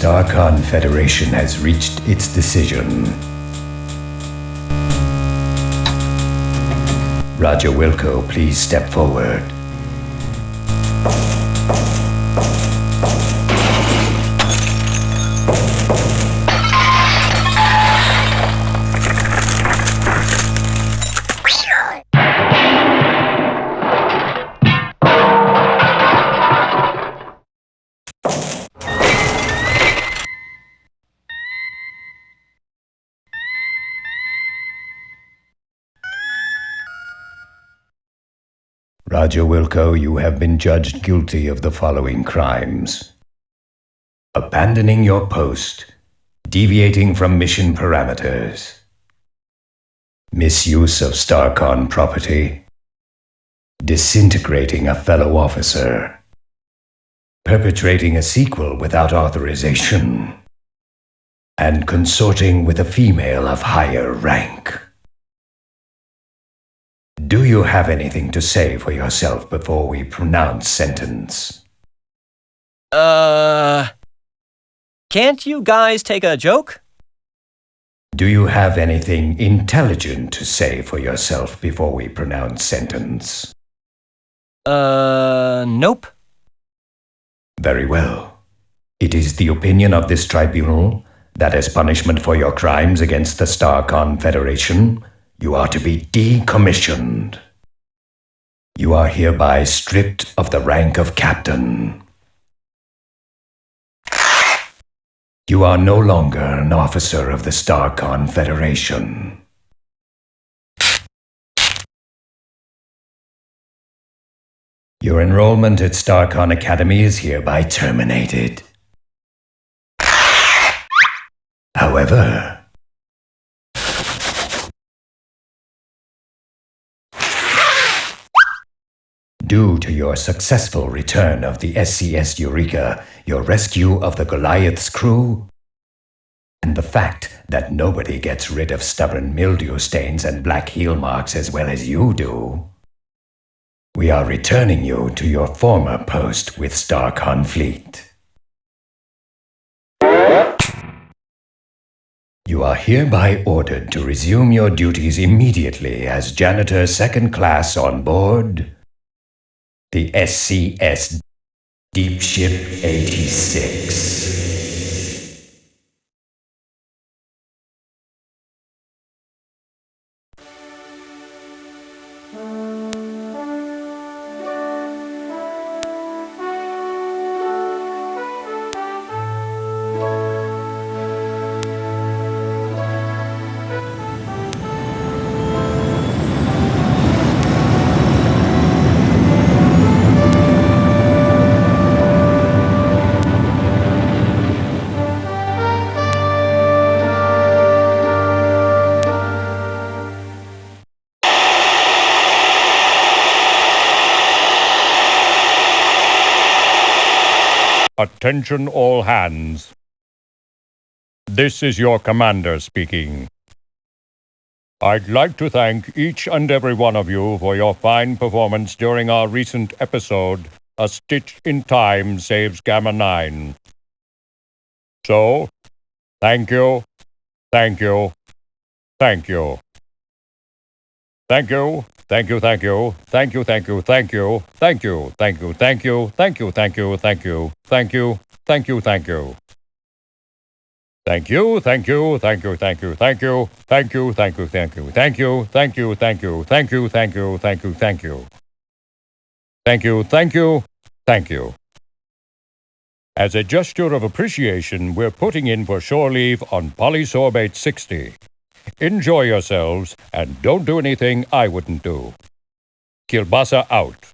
Starcon Federation has reached its decision. Roger Wilco, please step forward. Roger Wilco, you have been judged guilty of the following crimes: abandoning your post, deviating from mission parameters, misuse of Starcon property, disintegrating a fellow officer, perpetrating a sequel without authorization, and consorting with a female of higher rank. Do you have anything to say for yourself before we pronounce sentence? Can't you guys take a joke? Do you have anything intelligent to say for yourself before we pronounce sentence? Nope. Very well. It is the opinion of this tribunal that as punishment for your crimes against the Starcon Federation, you are to be decommissioned. You are hereby stripped of the rank of captain. You are no longer an officer of the Starcon Federation. Your enrollment at Starcon Academy is hereby terminated. However, due to your successful return of the SCS Eureka, your rescue of the Goliath's crew, and the fact that nobody gets rid of stubborn mildew stains and black heel marks as well as you do, we are returning you to your former post with Starcon Fleet. You are hereby ordered to resume your duties immediately as Janitor Second Class on board the SCS Deep Ship 86. Attention all hands. This is your commander speaking. I'd like to thank each and every one of you for your fine performance during our recent episode, A Stitch in Time Saves Gamma 9. So, thank you, thank you, thank you. Thank you, thank you, thank you, thank you, thank you, thank you, thank you, thank you, thank you, thank you, thank you, thank you, thank you, thank you, thank you. Thank you, thank you, thank you, thank you, thank you, thank you, thank you, thank you, thank you, thank you, thank you, thank you, thank you, thank you, thank you. Thank you, thank you, thank you. As a gesture of appreciation, we're putting in for shore leave on Polysorbate 60. Enjoy yourselves, and don't do anything I wouldn't do. Kielbasa out.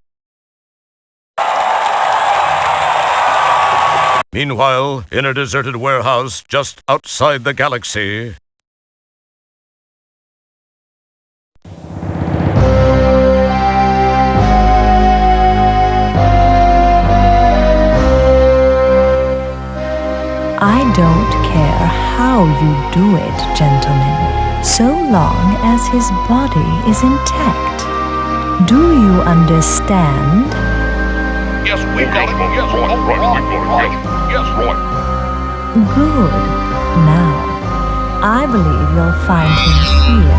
Meanwhile, in a deserted warehouse just outside the galaxy, I don't care how you do it, gentlemen, so long as his body is intact. Do you understand? Yes, we got it. Yes, right, we got it. Yes, right. Good. Now, I believe you'll find him here,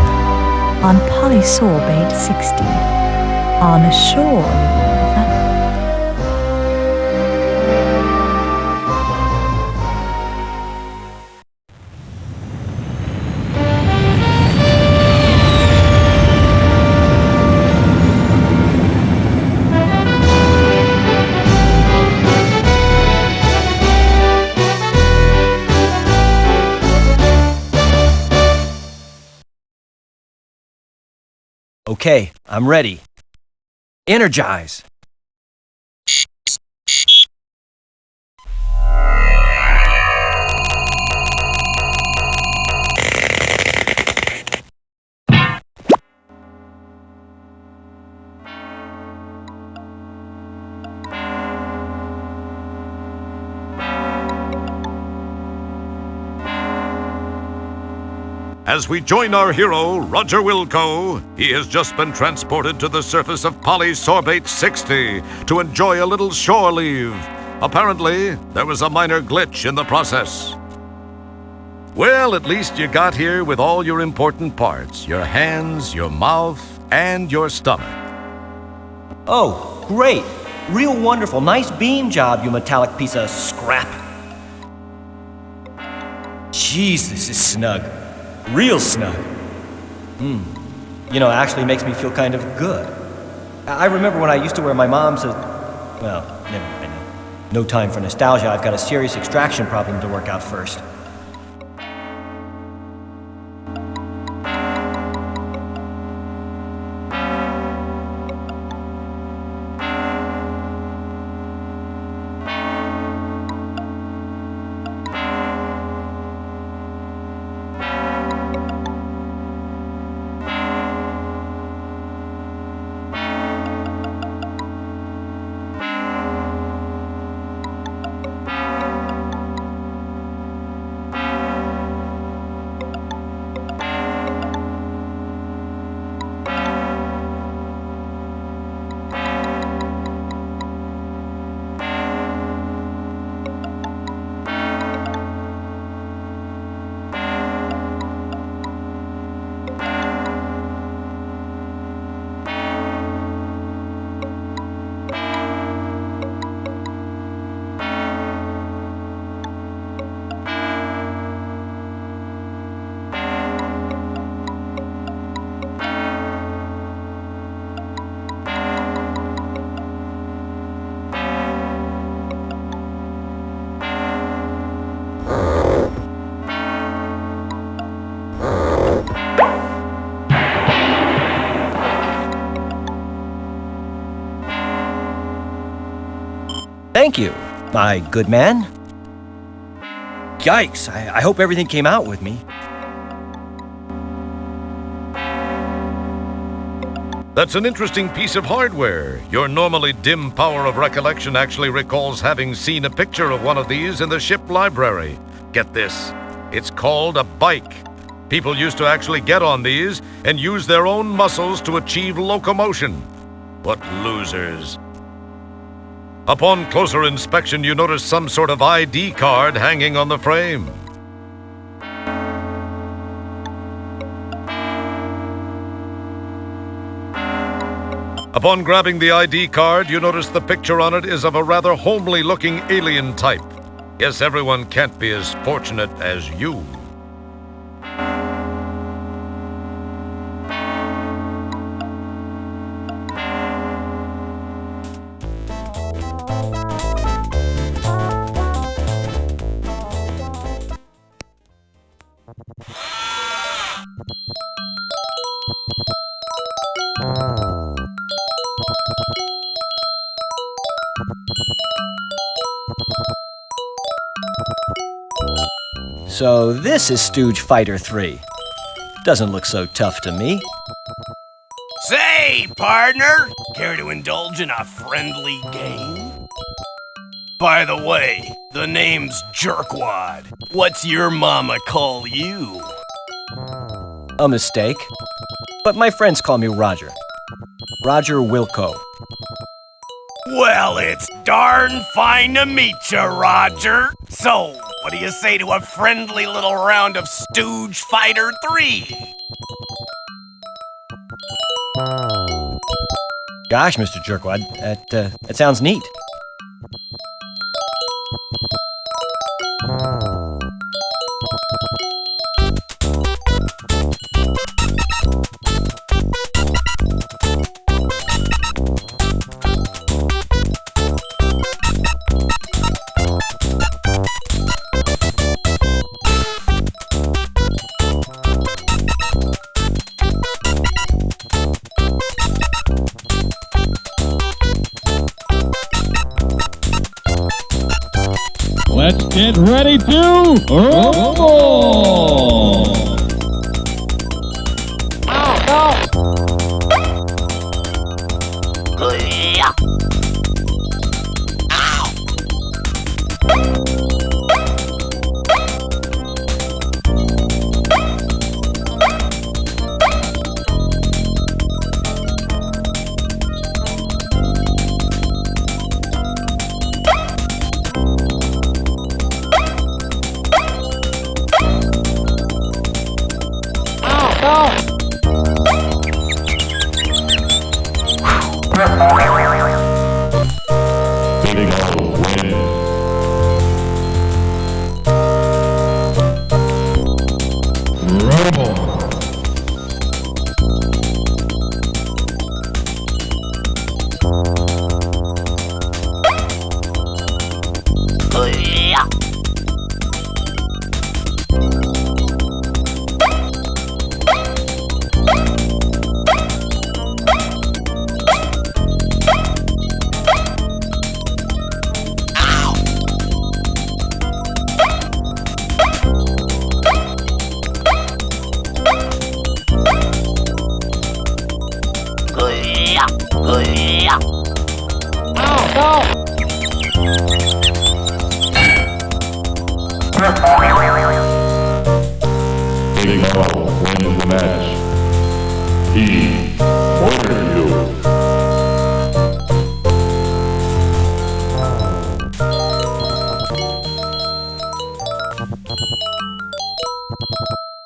on Polysorbate 60, on shore leave. Okay, I'm ready. Energize! As we join our hero, Roger Wilco, he has just been transported to the surface of Polysorbate 60 to enjoy a little shore leave. Apparently, there was a minor glitch in the process. Well, at least you got here with all your important parts, your hands, your mouth, and your stomach. Oh, great! Real wonderful. Nice beam job, you metallic piece of scrap. Jeez, this is snug. Real snug. You know, it actually makes me feel kind of good. I remember when I used to wear my mom's... well, never mind. No time for nostalgia. I've got a serious extraction problem to work out first. Thank you, my good man. Yikes, I hope everything came out with me. That's an interesting piece of hardware. Your normally dim power of recollection actually recalls having seen a picture of one of these in the ship library. Get this, it's called a bike. People used to actually get on these and use their own muscles to achieve locomotion. What losers. Upon closer inspection, you notice some sort of ID card hanging on the frame. Upon grabbing the ID card, you notice the picture on it is of a rather homely-looking alien type. Yes, everyone can't be as fortunate as you. So this is Stooge Fighter 3. Doesn't look so tough to me. Say, partner, care to indulge in a friendly game? By the way, the name's Jerkwad. What's your mama call you? A mistake. But my friends call me Roger. Roger Wilco. Well, it's darn fine to meet you, Roger. So, What do you say to a friendly little round of Stooge Fighter 3? Gosh, Mr. Jerkwad, that sounds neat. Let's get ready to rumble!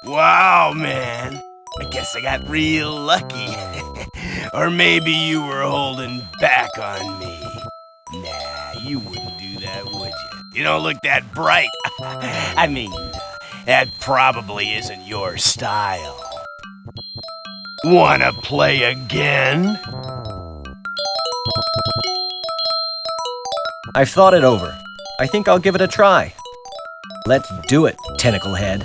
Wow, man. I guess I got real lucky. Or maybe you were holding back on me. Nah, you wouldn't do that, would you? You don't look that bright. I mean, that probably isn't your style. Wanna play again? I've thought it over. I think I'll give it a try. Let's do it, Tentacle Head.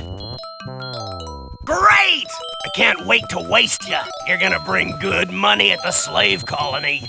Great! I can't wait to waste you. You're gonna bring good money at the slave colony.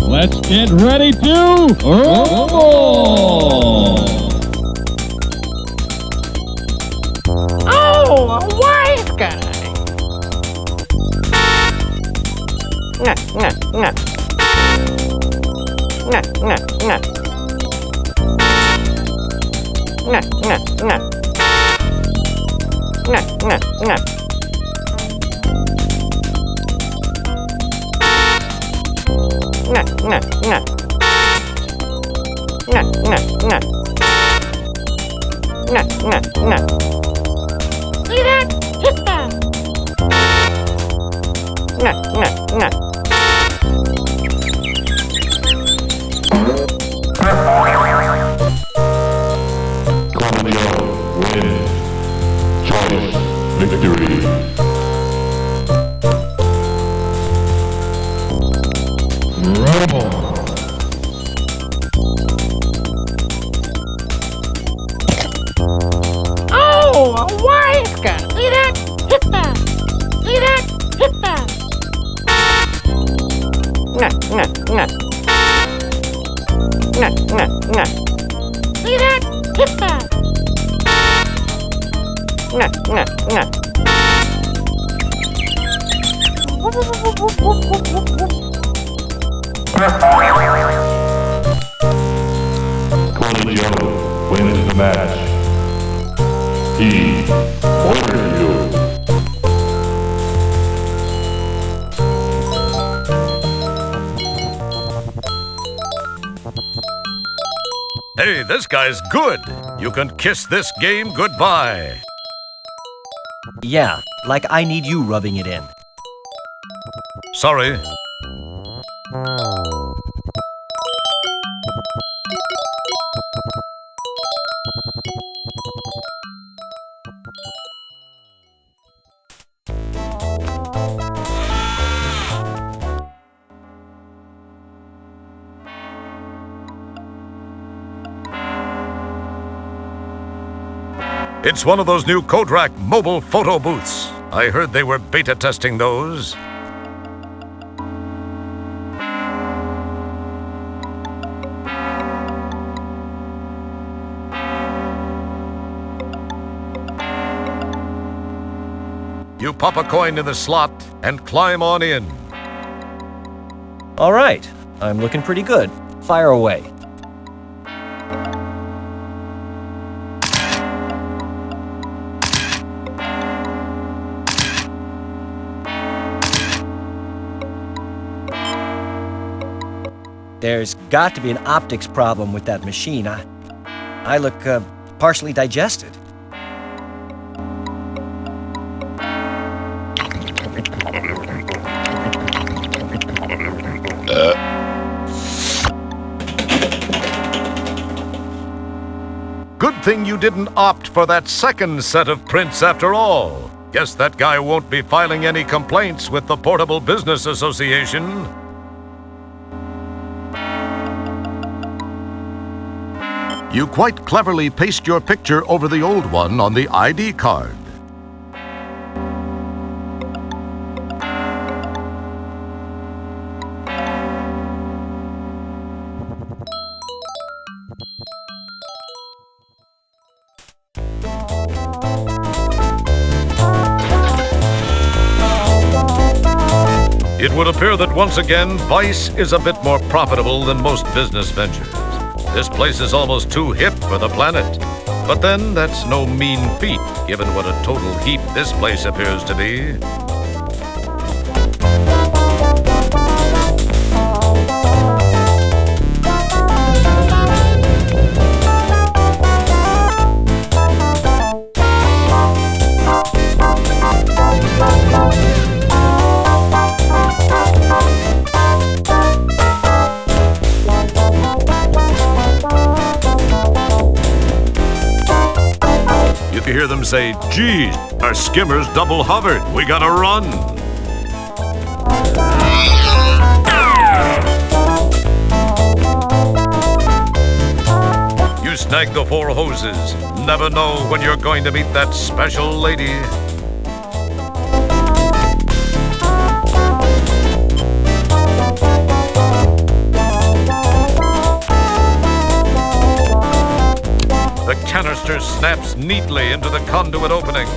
Let's get ready to rumble! Oh, a wise guy. Nah, nah, nah. Nah, nah, nah. Nah, nah, nah. Nah, nah, nah. Nah, nah, nah. Nah, nah, nah. Nah, nah, nah. See that? Hit that. Nah, nah, nah. Columbia wins. Choice victory. Rumble. Oh, a wise guy. See that? Hit that. See that? Hit that. Nah, nah, nah. Nah, nah, nah. Colin Joe wins the match. He orders you. Hey, this guy's good. You can kiss this game goodbye. Yeah, like I need you rubbing it in. Sorry. It's one of those new Kodrak mobile photo booths. I heard they were beta testing those. You pop a coin in the slot and climb on in. All right, I'm looking pretty good. Fire away. There's got to be an optics problem with that machine. I look partially digested. Good thing you didn't opt for that second set of prints after all. Guess that guy won't be filing any complaints with the Portable Business Association. You quite cleverly paste your picture over the old one on the ID card. It would appear that once again, Vice is a bit more profitable than most business ventures. This place is almost too hip for the planet. But then, that's no mean feat, given what a total heap this place appears to be. You hear them say, "Geez, our skimmer's double hovered. We gotta run." You snag the 4 hoses. Never know when you're going to meet that special lady. The canister snaps neatly into the conduit opening.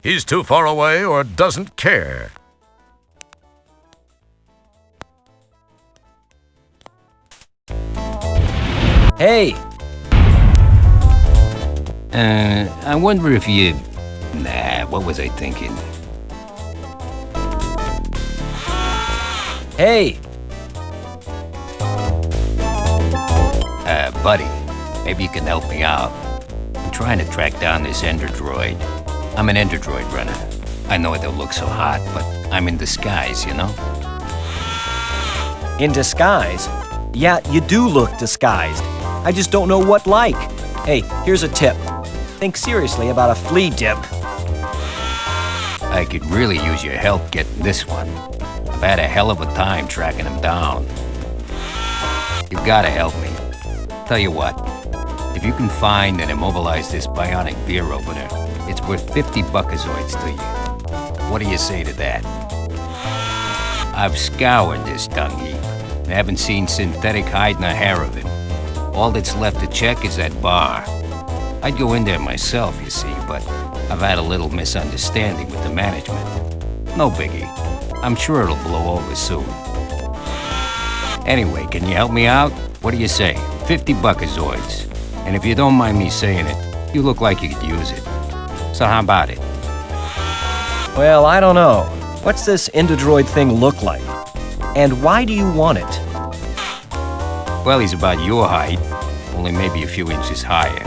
He's too far away or doesn't care. Hey! I wonder if you... Nah, what was I thinking? Hey! Buddy, maybe you can help me out. I'm trying to track down this Ender Droid. I'm an Ender Droid runner. I know it don't look so hot, but I'm in disguise, you know? In disguise? Yeah, you do look disguised. I just don't know what like. Hey, here's a tip. Think seriously about a flea dip. I could really use your help getting this one. I've had a hell of a time tracking him down. You've gotta help me. Tell you what, if you can find and immobilize this bionic beer opener, it's worth 50 buckazoids to you. What do you say to that? I've scoured this dung heap. I haven't seen synthetic hide nor hair of him. All that's left to check is that bar. I'd go in there myself, you see, but I've had a little misunderstanding with the management. No biggie. I'm sure it'll blow over soon. Anyway, can you help me out? What do you say? 50 buckazoids. And if you don't mind me saying it, you look like you could use it. So how about it? Well, I don't know. What's this Endodroid thing look like? And why do you want it? Well, he's about your height, only maybe a few inches higher.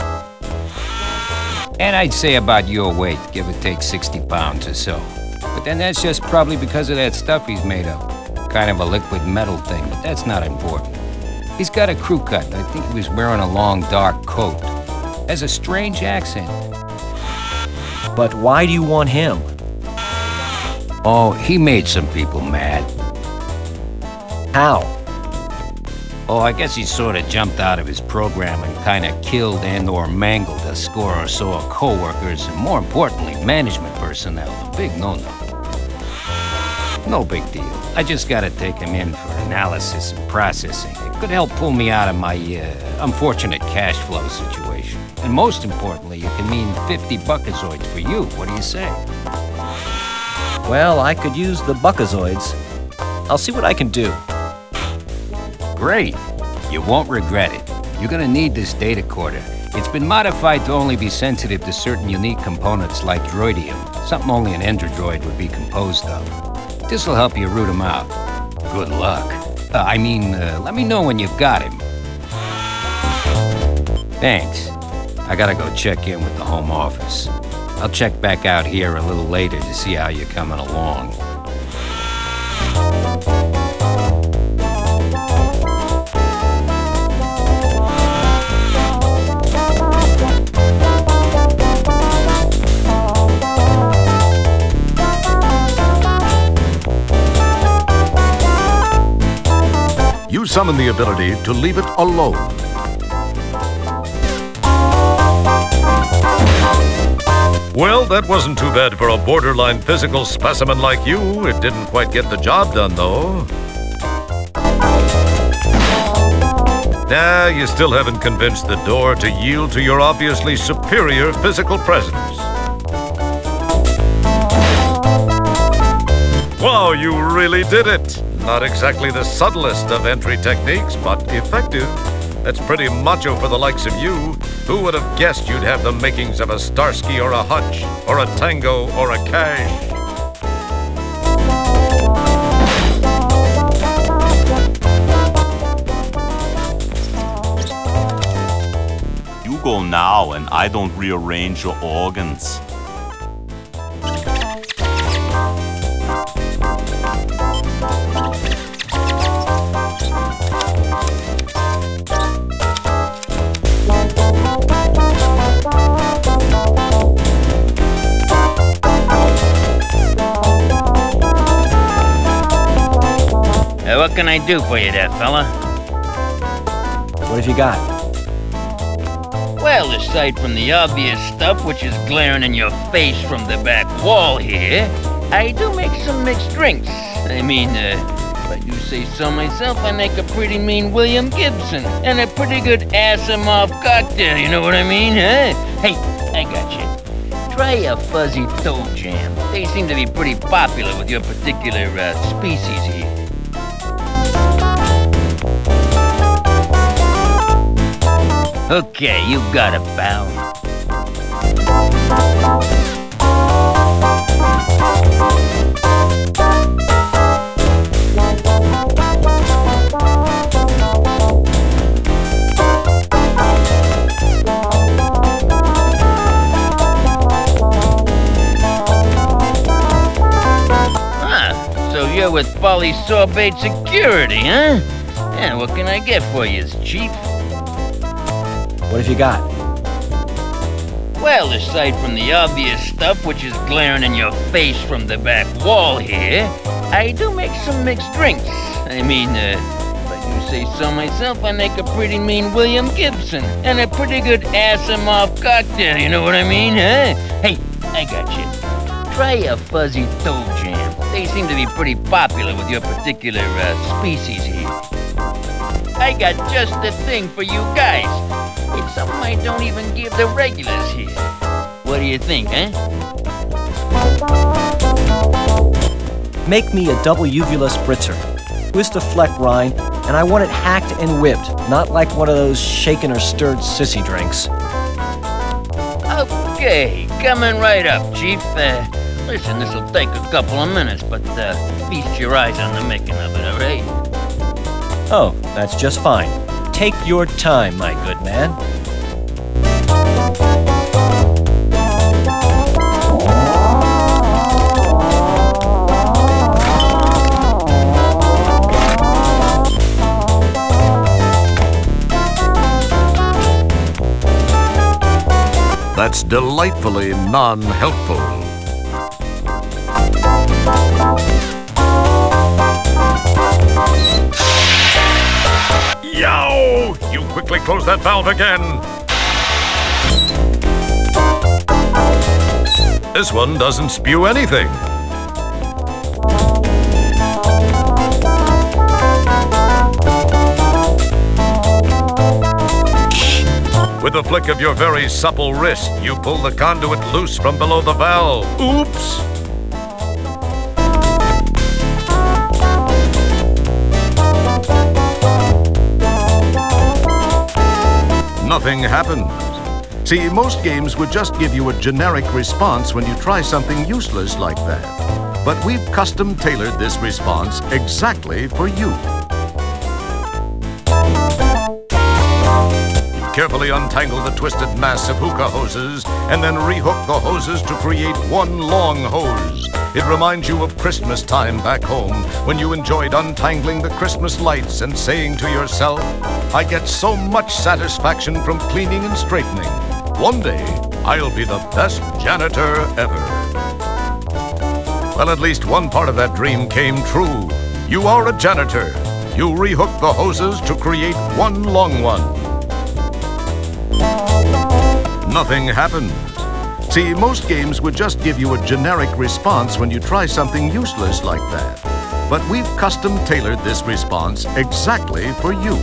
And I'd say about your weight, give or take 60 pounds or so. But then that's just probably because of that stuff he's made of. Kind of a liquid metal thing, but that's not important. He's got a crew cut, and I think he was wearing a long dark coat. Has a strange accent. But why do you want him? Oh, he made some people mad. How? Oh, I guess he sort of jumped out of his program and kind of killed and/or mangled a score or so of co-workers, and more importantly, management personnel. A big no-no. No big deal. I just gotta take him in for analysis and processing. It could help pull me out of my unfortunate cash flow situation. And most importantly, it can mean 50 buckazoids for you. What do you say? Well, I could use the buckazoids. I'll see what I can do. Great. You won't regret it. You're gonna need this data corder. It's been modified to only be sensitive to certain unique components like droidium, something only an endrodroid would be composed of. This'll help you root him out. Good luck. Let me know when you've got him. Thanks. I gotta go check in with the home office. I'll check back out here a little later to see how you're coming along. You summon the ability to leave it alone. Well, that wasn't too bad for a borderline physical specimen like you. It didn't quite get the job done, though. Nah, you still haven't convinced the door to yield to your obviously superior physical presence. Wow, you really did it! Not exactly the subtlest of entry techniques, but effective. That's pretty macho for the likes of you. Who would have guessed you'd have the makings of a Starsky or a Hutch, or a Tango or a Cash? You go now, and I don't rearrange your organs. What can I do for you there, fella? What have you got? Well, aside from the obvious stuff which is glaring in your face from the back wall here, I do make some mixed drinks. I mean, if I do say so myself, I make a pretty mean William Gibson and a pretty good Asimov cocktail, you know what I mean, huh? Hey, I got you. Try a fuzzy toe jam. They seem to be pretty popular with your particular species here. Okay, you got it, pal. So you're with Polysorbate Security, huh? Yeah, what can I get for you, Chief? What have you got? Well, aside from the obvious stuff which is glaring in your face from the back wall here, I do make some mixed drinks. I mean, if I do say so myself, I make a pretty mean William Gibson and a pretty good ass-em-off cocktail, you know what I mean, huh? Hey, I got you. Try a fuzzy toe jam. They seem to be pretty popular with your particular species here. I got just the thing for you guys. It's something I don't even give the regulars here. What do you think, eh? Make me a double uvula spritzer. Twist a fleck rind, and I want it hacked and whipped, not like one of those shaken or stirred sissy drinks. Okay, coming right up, Chief. Listen, this'll take a couple of minutes, but feast your eyes on the making of it, all right? Oh, that's just fine. Take your time, my good man. That's delightfully non-helpful. Yow! You quickly close that valve again. This one doesn't spew anything. With a flick of your very supple wrist, you pull the conduit loose from below the valve. Oops! Nothing happens. See, most games would just give you a generic response when you try something useless like that. But we've custom-tailored this response exactly for you. Carefully untangle the twisted mass of hookah hoses and then rehook the hoses to create one long hose. It reminds you of Christmas time back home when you enjoyed untangling the Christmas lights and saying to yourself, I get so much satisfaction from cleaning and straightening. One day, I'll be the best janitor ever. Well, at least one part of that dream came true. You are a janitor. You rehook the hoses to create one long one. Nothing happens. See, most games would just give you a generic response when you try something useless like that. But we've custom-tailored this response exactly for you.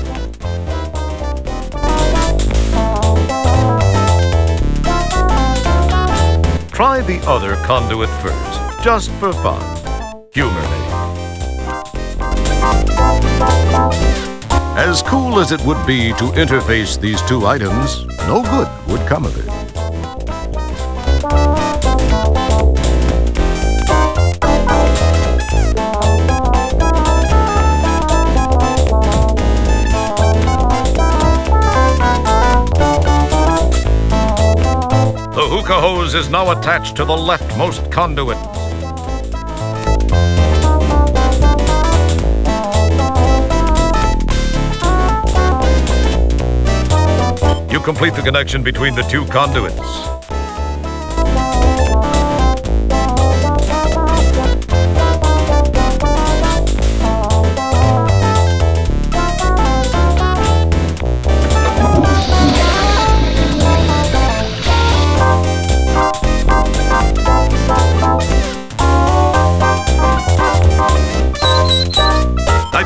Try the other conduit first, just for fun. Humor me. As cool as it would be to interface these two items, no good would come of it. The hookah hose is now attached to the leftmost conduit. You complete the connection between the two conduits.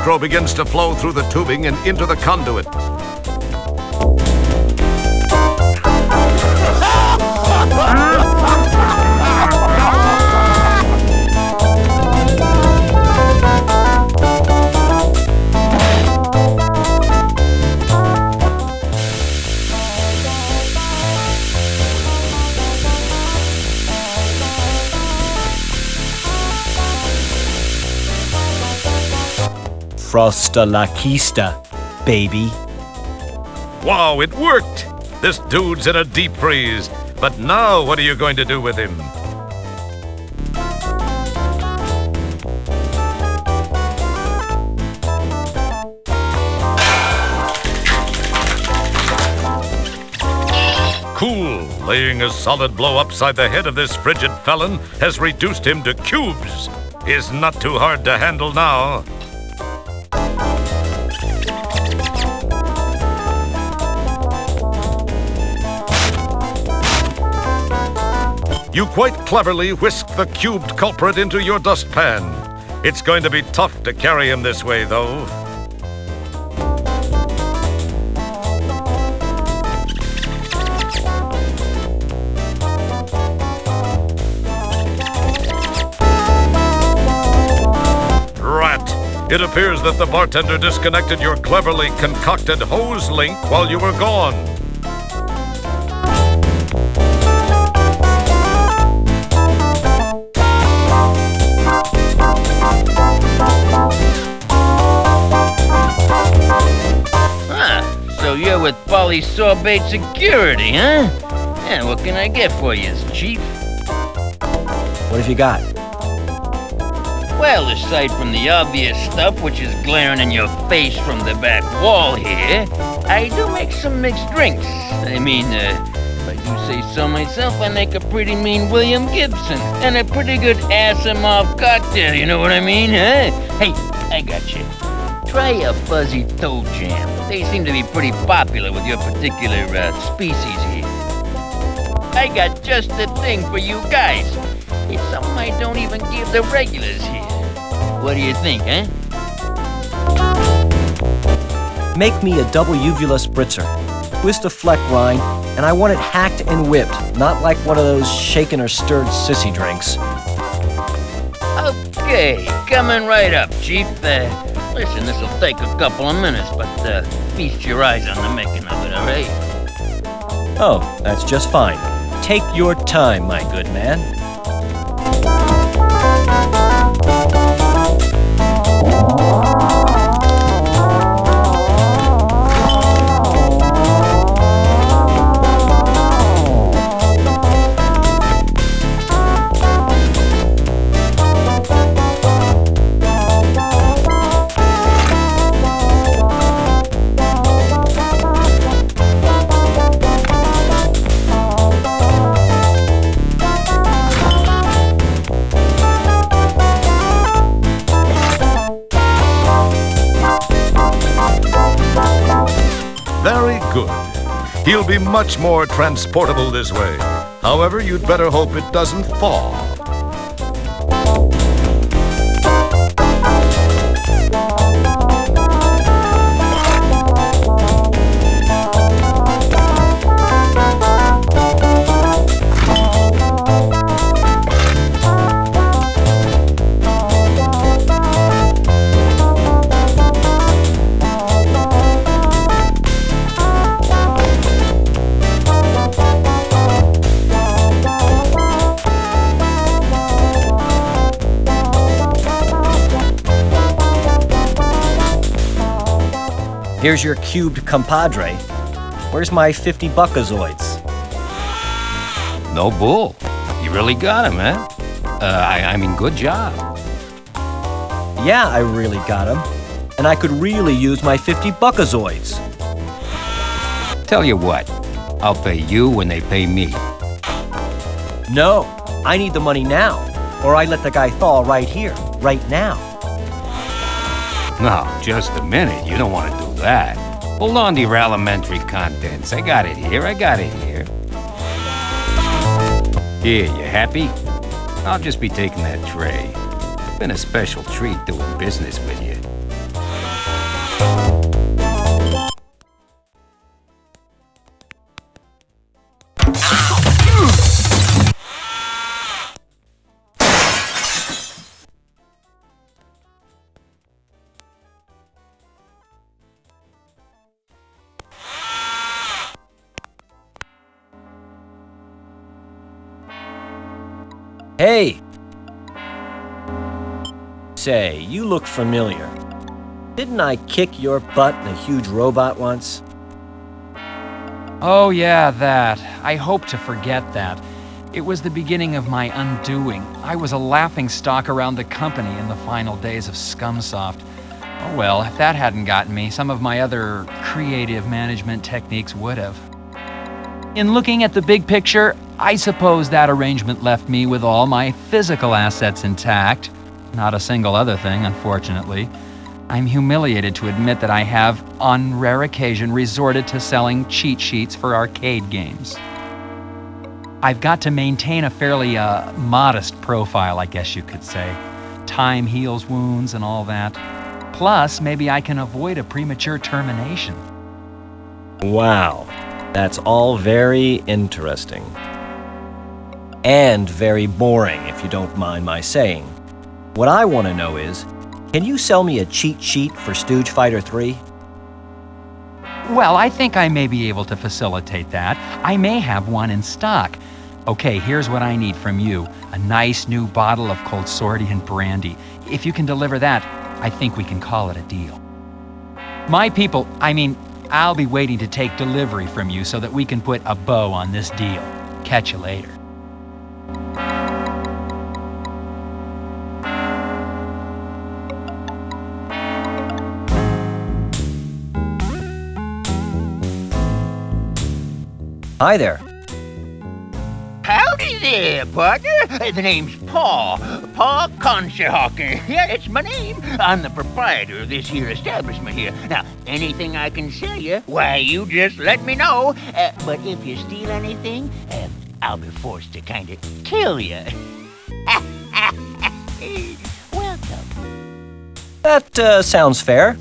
Nitro begins to flow through the tubing and into the conduit. Frosta la Kista, baby. Wow, it worked! This dude's in a deep freeze. But now, what are you going to do with him? Cool. Laying a solid blow upside the head of this frigid felon has reduced him to cubes. Is not too hard to handle now. You quite cleverly whisk the cubed culprit into your dustpan. It's going to be tough to carry him this way, though. Rat! It appears that the bartender disconnected your cleverly concocted hose link while you were gone. So you're with Polysorbate Security, huh? Yeah, what can I get for you, Chief? What have you got? Well, aside from the obvious stuff which is glaring in your face from the back wall here, I do make some mixed drinks. I mean, if I do say so myself, I make a pretty mean William Gibson and a pretty good Asimov cocktail, you know what I mean, huh? Hey, I got you. Try a fuzzy toe jam. They seem to be pretty popular with your particular species here. I got just the thing for you guys. It's something I don't even give the regulars here. What do you think, eh? Make me a double uvula spritzer. Twist a fleck rind, and I want it hacked and whipped, not like one of those shaken or stirred sissy drinks. Okay, coming right up, Chief. Listen, this'll take a couple of minutes, but feast your eyes on the making of it, all right? Oh, that's just fine. Take your time, my good man. He'll be much more transportable this way. However, you'd better hope it doesn't fall. Here's your cubed compadre. Where's my 50 buckazoids? No bull. You really got him, huh? I mean, good job. Yeah, I really got him. And I could really use my 50 buckazoids. Tell you what, I'll pay you when they pay me. No, I need the money now, or I let the guy thaw right here, right now. No, just a minute. You don't want to do that. Hold on to your elementary contents. I got it here. Here, you happy? I'll just be taking that tray. Been a special treat doing business with you. Hey! Say, you look familiar. Didn't I kick your butt in a huge robot once? Oh yeah, that. I hope to forget that. It was the beginning of my undoing. I was a laughingstock around the company in the final days of ScumSoft. Oh well, if that hadn't gotten me, some of my other creative management techniques would have. In looking at the big picture, I suppose that arrangement left me with all my physical assets intact. Not a single other thing, unfortunately. I'm humiliated to admit that I have, on rare occasion, resorted to selling cheat sheets for arcade games. I've got to maintain a fairly modest profile, I guess you could say. Time heals wounds and all that. Plus, maybe I can avoid a premature termination. Wow. That's all very interesting. And very boring, if you don't mind my saying. What I want to know is, can you sell me a cheat sheet for Stooge Fighter 3? Well, I think I may be able to facilitate that. I may have one in stock. Okay, here's what I need from you. A nice new bottle of cold Sarien brandy. If you can deliver that, I think we can call it a deal. My people, I'll be waiting to take delivery from you so that we can put a bow on this deal. Catch you later. Hi there. Howdy there, partner. The name's Paul Conchahawker. Yeah, that's my name. I'm the proprietor of this here establishment here. Now, anything I can sell you, why, you just let me know. But if you steal anything, I'll be forced to kind of kill you. Welcome. That sounds fair.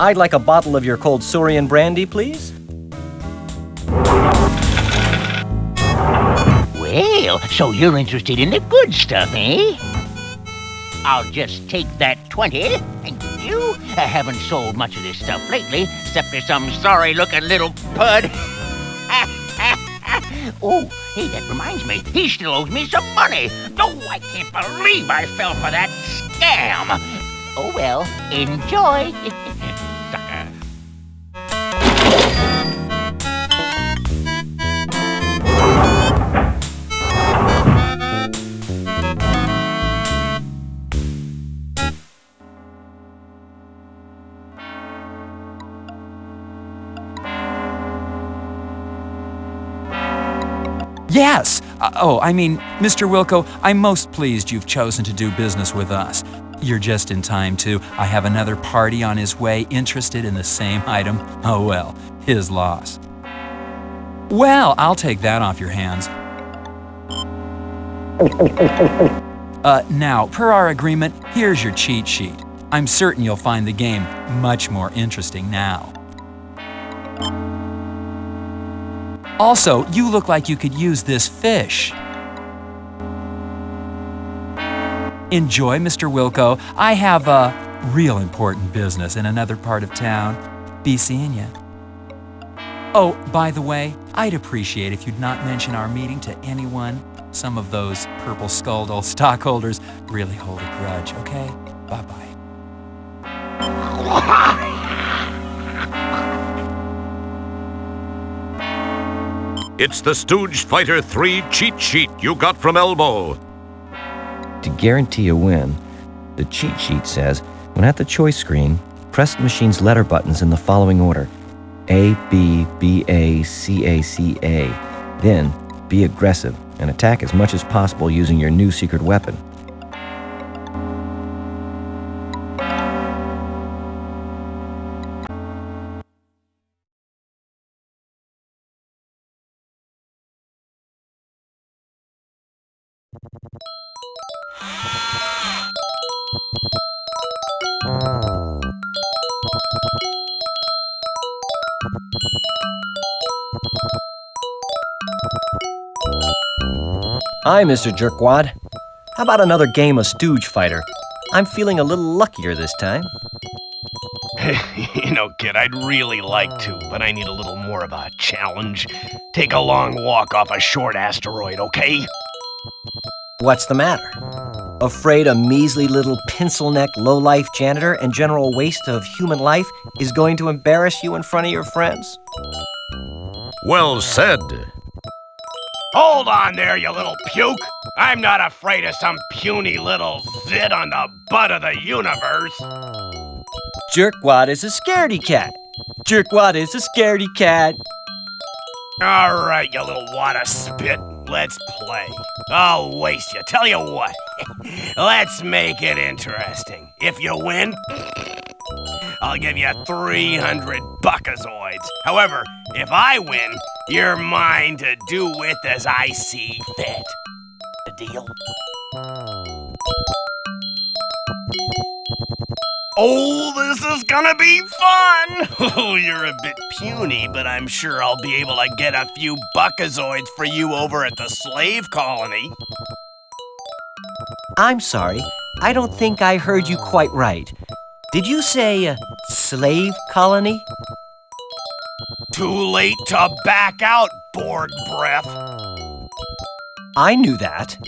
I'd like a bottle of your cold Sarien brandy, please. Well, so you're interested in the good stuff, eh? I'll just take that 20. Thank you. I haven't sold much of this stuff lately, except for some sorry-looking little pud. Oh, hey, that reminds me. He still owes me some money. Oh, I can't believe I fell for that scam. Oh, well, enjoy. Sucker. Yes! Mr. Wilco, I'm most pleased you've chosen to do business with us. You're just in time, too. I have another party on his way interested in the same item. Oh well, his loss. Well, I'll take that off your hands. Now, per our agreement, here's your cheat sheet. I'm certain you'll find the game much more interesting now. Also, you look like you could use this fish. Enjoy, Mr. Wilco. I have a real important business in another part of town. Be seeing ya. Oh, by the way, I'd appreciate if you'd not mention our meeting to anyone. Some of those purple-skulled old stockholders really hold a grudge, okay? Bye-bye. It's the Stooge Fighter 3 cheat sheet you got from Elmo. To guarantee a win, the cheat sheet says, when at the choice screen, press the machine's letter buttons in the following order: A, B, B, A, C, A, C, A. Then, be aggressive and attack as much as possible using your new secret weapon. Hi, Mr. Jerkwad. How about another game of Stooge Fighter? I'm feeling a little luckier this time. You know, kid, I'd really like to, but I need a little more of a challenge. Take a long walk off a short asteroid, okay? What's the matter? Afraid a measly little pencil-neck low-life janitor and general waste of human life is going to embarrass you in front of your friends? Well said. Hold on there, you little puke! I'm not afraid of some puny little zit on the butt of the universe! Jerkwad is a scaredy cat. Jerkwad is a scaredy cat. All right, you little wad of spit. Let's play. I'll waste you. Tell you what. Let's make it interesting. If you win, I'll give you 300 buckazoids. However, if I win, you're mine to do with as I see fit. A deal? Oh, this is gonna be fun! Oh, you're a bit puny, but I'm sure I'll be able to get a few buckazoids for you over at the slave colony. I'm sorry, I don't think I heard you quite right. Did you say slave colony? Too late to back out, bored breath. I knew that.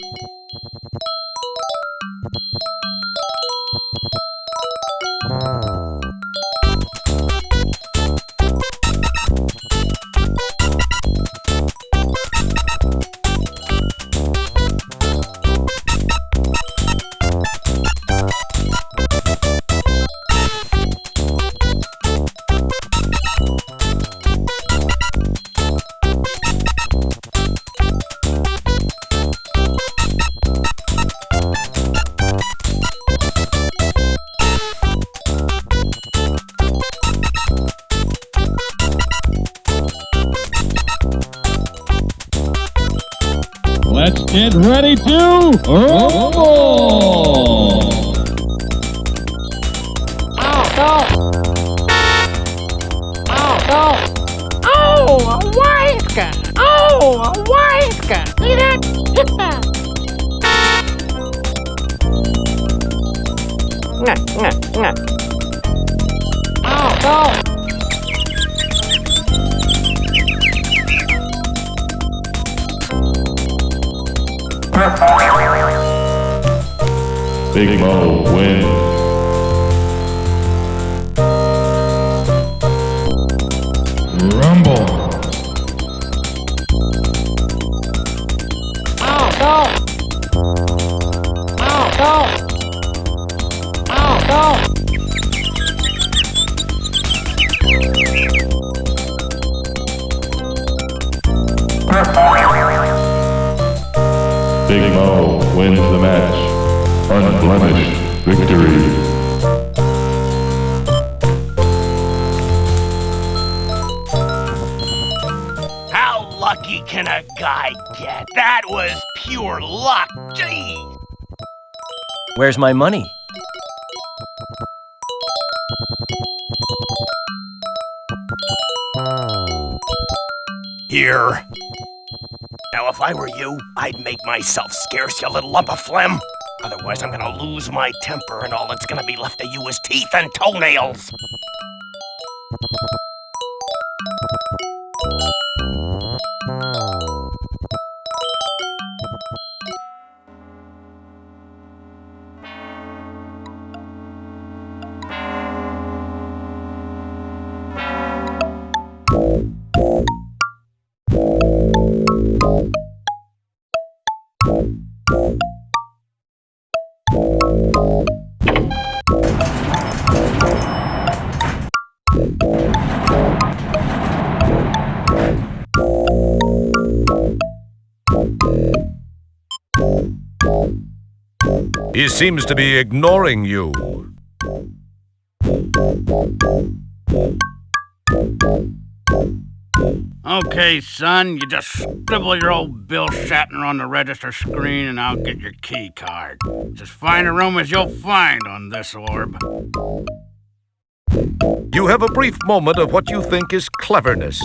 Let's get ready to rumble! Oh, a Wildcat! Oh, a Wildcat! See that? Big Mo wins. Rumble! Big Mo wins the match. Unblemished victory. How lucky can a guy get? That was pure luck. Jeez. Where's my money? Here. Now, if I were you, I'd make myself scarce, you little lump of phlegm. Otherwise, I'm gonna lose my temper, and all that's gonna be left of you is teeth and toenails. He seems to be ignoring you. Okay, son, you just scribble your old Bill Shatner on the register screen and I'll get your key card. It's as fine a room as you'll find on this orb. You have a brief moment of what you think is cleverness.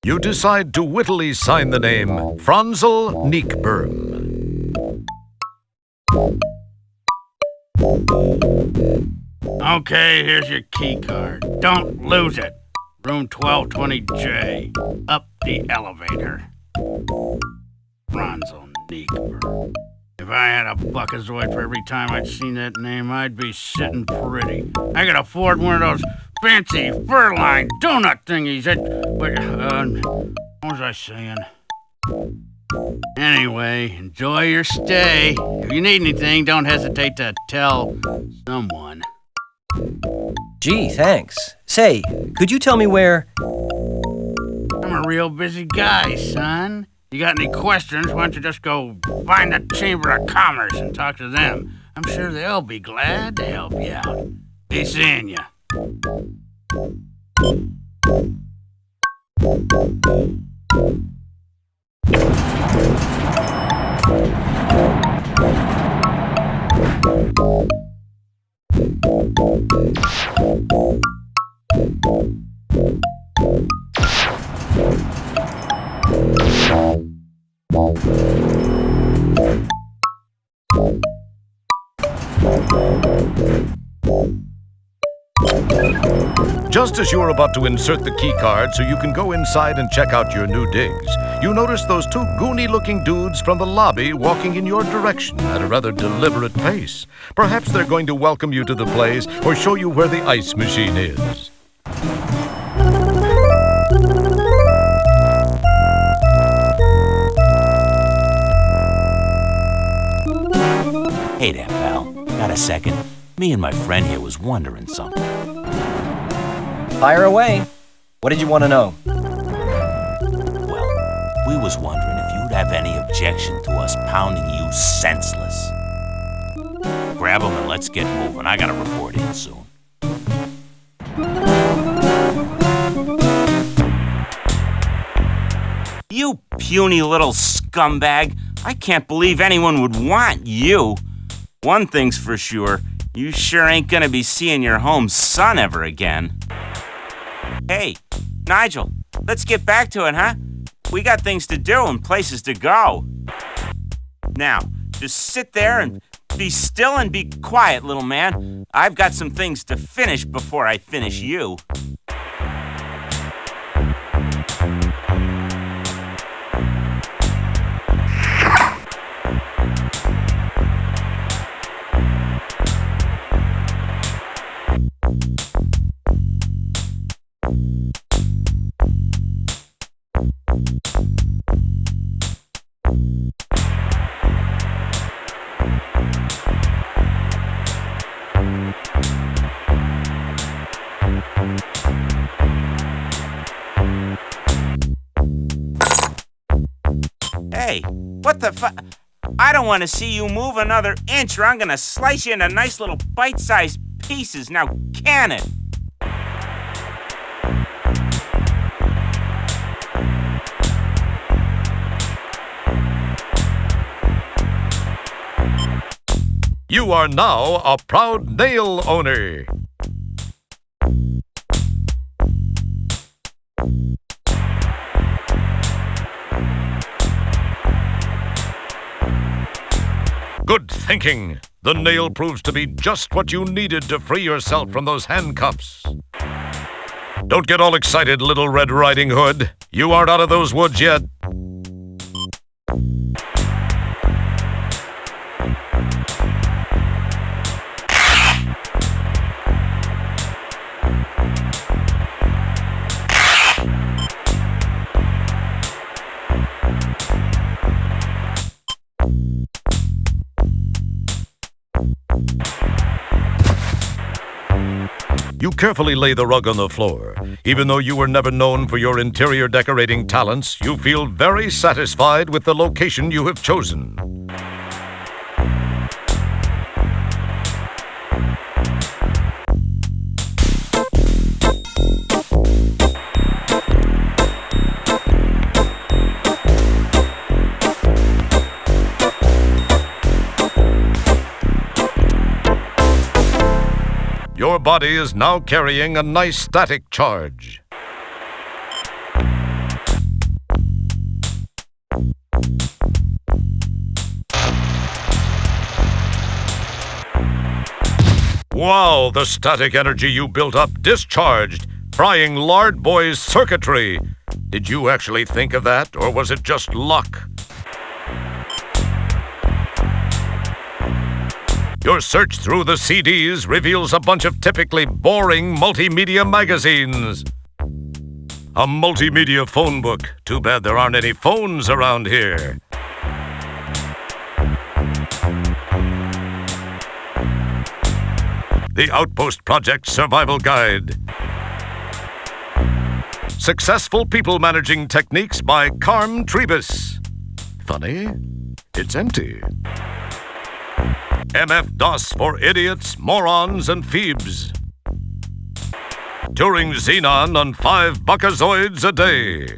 You decide to wittily sign the name Franzel Neekberm. Okay, here's your key card. Don't lose it. Room 1220J. Up the elevator. Franzel Neekberm. If I had a buckazoid for every time I'd seen that name, I'd be sitting pretty. I could afford one of those fancy fur-lined donut thingies. What was I saying? Anyway, enjoy your stay. If you need anything, don't hesitate to tell someone. Gee, thanks. Say, could you tell me where... I'm a real busy guy, son. You got any questions, why don't you just go find the Chamber of Commerce and talk to them. I'm sure they'll be glad to help you out. Be seeing ya. Just as you're about to insert the key card so you can go inside and check out your new digs, you notice those two goony-looking dudes from the lobby walking in your direction at a rather deliberate pace. Perhaps they're going to welcome you to the place or show you where the ice machine is. Hey there, pal. Got a second? Me and my friend here was wondering something. Fire away. What did you want to know? Well, we was wondering if you'd have any objection to us pounding you senseless. Grab 'em and let's get moving. I gotta report in soon. You puny little scumbag. I can't believe anyone would want you. One thing's for sure, you sure ain't gonna be seeing your home son ever again. Hey, Nigel, let's get back to it, huh? We got things to do and places to go. Now, just sit there and be still and be quiet, little man. I've got some things to finish before I finish you. Hey, what the fu- I don't want to see you move another inch or I'm gonna slice you into nice little bite-sized pieces. Now, can it? You are now a proud nail owner. Good thinking. The nail proves to be just what you needed to free yourself from those handcuffs. Don't get all excited, Little Red Riding Hood. You aren't out of those woods yet. You carefully lay the rug on the floor. Even though you were never known for your interior decorating talents, you feel very satisfied with the location you have chosen. Your body is now carrying a nice static charge. Wow, the static energy you built up discharged, frying Lard Boy's circuitry. Did you actually think of that, or was it just luck? Your search through the CDs reveals a bunch of typically boring multimedia magazines. A multimedia phone book. Too bad there aren't any phones around here. The Outpost Project Survival Guide. Successful People Managing Techniques by Carm Trebus. Funny, it's empty. MF-DOS for idiots, morons, and Phoebes. Touring Xenon on 5 buckazoids a day.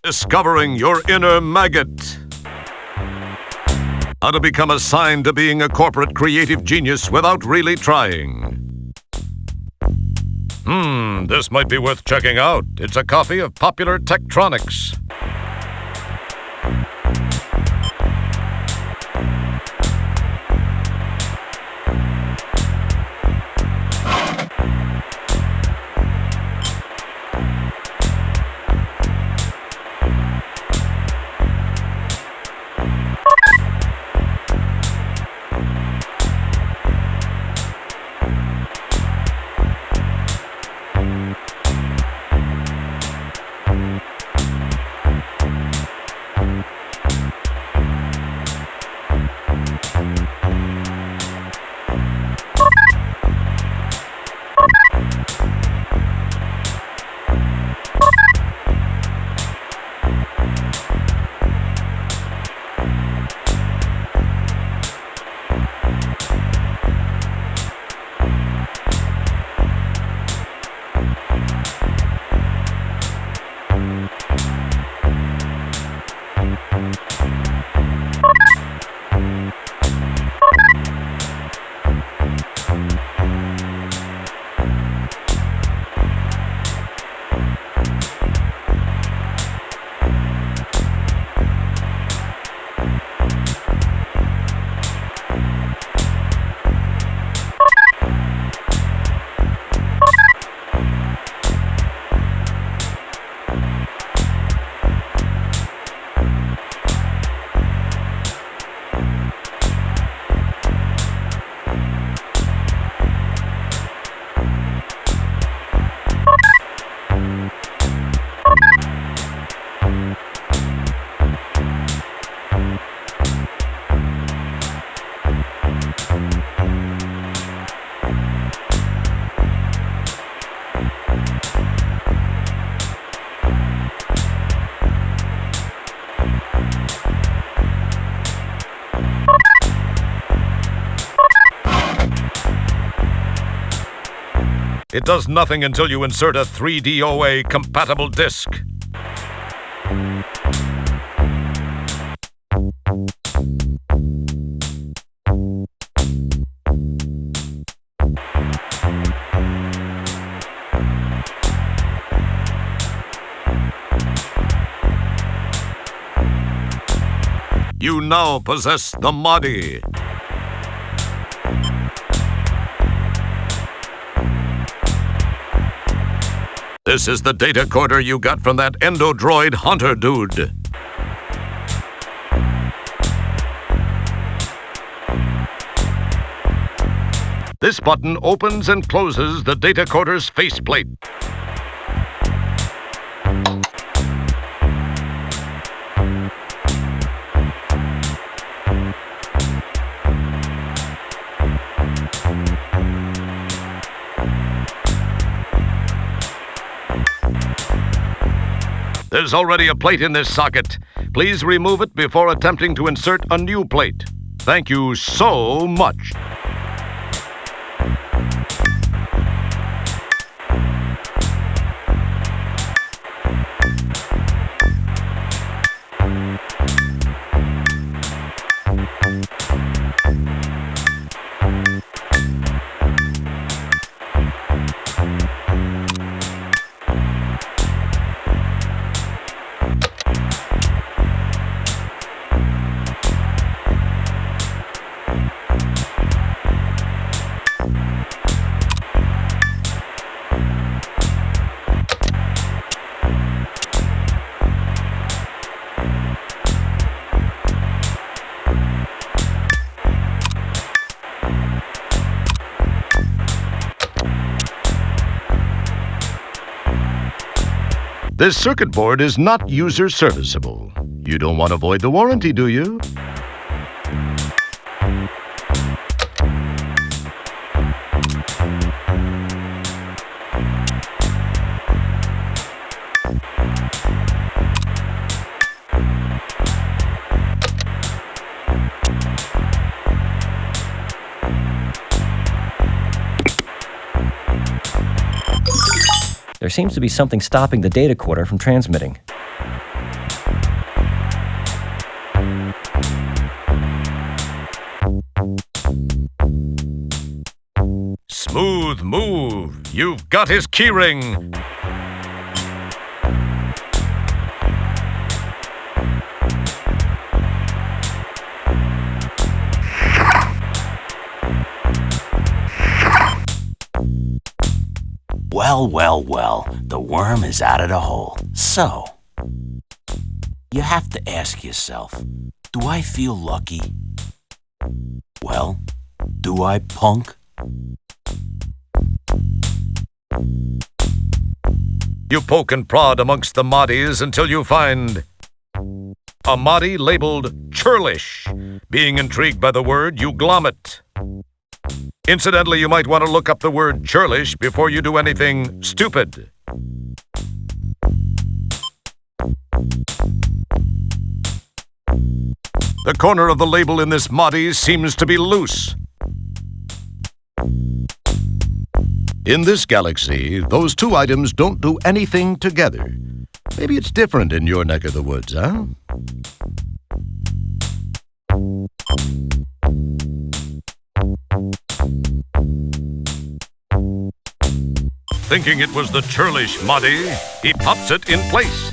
Discovering your inner maggot. How to become assigned to being a corporate creative genius without really trying. This might be worth checking out. It's a copy of Popular Tektronix. It does nothing until you insert a 3DOA compatible disc. You now possess the Mahdi. This is the data corder you got from that endodroid hunter dude. This button opens and closes the data corder's faceplate. There's already a plate in this socket. Please remove it before attempting to insert a new plate. Thank you so much. This circuit board is not user serviceable. You don't want to void the warranty, do you? There seems to be something stopping the data quarter from transmitting. Smooth move. You've got his keyring. Well, the worm is out of the hole. So, you have to ask yourself, do I feel lucky? Well, do I, punk? You poke and prod amongst the moddies until you find a moddy labeled churlish. Being intrigued by the word, you glom it. Incidentally, you might want to look up the word churlish before you do anything stupid. The corner of the label in this moddy seems to be loose. In this galaxy, those two items don't do anything together. Maybe it's different in your neck of the woods, huh? Thinking it was the churlish moddy, he pops it in place.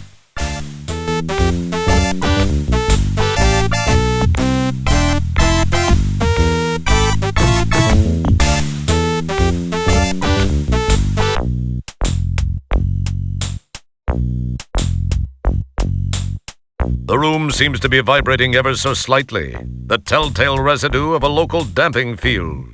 The room seems to be vibrating ever so slightly, the telltale residue of a local damping field.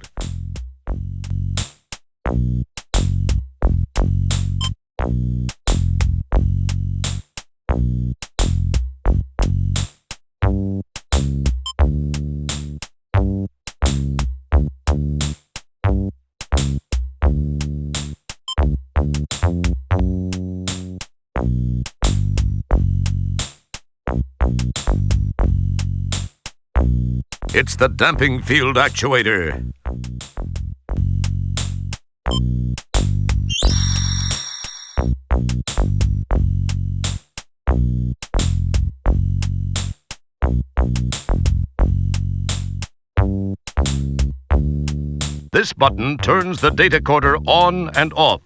It's the damping field actuator. This button turns the data quarter on and off.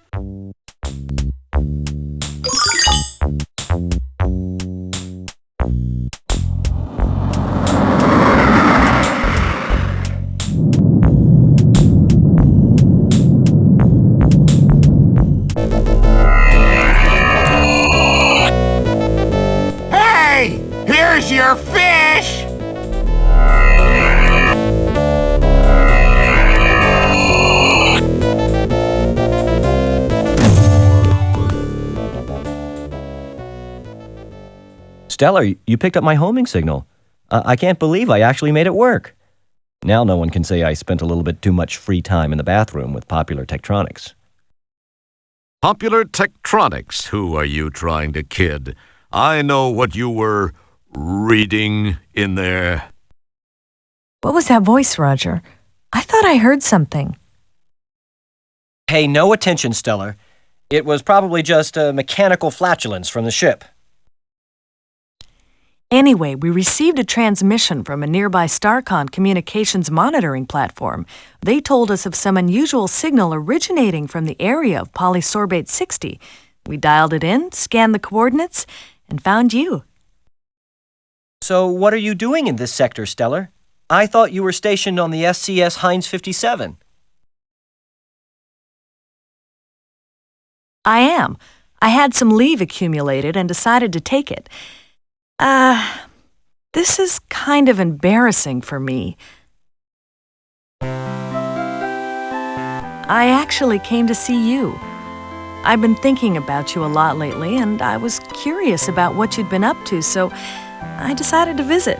Hey! Here's your fish! Stellar, you picked up my homing signal. I can't believe I actually made it work. Now no one can say I spent a little bit too much free time in the bathroom with Popular Tektronix. Popular Tektronix? Who are you trying to kid? I know what you were reading in there. What was that voice, Roger? I thought I heard something. Pay no attention, Stellar. It was probably just a mechanical flatulence from the ship. Anyway, we received a transmission from a nearby StarCon communications monitoring platform. They told us of some unusual signal originating from the area of Polysorbate 60. We dialed it in, scanned the coordinates, and found you. So what are you doing in this sector, Stellar? I thought you were stationed on the SCS Heinz 57. I am. I had some leave accumulated and decided to take it. This is kind of embarrassing for me. I actually came to see you. I've been thinking about you a lot lately, and I was curious about what you'd been up to, so I decided to visit.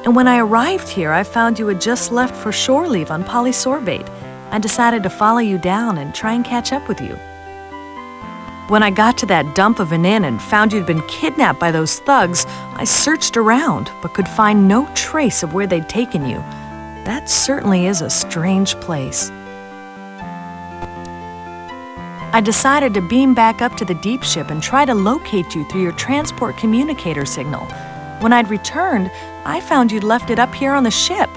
And when I arrived here, I found you had just left for shore leave on Polysorbate. I decided to follow you down and try and catch up with you. When I got to that dump of an inn and found you'd been kidnapped by those thugs, I searched around but could find no trace of where they'd taken you. That certainly is a strange place. I decided to beam back up to the deep ship and try to locate you through your transport communicator signal. When I'd returned, I found you'd left it up here on the ship.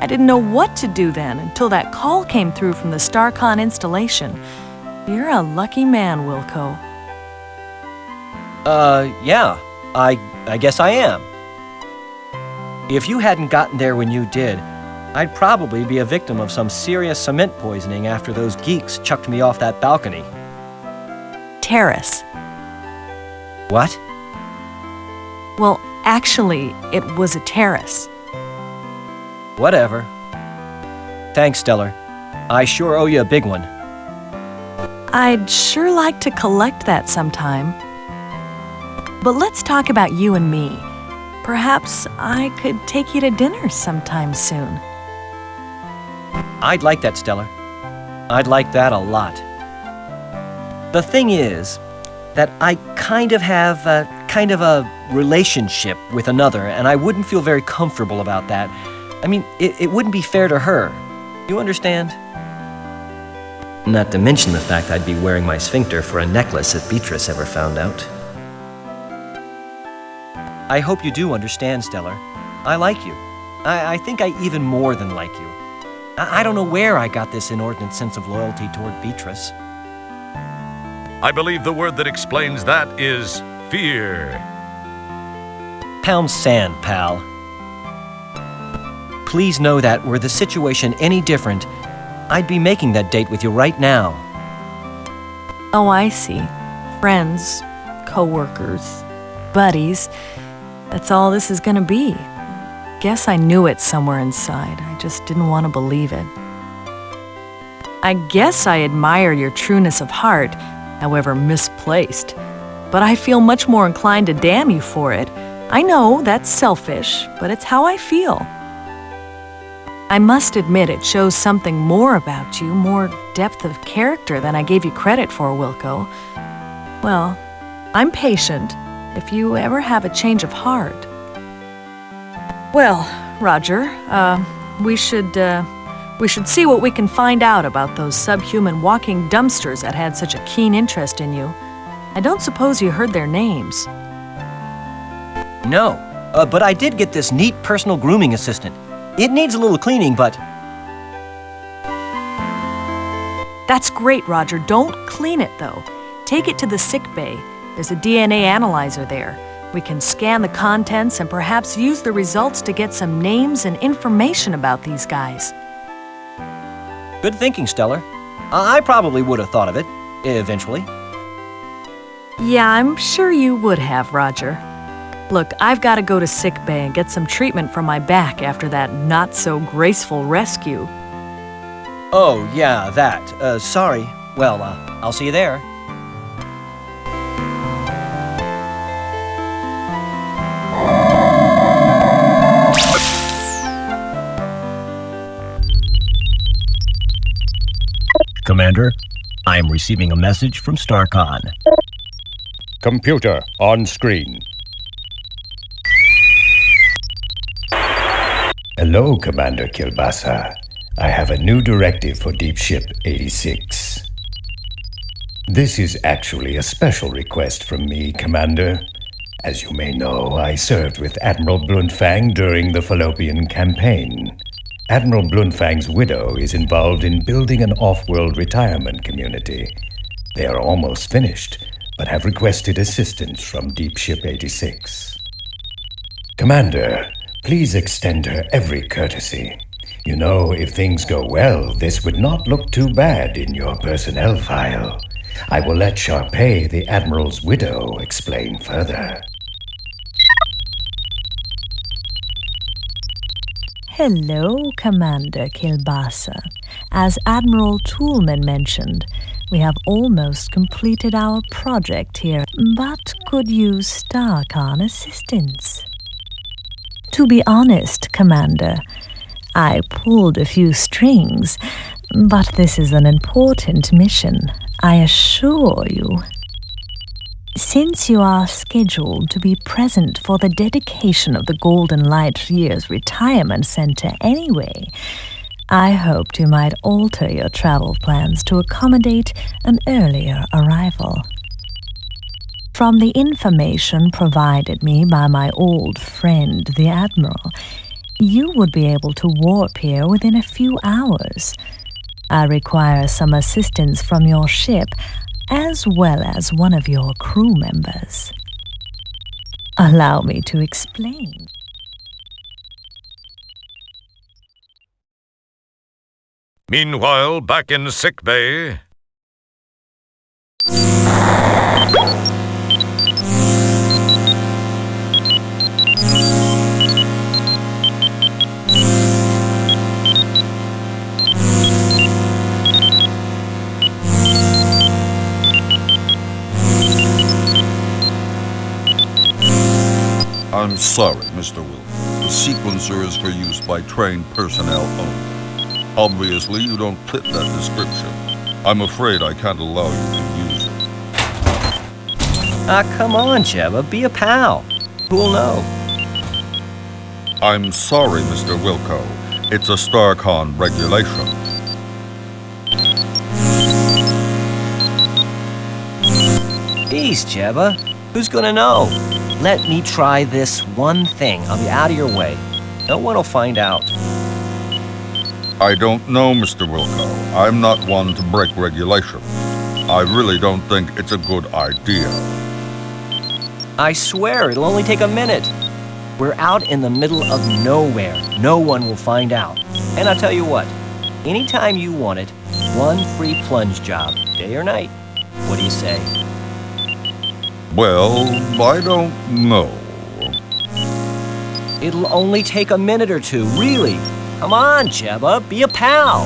I didn't know what to do then until that call came through from the StarCon installation. You're a lucky man, Wilco. Yeah. I guess I am. If you hadn't gotten there when you did, I'd probably be a victim of some serious cement poisoning after those geeks chucked me off that balcony. Terrace. What? Well, actually, it was a terrace. Whatever. Thanks, Stellar. I sure owe you a big one. I'd sure like to collect that sometime. But let's talk about you and me. Perhaps I could take you to dinner sometime soon. I'd like that, Stellar. I'd like that a lot. The thing is that I kind of have a relationship with another, and I wouldn't feel very comfortable about that. I mean, it wouldn't be fair to her. You understand? Not to mention the fact I'd be wearing my sphincter for a necklace if Beatrice ever found out. I hope you do understand, Stellar. I like you. I think I even more than like you. I don't know where I got this inordinate sense of loyalty toward Beatrice. I believe the word that explains that is fear. Pound sand, pal. Please know that were the situation any different, I'd be making that date with you right now. Oh, I see. Friends, co-workers, buddies. That's all this is gonna be. Guess I knew it somewhere inside. I just didn't want to believe it. I guess I admire your trueness of heart, however misplaced. But I feel much more inclined to damn you for it. I know that's selfish, but it's how I feel. I must admit it shows something more about you, more depth of character than I gave you credit for, Wilco. Well, I'm patient if you ever have a change of heart. Well, Roger, we should see what we can find out about those subhuman walking dumpsters that had such a keen interest in you. I don't suppose you heard their names. No, but I did get this neat personal grooming assistant. It needs a little cleaning, but... That's great, Roger. Don't clean it, though. Take it to the sick bay. There's a DNA analyzer there. We can scan the contents and perhaps use the results to get some names and information about these guys. Good thinking, Stellar. I probably would have thought of it, eventually. Yeah, I'm sure you would have, Roger. Look, I've got to go to sick bay and get some treatment for my back after that not-so-graceful rescue. Oh, yeah, that. Sorry. Well, I'll see you there. Commander, I am receiving a message from StarCon. Computer on screen. Hello, Commander Kilbasa. I have a new directive for Deep Ship 86. This is actually a special request from me, Commander. As you may know, I served with Admiral Bluntfang during the Fallopian campaign. Admiral Bluntfang's widow is involved in building an off-world retirement community. They are almost finished, but have requested assistance from Deep Ship 86. Commander, please extend her every courtesy. You know, if things go well, this would not look too bad in your personnel file. I will let Sharpay, the Admiral's widow, explain further. Hello, Commander Kilbasa. As Admiral Toolman mentioned, We have almost completed our project here, but could use Starcon assistance. To be honest, Commander, I pulled a few strings, but this is an important mission, I assure you. Since you are scheduled to be present for the dedication of the Golden Light Year's retirement center anyway, I hoped you might alter your travel plans to accommodate an earlier arrival. From the information provided me by my old friend, the Admiral, you would be able to warp here within a few hours. I require some assistance from your ship, as well as one of your crew members. Allow me to explain. Meanwhile, back in sickbay. I'm sorry, Mr. Wilco. The sequencer is for use by trained personnel only. Obviously, you don't fit that description. I'm afraid I can't allow you to use it. Come on, Jebba, be a pal. Who'll know? I'm sorry, Mr. Wilco. It's a Starcon regulation. Ease, Jebba. Who's gonna know? Let me try this one thing. I'll be out of your way. No one will find out. I don't know, Mr. Wilco. I'm not one to break regulation. I really don't think it's a good idea. I swear, it'll only take a minute. We're out in the middle of nowhere. No one will find out. And I'll tell you what, anytime you want it, one free plunge job, day or night. What do you say? Well, I don't know. It'll only take a minute or two, really. Come on, Jebba, be a pal.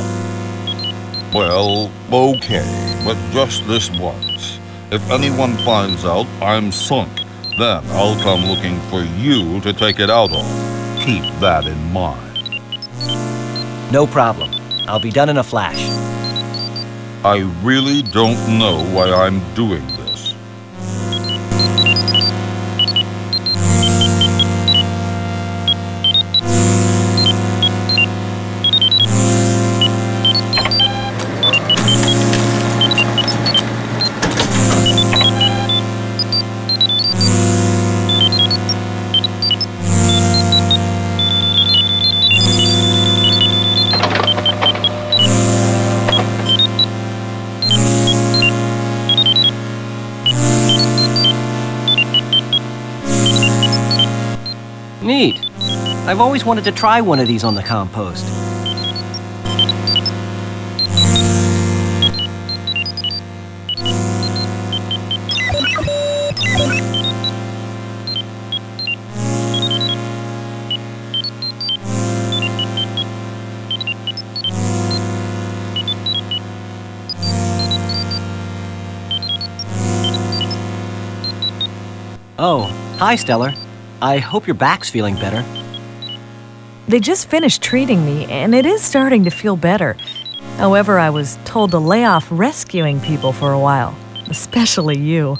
Well, okay, but just this once. If anyone finds out I'm sunk, then I'll come looking for you to take it out on. Keep that in mind. No problem. I'll be done in a flash. I really don't know why I'm doing this. Neat. I've always wanted to try one of these on the compost. Oh, hi, Stellar. I hope your back's feeling better. They just finished treating me, and it is starting to feel better. However, I was told to lay off rescuing people for a while, especially you.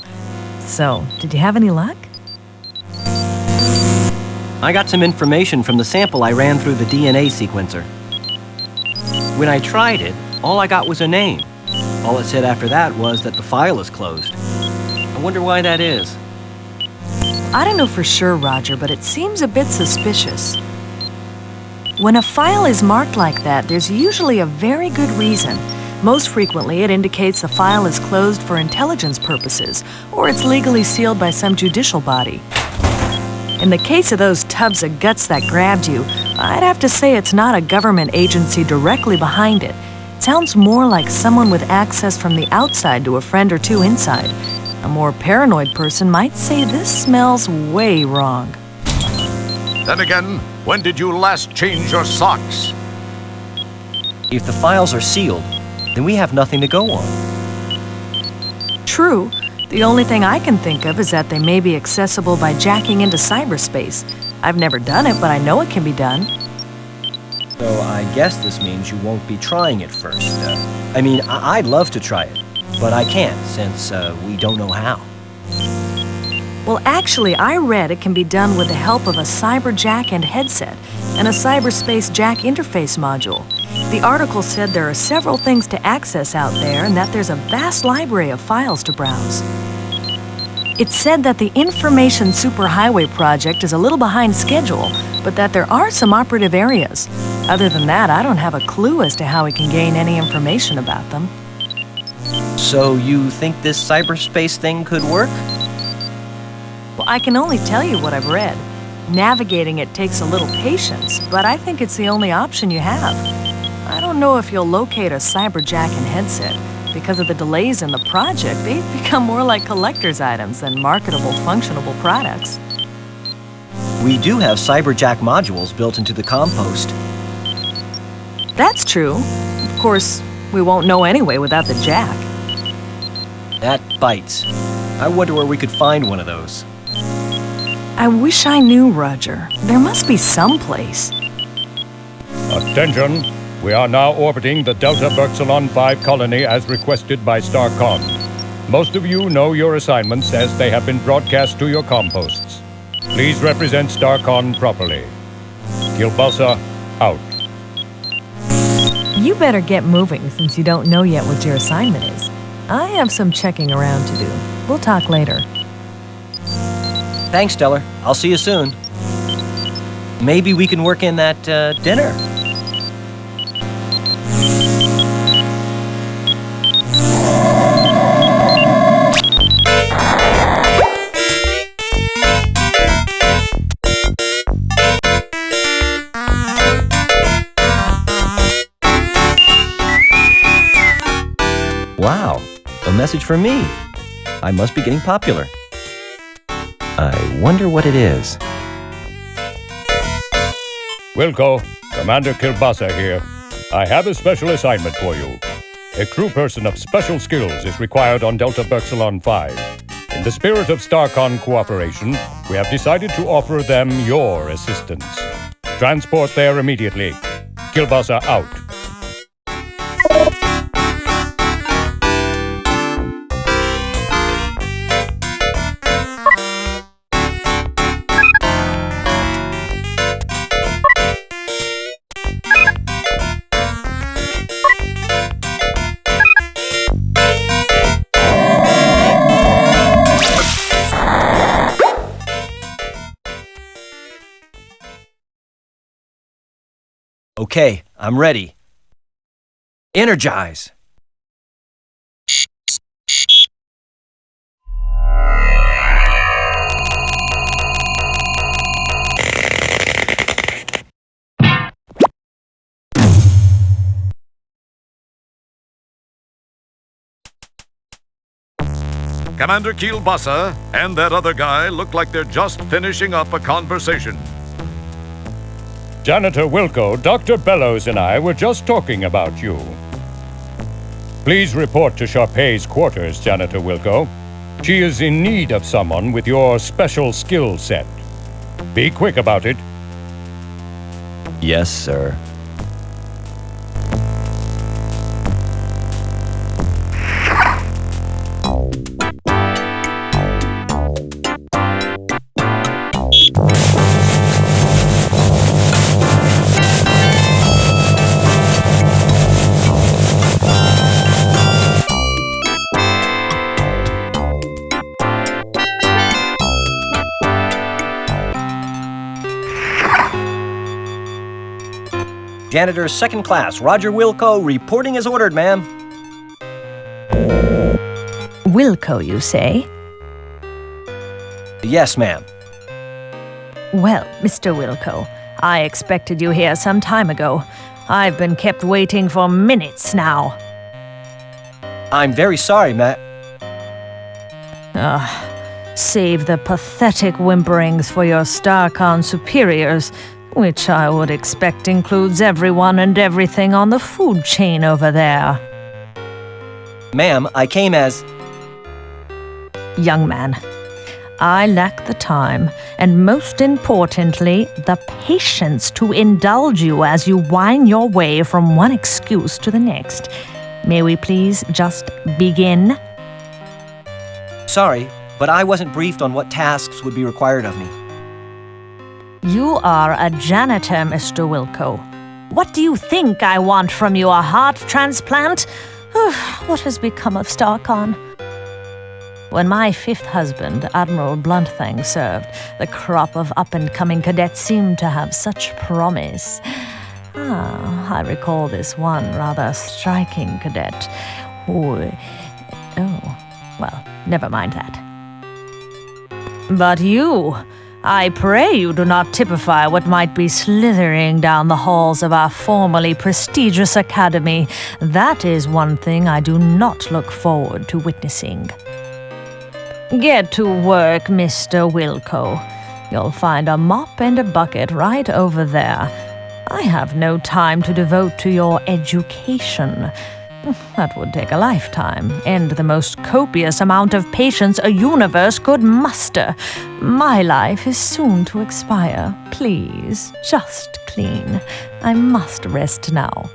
So, did you have any luck? I got some information from the sample I ran through the DNA sequencer. When I tried it, all I got was a name. All it said after that was that the file is closed. I wonder why that is. I don't know for sure, Roger, but it seems a bit suspicious. When a file is marked like that, there's usually a very good reason. Most frequently, it indicates the file is closed for intelligence purposes, or it's legally sealed by some judicial body. In the case of those tubs of guts that grabbed you, I'd have to say it's not a government agency directly behind it. It sounds more like someone with access from the outside to a friend or two inside. A more paranoid person might say this smells way wrong. Then again, when did you last change your socks? If the files are sealed, then we have nothing to go on. True. The only thing I can think of is that they may be accessible by jacking into cyberspace. I've never done it, but I know it can be done. So I guess this means you won't be trying it first. I mean, I'd love to try it, but I can't since we don't know how. Well, actually, I read it can be done with the help of a cyber jack and headset and a cyberspace jack interface module. The article said there are several things to access out there and that there's a vast library of files to browse. It said that the Information Superhighway project is a little behind schedule, but that there are some operative areas. Other than that, I don't have a clue as to how we can gain any information about them. So you think this cyberspace thing could work? Well, I can only tell you what I've read. Navigating it takes a little patience, but I think it's the only option you have. I don't know if you'll locate a cyberjack and headset. Because of the delays in the project, they've become more like collector's items than marketable, functionable products. We do have cyberjack modules built into the compost. That's true. Of course, we won't know anyway without the jack. That bites. I wonder where we could find one of those. I wish I knew, Roger. There must be some place. Attention! We are now orbiting the Delta Pestulon 5 colony as requested by StarCon. Most of you know your assignments as they have been broadcast to your composts. Please represent StarCon properly. Kilbasa, out. You better get moving since you don't know yet what your assignment is. I have some checking around to do. We'll talk later. Thanks, Stellar. I'll see you soon. Maybe we can work in that dinner. Wow, a message from me. I must be getting popular. I wonder what it is. Wilco, Commander Kilbasa here. I have a special assignment for you. A crew person of special skills is required on Delta Pestulon 5. In the spirit of StarCon cooperation, we have decided to offer them your assistance. Transport there immediately. Kilbasa out. Okay, I'm ready. Energize! Commander Kilbasa and that other guy look like they're just finishing up a conversation. Janitor Wilco, Dr. Bellows and I were just talking about you. Please report to Sharpay's quarters, Janitor Wilco. She is in need of someone with your special skill set. Be quick about it. Yes, sir. Janitor Second Class Roger Wilco reporting as ordered, ma'am. Wilco, you say? Yes, ma'am. Well, Mr. Wilco, I expected you here some time ago. I've been kept waiting for minutes now. I'm very sorry, Matt. Save the pathetic whimperings for your StarCon superiors, which I would expect includes everyone and everything on the food chain over there. Ma'am, I came as... Young man, I lack the time, and most importantly, the patience to indulge you as you whine your way from one excuse to the next. May we please just begin? Sorry, but I wasn't briefed on what tasks would be required of me. You are a janitor, Mr. Wilco. What do you think I want from you, a heart transplant? What has become of Starcon? When my fifth husband, Admiral Bluntfang, served, the crop of up-and-coming cadets seemed to have such promise. I recall this one rather striking cadet who... well, never mind that. But you, I pray you do not typify what might be slithering down the halls of our formerly prestigious academy. That is one thing I do not look forward to witnessing. Get to work, Mr. Wilco. You'll find a mop and a bucket right over there. I have no time to devote to your education. That would take a lifetime, and the most copious amount of patience a universe could muster. My life is soon to expire. Please, just clean. I must rest now.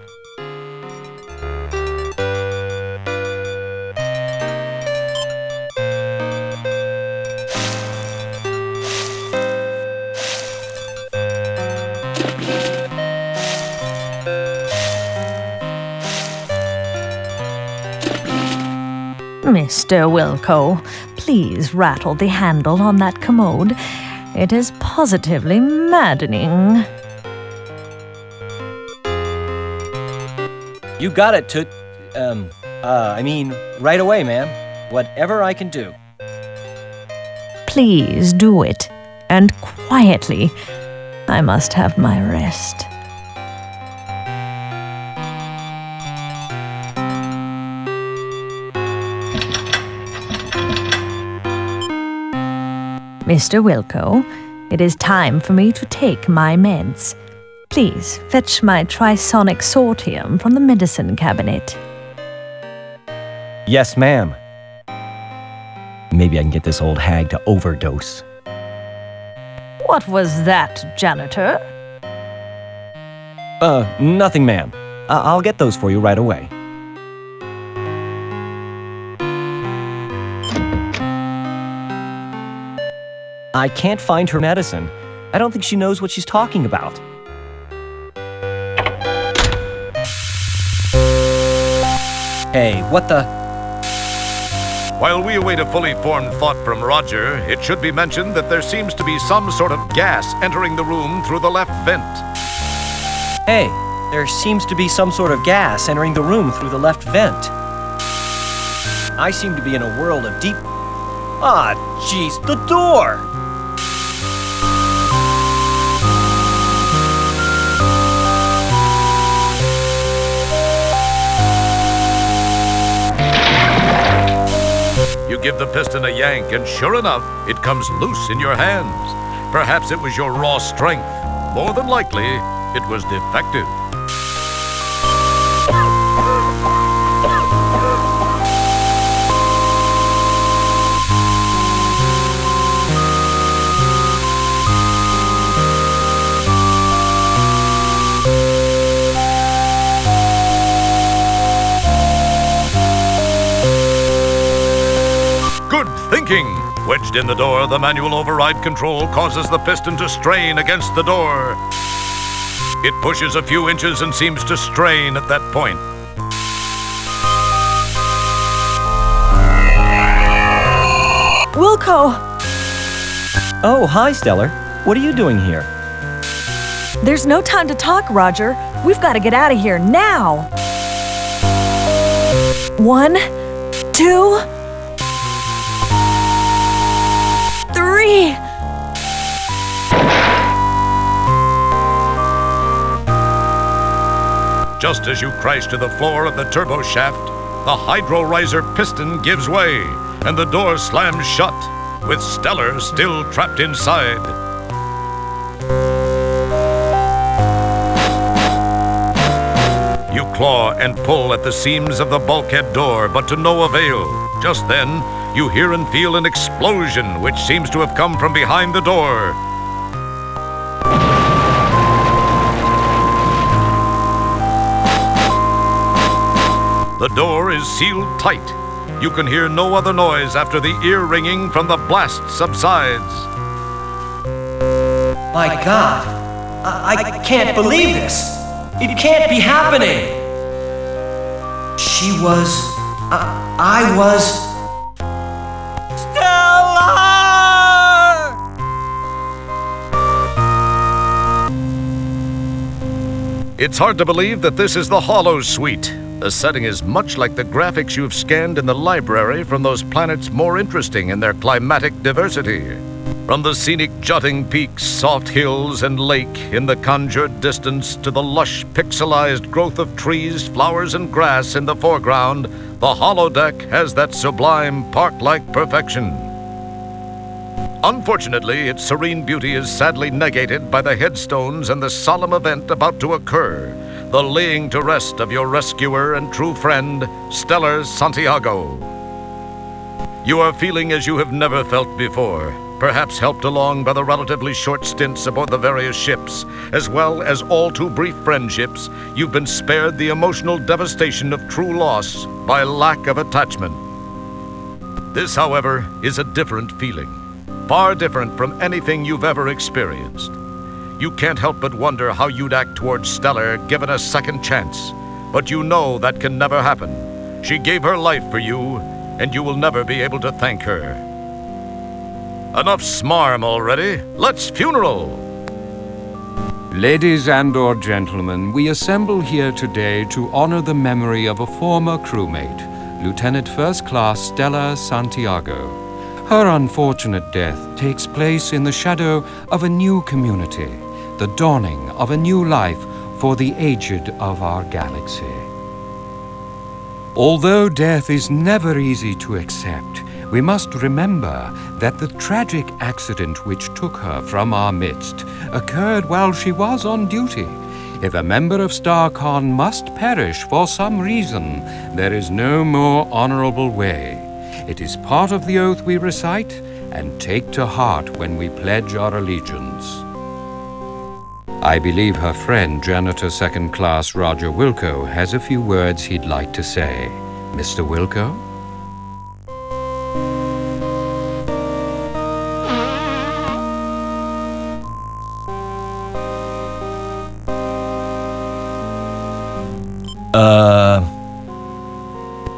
Mr. Wilco, please rattle the handle on that commode. It is positively maddening. You got it, right away, ma'am. Whatever I can do. Please do it, and quietly. I must have my rest. Mr. Wilco, it is time for me to take my meds. Please fetch my trisonic sortium from the medicine cabinet. Yes, ma'am. Maybe I can get this old hag to overdose. What was that, janitor? Nothing, ma'am. I'll get those for you right away. I can't find her medicine. I don't think she knows what she's talking about. Hey, what the... While we await a fully formed thought from Roger, it should be mentioned that there seems to be some sort of gas entering the room through the left vent. Hey, there seems to be some sort of gas entering the room through the left vent. I seem to be in a world of deep... jeez, the door! You give the piston a yank, and sure enough, it comes loose in your hands. Perhaps it was your raw strength. More than likely, it was defective. Thinking. Wedged in the door, the manual override control causes the piston to strain against the door. It pushes a few inches and seems to strain at that point. Wilco! Oh, hi, Stellar. What are you doing here? There's no time to talk, Roger. We've got to get out of here now. 1, 2... 3! Just as you crash to the floor of the turbo shaft, the hydro riser piston gives way, and the door slams shut, with Stellar still trapped inside. You claw and pull at the seams of the bulkhead door, but to no avail. Just then, you hear and feel an explosion which seems to have come from behind the door. The door is sealed tight. You can hear no other noise after the ear ringing from the blast subsides. My God, I can't believe this. It can't be happening. She was, I was... Stellar! It's hard to believe that this is the Hollow Suite. The setting is much like the graphics you've scanned in the library from those planets more interesting in their climatic diversity. From the scenic jutting peaks, soft hills, and lake in the conjured distance to the lush, pixelized growth of trees, flowers, and grass in the foreground, the holodeck has that sublime park-like perfection. Unfortunately, its serene beauty is sadly negated by the headstones and the solemn event about to occur, the laying to rest of your rescuer and true friend, Stellar Santiago. You are feeling as you have never felt before, perhaps helped along by the relatively short stints aboard the various ships, as well as all too brief friendships. You've been spared the emotional devastation of true loss by lack of attachment. This, however, is a different feeling, far different from anything you've ever experienced. You can't help but wonder how you'd act towards Stellar given a second chance, but you know that can never happen. She gave her life for you, and you will never be able to thank her. Enough smarm already. Let's funeral! Ladies and/or gentlemen, we assemble here today to honor the memory of a former crewmate, Lieutenant First Class Stella Santiago. Her unfortunate death takes place in the shadow of a new community, the dawning of a new life for the aged of our galaxy. Although death is never easy to accept, we must remember that the tragic accident which took her from our midst occurred while she was on duty. If a member of StarCon must perish for some reason, there is no more honorable way. It is part of the oath we recite and take to heart when we pledge our allegiance. I believe her friend, Janitor Second Class Roger Wilco, has a few words he'd like to say. Mr. Wilco?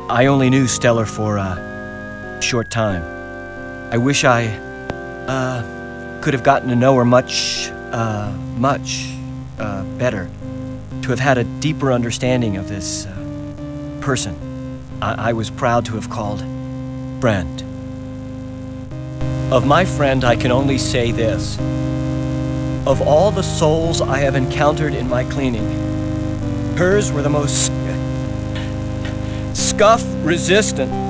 I only knew Stellar for a short time. I wish I, could have gotten to know her much better. To have had a deeper understanding of this, person. I was proud to have called friend. Of my friend, I can only say this. Of all the souls I have encountered in my cleaning, hers were the most scuff-resistant.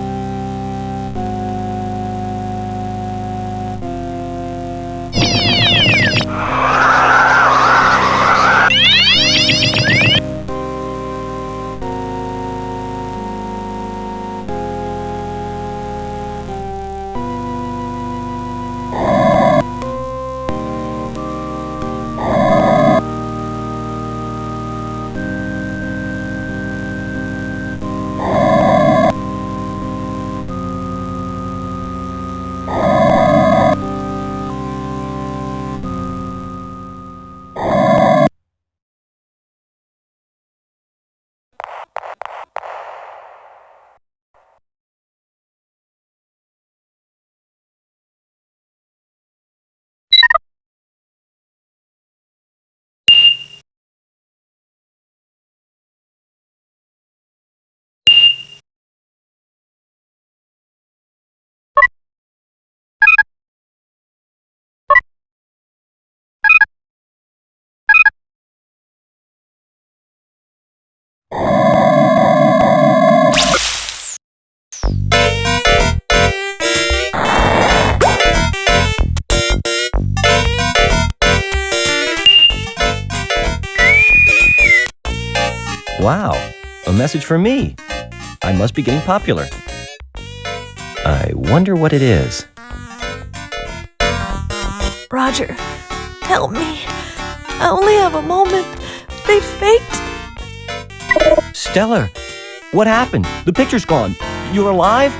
Wow, a message for me. I must be getting popular. I wonder what it is. Roger, help me. I only have a moment. They faked. Stellar, what happened? The picture's gone. You're alive?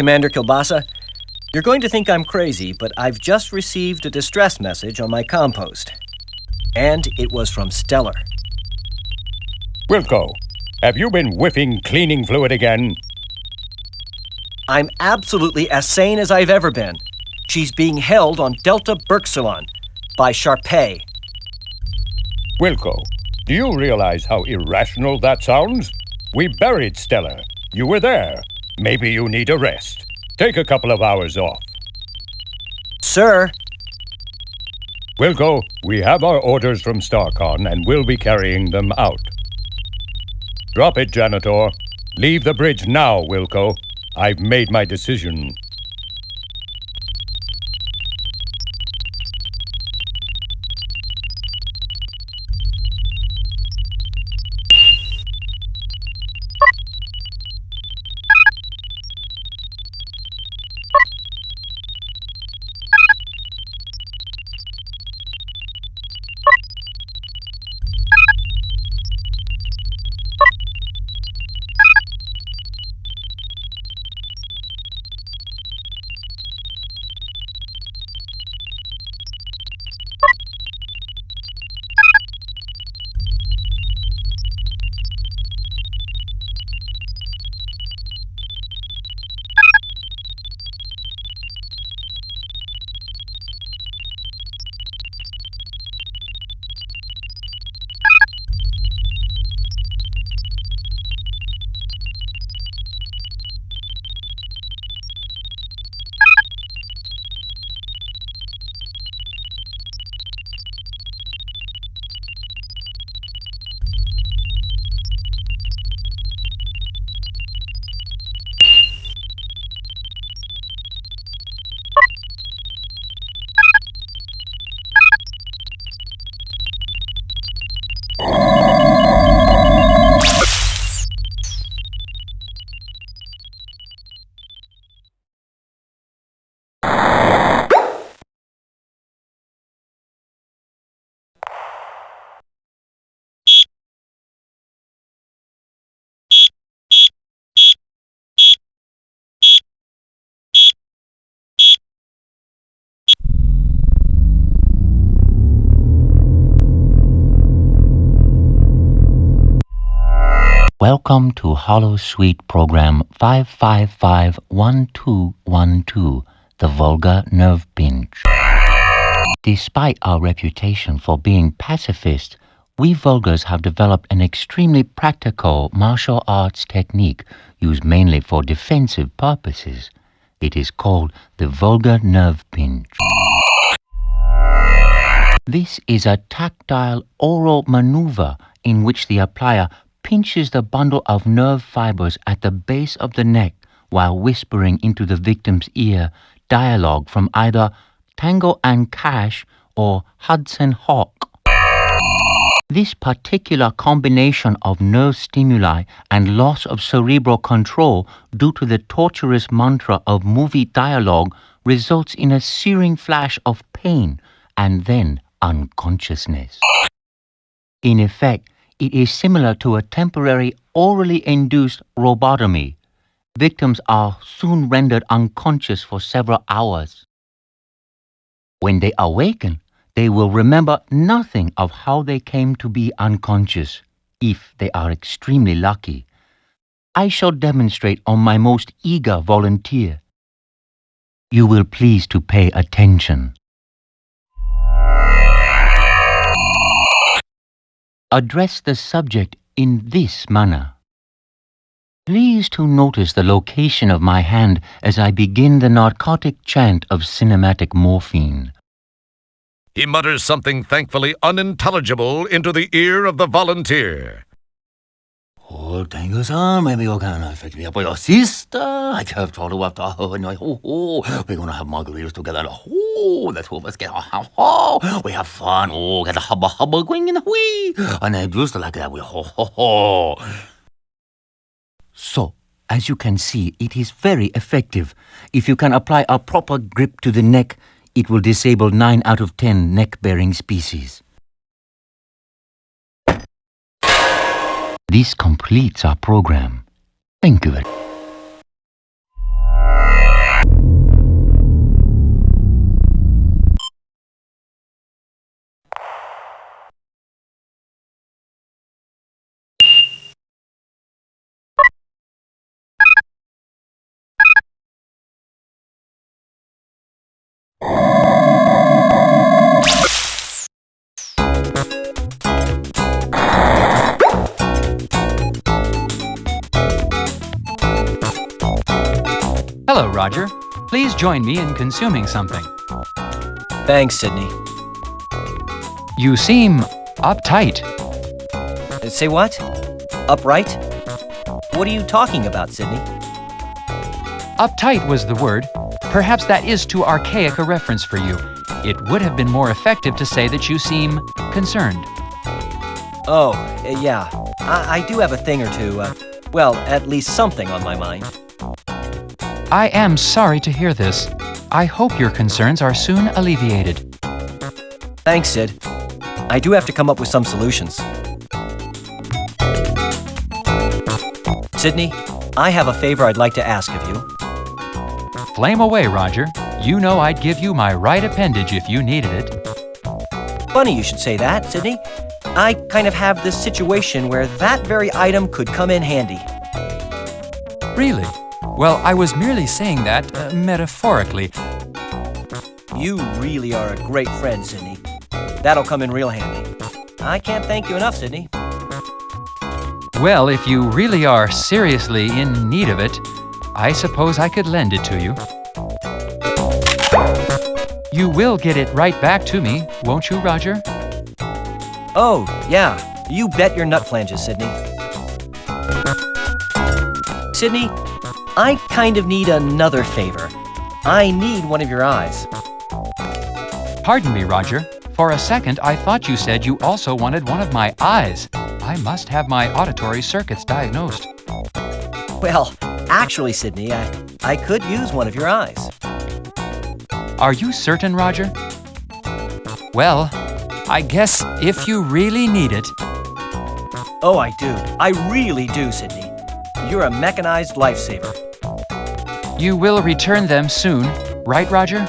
Commander Kilbasa, you're going to think I'm crazy, but I've just received a distress message on my compost. And it was from Stellar. Wilco, have you been whiffing cleaning fluid again? I'm absolutely as sane as I've ever been. She's being held on Delta Berxilon by Sharpay. Wilco, do you realize how irrational that sounds? We buried Stellar. You were there. Maybe you need a rest. Take a couple of hours off. Sir. Wilco, we have our orders from StarCon and we'll be carrying them out. Drop it, Janitor. Leave the bridge now, Wilco. I've made my decision. Welcome to Holosuite Program 5551212, the Vulgar Nerve Pinch. Despite our reputation for being pacifist, we Vulgars have developed an extremely practical martial arts technique used mainly for defensive purposes. It is called the Vulgar Nerve Pinch. This is a tactile oral maneuver in which the applier pinches the bundle of nerve fibers at the base of the neck while whispering into the victim's ear dialogue from either Tango and Cash or Hudson Hawk. This particular combination of nerve stimuli and loss of cerebral control due to the torturous mantra of movie dialogue results in a searing flash of pain and then unconsciousness. In effect, it is similar to a temporary orally induced robotomy. Victims are soon rendered unconscious for several hours. When they awaken, they will remember nothing of how they came to be unconscious, if they are extremely lucky. I shall demonstrate on my most eager volunteer. You will please to pay attention. Address the subject in this manner. Please to notice the location of my hand as I begin the narcotic chant of cinematic morphine. He mutters something thankfully unintelligible into the ear of the volunteer. Oh, thank you, sir. Maybe you can fix me up with your sister. I have told her after her and we're gonna have margaritas together. Oh, let's hope us get we have fun. Oh, get a hubba going in the wee. And I just like that. So, as you can see, it is very effective. If you can apply a proper grip to the neck, it will disable 9 out of 10 neck-bearing species. This completes our program. Thank you very much. Hello, Roger. Please join me in consuming something. Thanks, Sydney. You seem uptight. Say what? Upright? What are you talking about, Sydney? Uptight was the word. Perhaps that is too archaic a reference for you. It would have been more effective to say that you seem concerned. Oh, yeah. I do have a thing or two. Well, at least something on my mind. I am sorry to hear this. I hope your concerns are soon alleviated. Thanks, Sid. I do have to come up with some solutions. Sydney, I have a favor I'd like to ask of you. Flame away, Roger. You know I'd give you my right appendage if you needed it. Funny you should say that, Sydney. I kind of have this situation where that very item could come in handy. Really? Well, I was merely saying that metaphorically. You really are a great friend, Sydney. That'll come in real handy. I can't thank you enough, Sydney. Well, if you really are seriously in need of it, I suppose I could lend it to you. You will get it right back to me, won't you, Roger? Oh, yeah. You bet your nut flanges, Sydney. Sydney, I kind of need another favor. I need one of your eyes. Pardon me, Roger. For a second, I thought you said you also wanted one of my eyes. I must have my auditory circuits diagnosed. Well, actually, Sydney, I could use one of your eyes. Are you certain, Roger? Well, I guess if you really need it. Oh, I do. I really do, Sydney. You're a mechanized lifesaver. You will return them soon, right, Roger?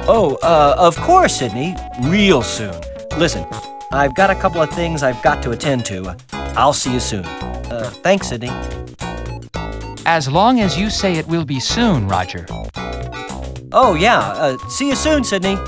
Oh, of course, Sydney. Real soon. Listen, I've got a couple of things I've got to attend to. I'll see you soon. Thanks, Sydney. As long as you say it will be soon, Roger. Oh, yeah. See you soon, Sydney.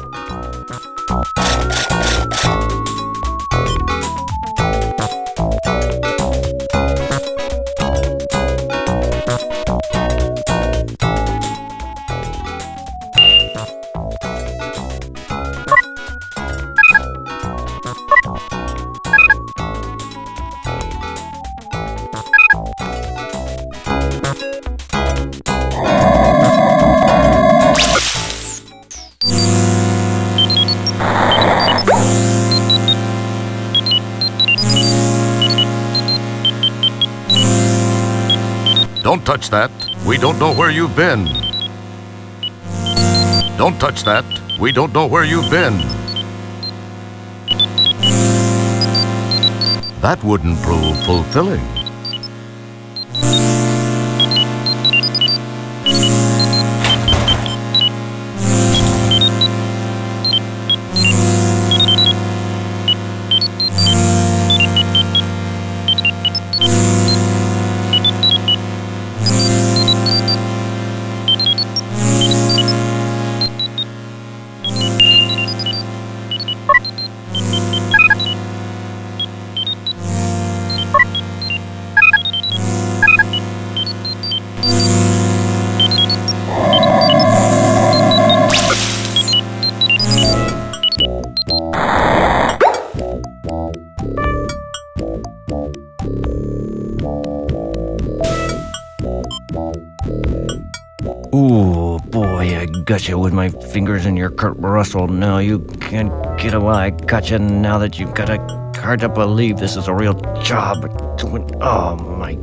Don't touch that. We don't know where you've been. Don't touch that. We don't know where you've been. That wouldn't prove fulfilling. Ooh, boy, I got you with my fingers in your Kurt Russell. Now you can't get away. I got you now that you've got a hard to believe this is a real job. Oh, my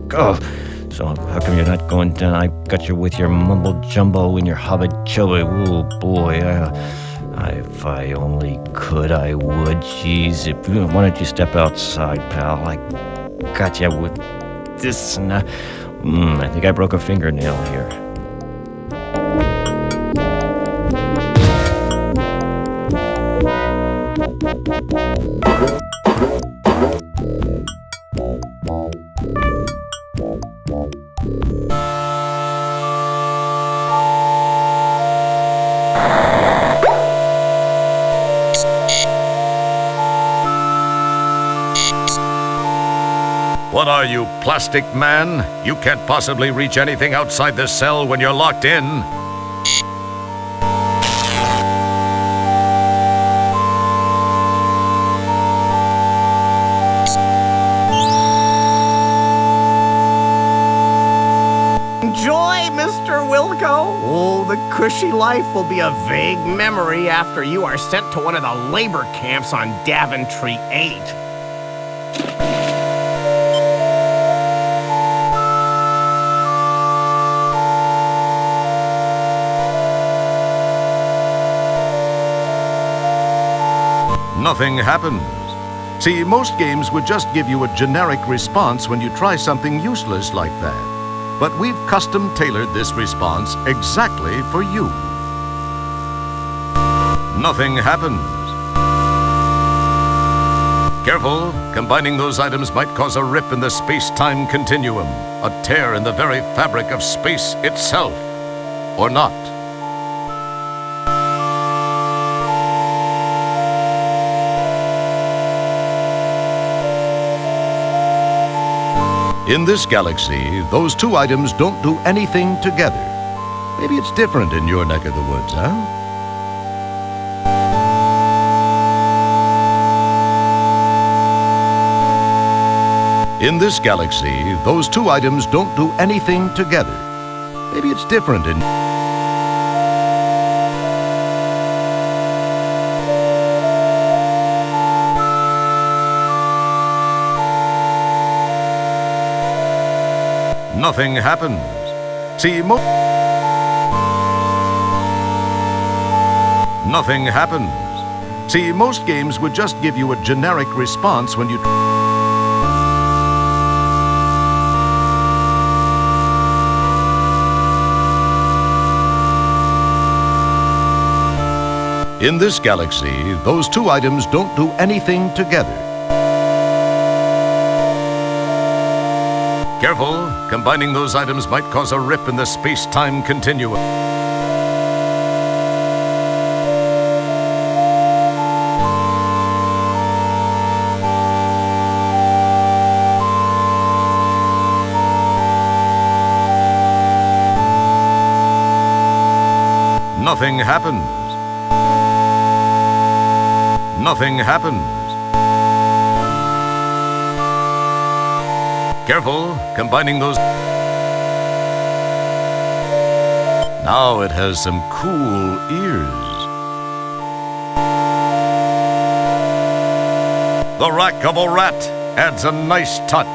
God. So how come you're not going down? I got you with your mumbo jumbo and your hobbit chubby. Ooh, boy, if I only could, I would. Jeez, why don't you step outside, pal? I got you with this. And, I think I broke a fingernail here. What are you, plastic man? You can't possibly reach anything outside this cell when you're locked in. Enjoy, Mr. Wilco. Oh, the cushy life will be a vague memory after you are sent to one of the labor camps on Daventry 8. Nothing happens. See, most games would just give you a generic response when you try something useless like that. But we've custom-tailored this response exactly for you. Nothing happens. Careful, combining those items might cause a rip in the space-time continuum, a tear in the very fabric of space itself. Or not. In this galaxy, those two items don't do anything together. Maybe it's different in your neck of the woods, huh? In this galaxy, those two items don't do anything together. Maybe it's different in... Nothing happens. See, Nothing happens. See, most games would just give you a generic response when you... In this galaxy, those two items don't do anything together. Careful, combining those items might cause a rip in the space-time continuum. Nothing happens. Nothing happens. Careful, combining those... Now it has some cool ears. The rack of a rat adds a nice touch.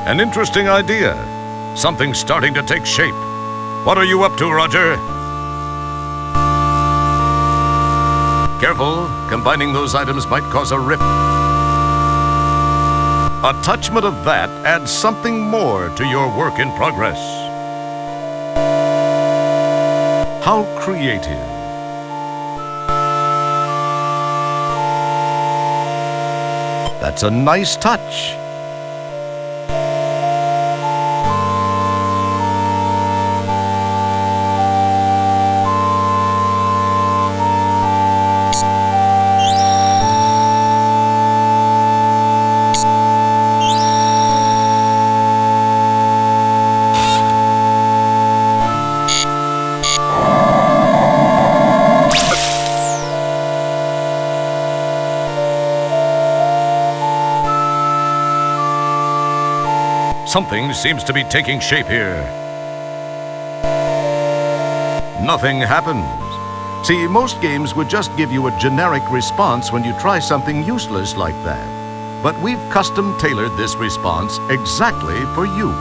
An interesting idea. Something's starting to take shape. What are you up to, Roger? Careful, combining those items might cause a rip. A touchment of that adds something more to your work in progress. How creative. That's a nice touch. Something seems to be taking shape here. Nothing happens. See, most games would just give you a generic response when you try something useless like that. But we've custom-tailored this response exactly for you.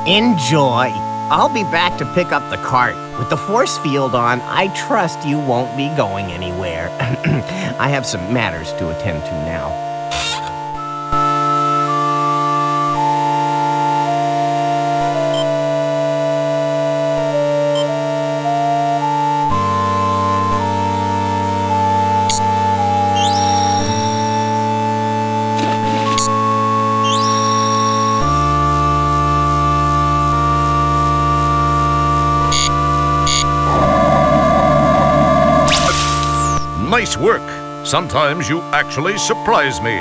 Enjoy. I'll be back to pick up the cart. With the force field on, I trust you won't be going anywhere. I have some matters to attend to now. Nice work. Sometimes you actually surprise me.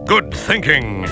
Good thinking.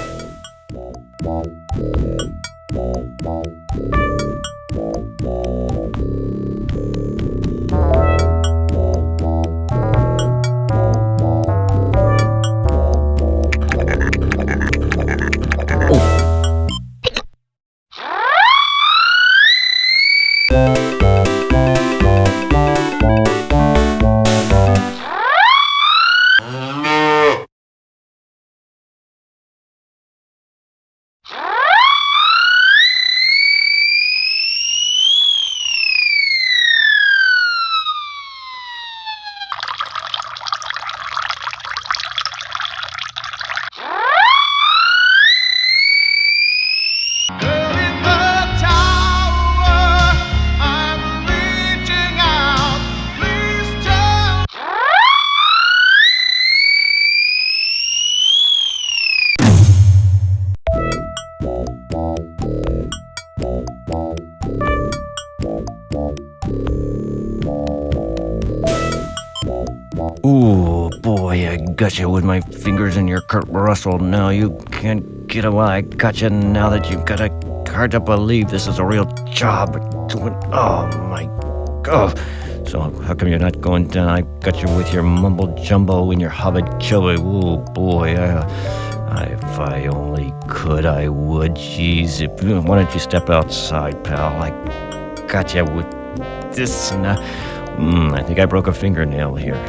Ooh, boy, I got you with my fingers in your Kurt Russell. Now you can't get away. I got you now that you've got a hard to believe this is a real job. Oh, my God. So how come you're not going down? I got you with your mumble jumbo and your hobbit chubby. Ooh, boy, if I only could, I would. Jeez, why don't you step outside, pal? I got you with this. I think I broke a fingernail here.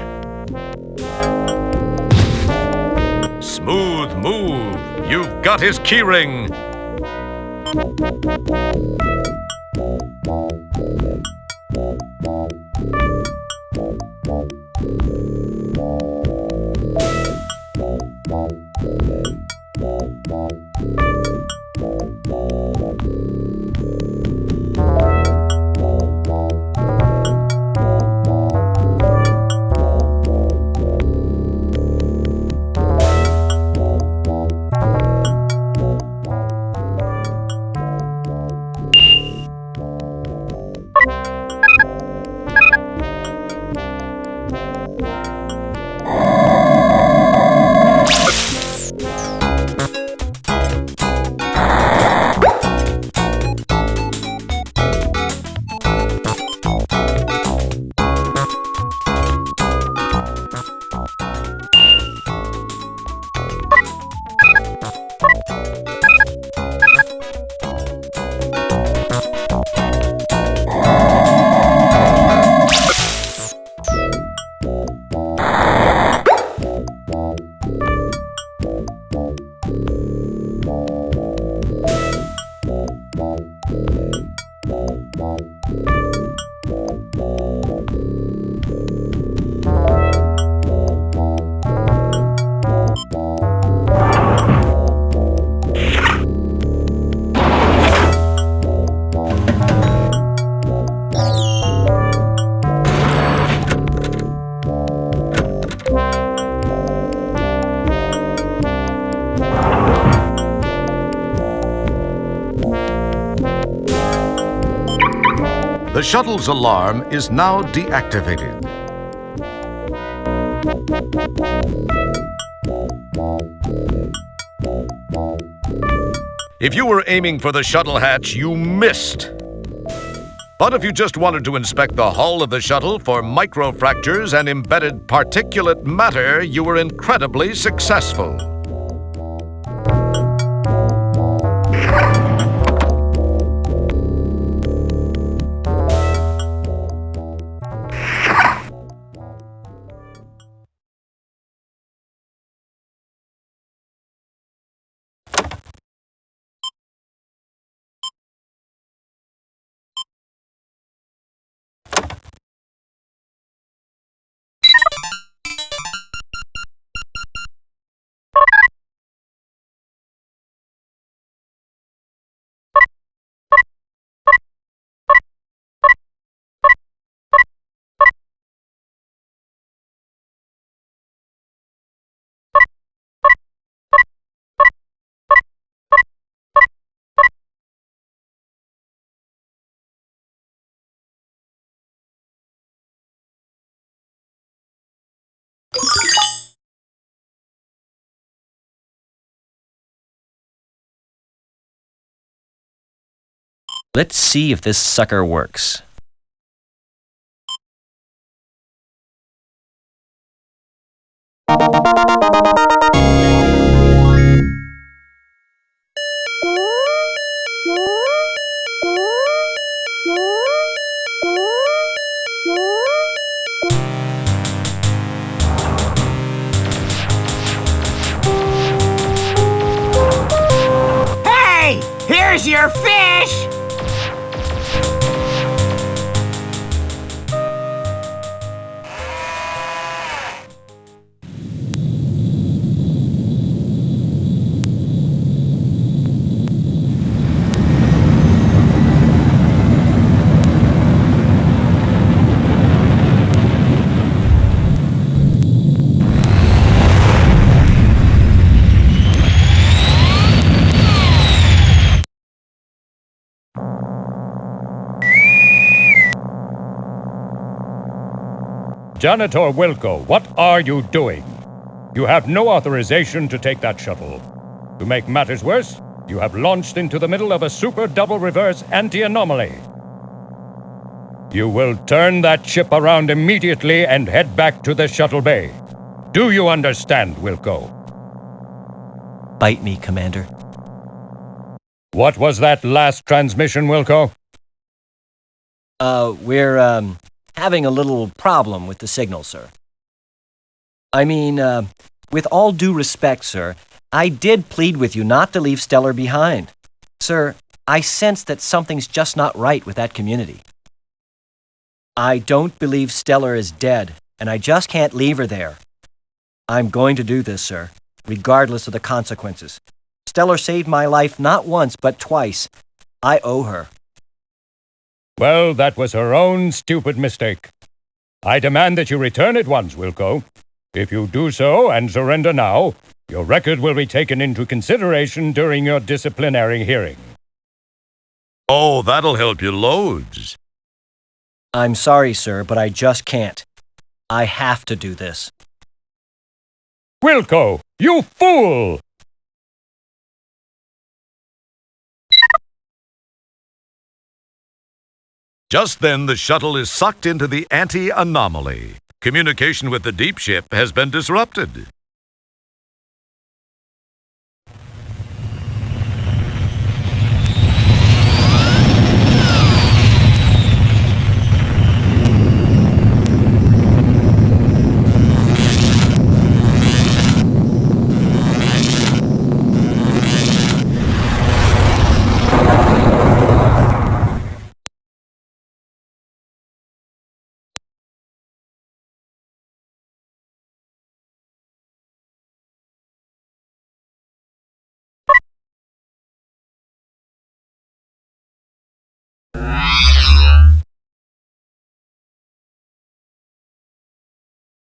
Smooth move. You've got his keyring. shuttle's alarm is now deactivated. If you were aiming for the shuttle hatch, you missed. But if you just wanted to inspect the hull of the shuttle for microfractures and embedded particulate matter, you were incredibly successful. Let's see if this sucker works. Hey! Here's your fish! Janitor Wilco, what are you doing? You have no authorization to take that shuttle. To make matters worse, you have launched into the middle of a super double reverse anti-anomaly. You will turn that ship around immediately and head back to the shuttle bay. Do you understand, Wilco? Bite me, Commander. What was that last transmission, Wilco? We're having a little problem with the signal, sir. I mean, with all due respect, sir, I did plead with you not to leave Stellar behind. Sir, I sense that something's just not right with that community. I don't believe Stellar is dead, and I just can't leave her there. I'm going to do this, sir, regardless of the consequences. Stellar saved my life not once, but twice. I owe her. Well, that was her own stupid mistake. I demand that you return at once, Wilco. If you do so and surrender now, your record will be taken into consideration during your disciplinary hearing. Oh, that'll help you loads. I'm sorry, sir, but I just can't. I have to do this. Wilco, you fool! Just then, the shuttle is sucked into the anti-anomaly. Communication with the deep ship has been disrupted.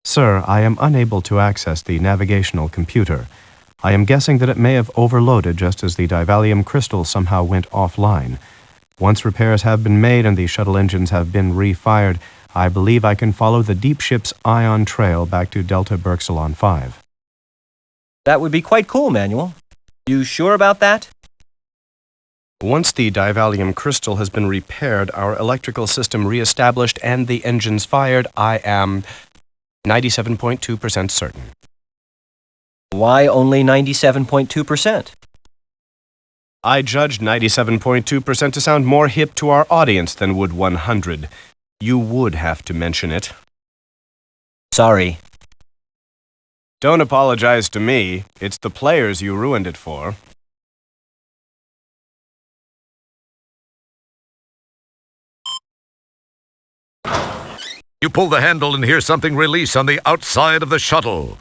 Sir, I am unable to access the navigational computer. I am guessing that it may have overloaded just as the divalium crystal somehow went offline. Once repairs have been made and the shuttle engines have been refired, I believe I can follow the deep ship's ion trail back to Delta Berxilon 5. That would be quite cool, Manuel. You sure about that? Once the divalium crystal has been repaired, our electrical system reestablished, and the engines fired, I am 97.2% certain. Why only 97.2%? I judged 97.2% to sound more hip to our audience than would 100. You would have to mention it. Sorry. Don't apologize to me. It's the players you ruined it for. You pull the handle and hear something release on the outside of the shuttle.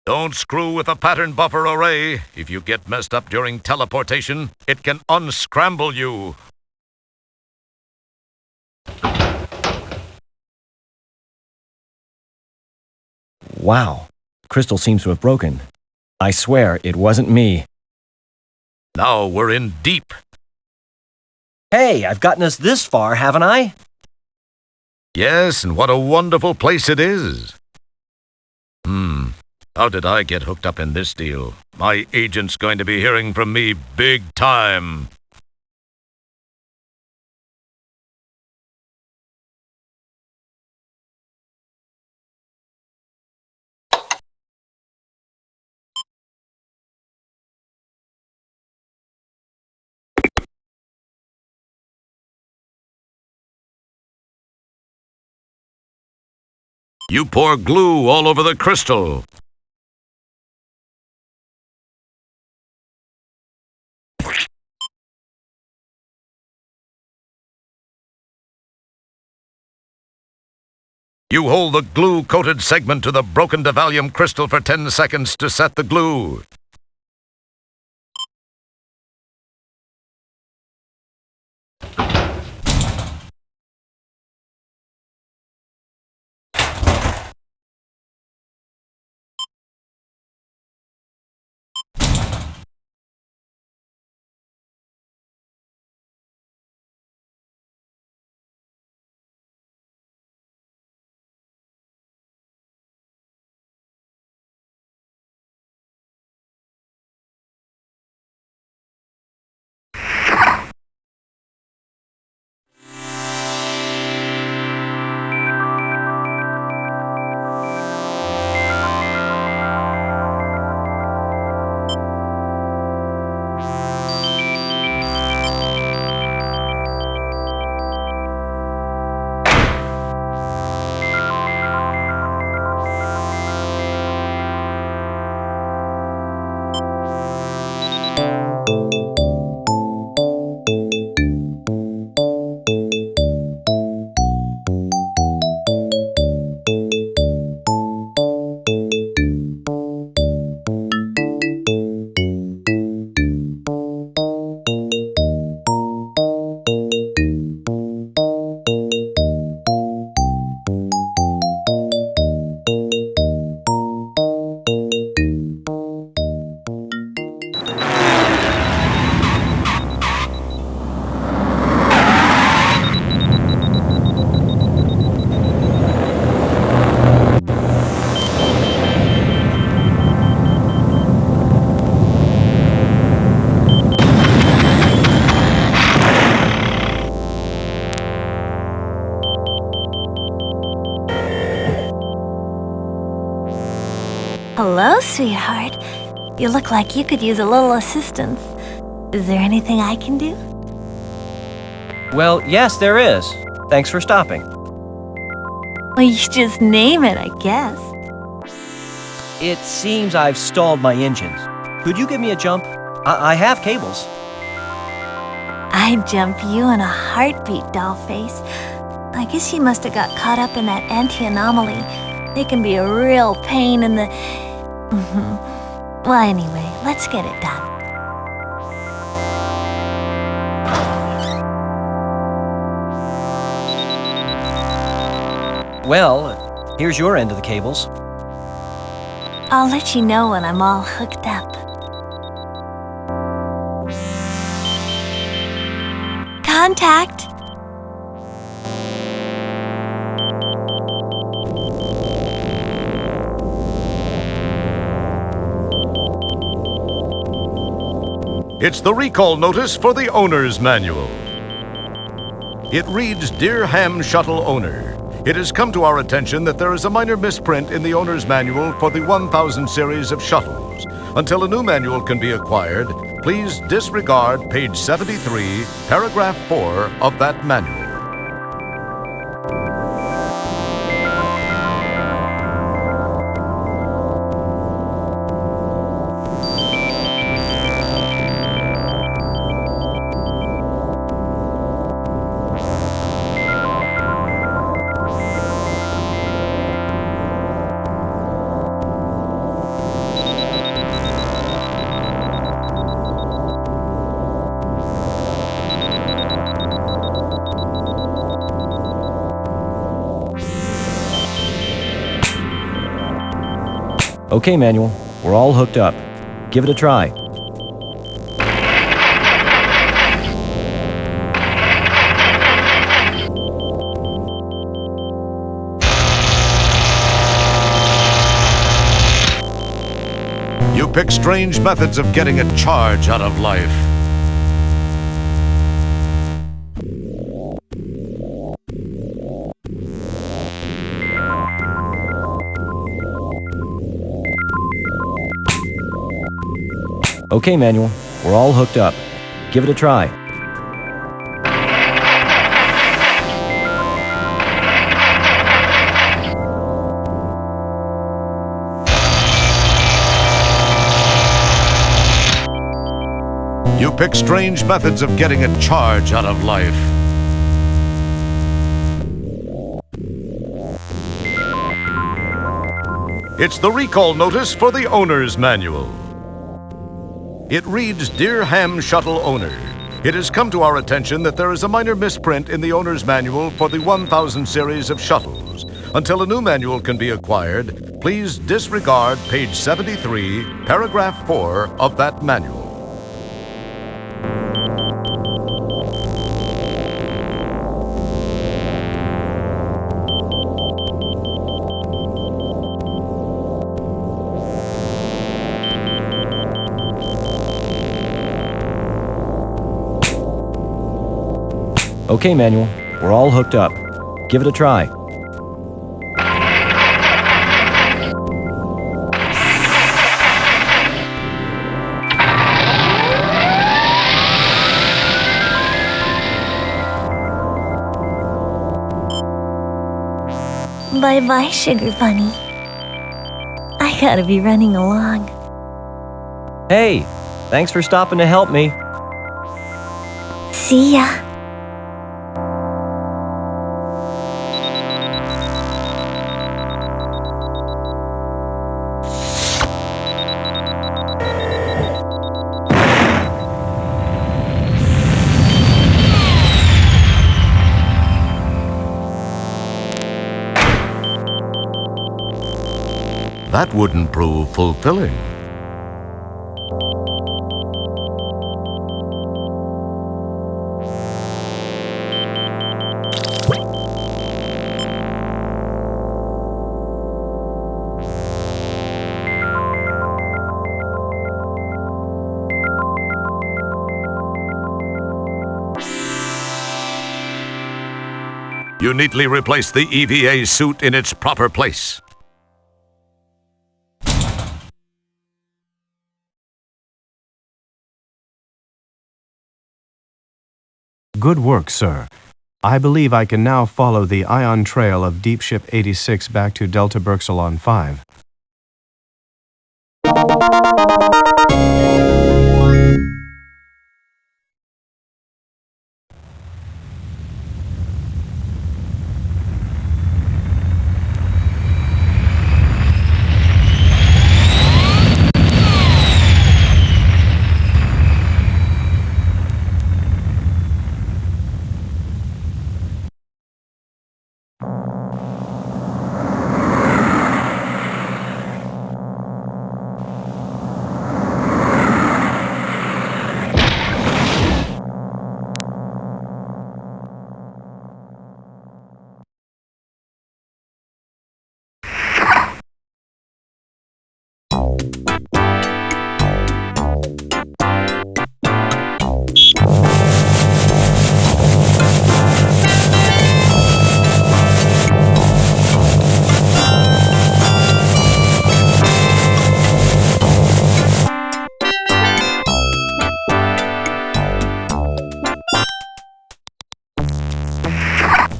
Don't screw with the pattern buffer array. If you get messed up during teleportation, it can unscramble you. Wow. Crystal seems to have broken. I swear it wasn't me. Now we're in deep. Hey, I've gotten us this far, haven't I? Yes, and what a wonderful place it is. How did I get hooked up in this deal? My agent's going to be hearing from me big time. You pour glue all over the crystal. You hold the glue-coated segment to the broken divalium crystal for 10 seconds to set the glue. Hello, sweetheart. You look like you could use a little assistance. Is there anything I can do? Well, yes, there is. Thanks for stopping. Well, you just name it, I guess. It seems I've stalled my engines. Could you give me a jump? I have cables. I'd jump you in a heartbeat, dollface. I guess you must have got caught up in that anti-anomaly. They can be a real pain in the... Well, anyway, let's get it done. Well, here's your end of the cables. I'll let you know when I'm all hooked up. Contact! It's the recall notice for the owner's manual. It reads, Dear Ham Shuttle Owner, it has come to our attention that there is a minor misprint in the owner's manual for the 1000 series of shuttles. Until a new manual can be acquired, please disregard page 73, paragraph 4 of that manual. Okay, Manual. We're all hooked up. Give it a try. You pick strange methods of getting a charge out of life. Okay, Manual. We're all hooked up. Give it a try. You pick strange methods of getting a charge out of life. It's the recall notice for the owner's manual. It reads, Dear Ham Shuttle Owner, it has come to our attention that there is a minor misprint in the owner's manual for the 1000 series of shuttles. Until a new manual can be acquired, please disregard page 73, paragraph 4 of that manual. Okay, Manual. We're all hooked up. Give it a try. Bye-bye, Sugar Bunny. I gotta be running along. Hey, thanks for stopping to help me. See ya. That wouldn't prove fulfilling. You neatly replace the EVA suit in its proper place. Good work, sir. I believe I can now follow the ion trail of Deep Ship 86 back to Delta Berxalon 5.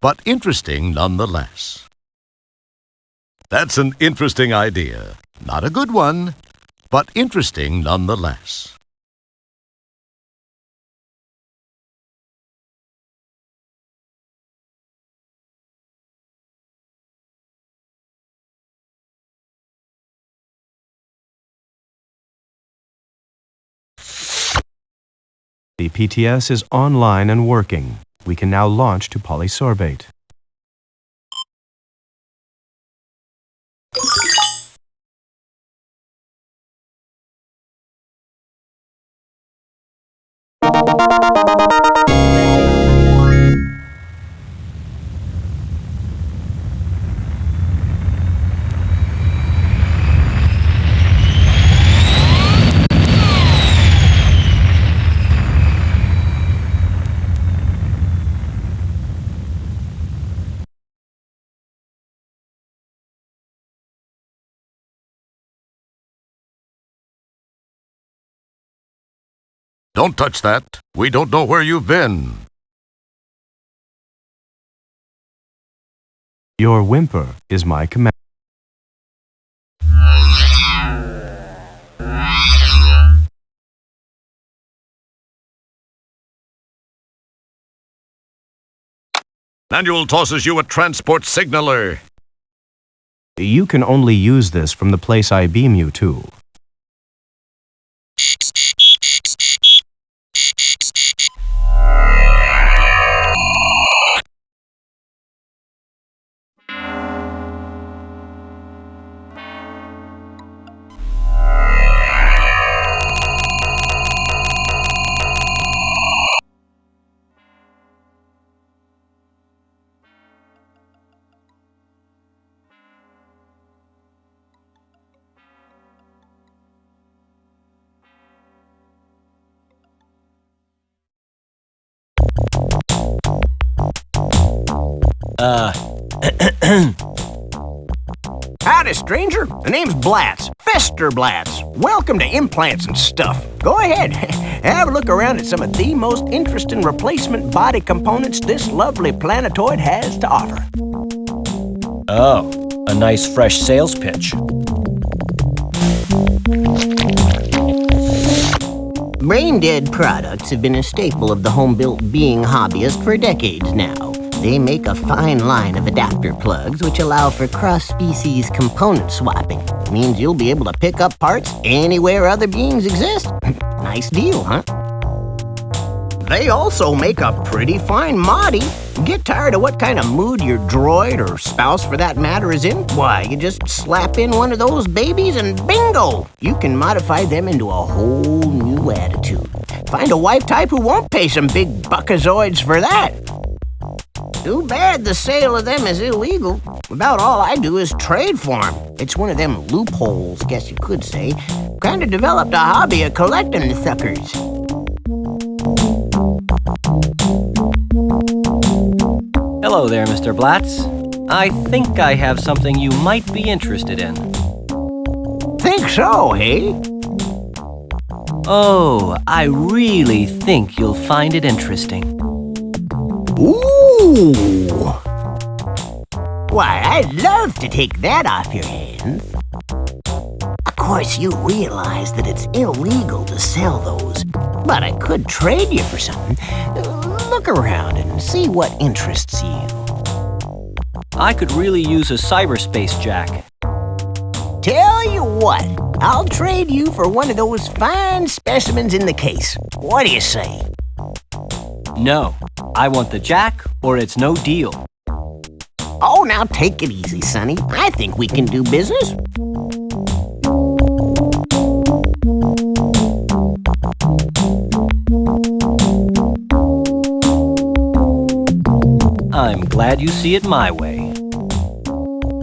but interesting nonetheless. That's an interesting idea. Not a good one, but interesting nonetheless. The PTS is online and working. We can now launch to polysorbate. Don't touch that. We don't know where you've been. Your whimper is my command. Manual tosses you a transport signaler. You can only use this from the place I beam you to. Howdy, stranger. The name's Blatz. Fester Blatz. Welcome to implants and stuff. Go ahead. Have a look around at some of the most interesting replacement body components this lovely planetoid has to offer. Oh, a nice fresh sales pitch. Brain-dead products have been a staple of the home-built being hobbyist for decades now. They make a fine line of adapter plugs which allow for cross-species component swapping. Means you'll be able to pick up parts anywhere other beings exist. Nice deal, huh? They also make a pretty fine moddy. Get tired of what kind of mood your droid, or spouse for that matter, is in? Why, you just slap in one of those babies and bingo! You can modify them into a whole new attitude. Find a wife type who won't pay some big buckazoids for that. Too bad the sale of them is illegal. About all I do is trade for them. It's one of them loopholes, guess you could say. Kinda developed a hobby of collecting the suckers. Hello there, Mr. Blatz. I think I have something you might be interested in. Think so, hey? Oh, I really think you'll find it interesting. Ooh! Why, I'd love to take that off your hands. Of course, you realize that it's illegal to sell those, but I could trade you for something. Look around and see what interests you. I could really use a cyberspace jack. Tell you what, I'll trade you for one of those fine specimens in the case. What do you say? No, I want the jack or it's no deal. Oh, now take it easy, Sonny. I think we can do business. I'm glad you see it my way.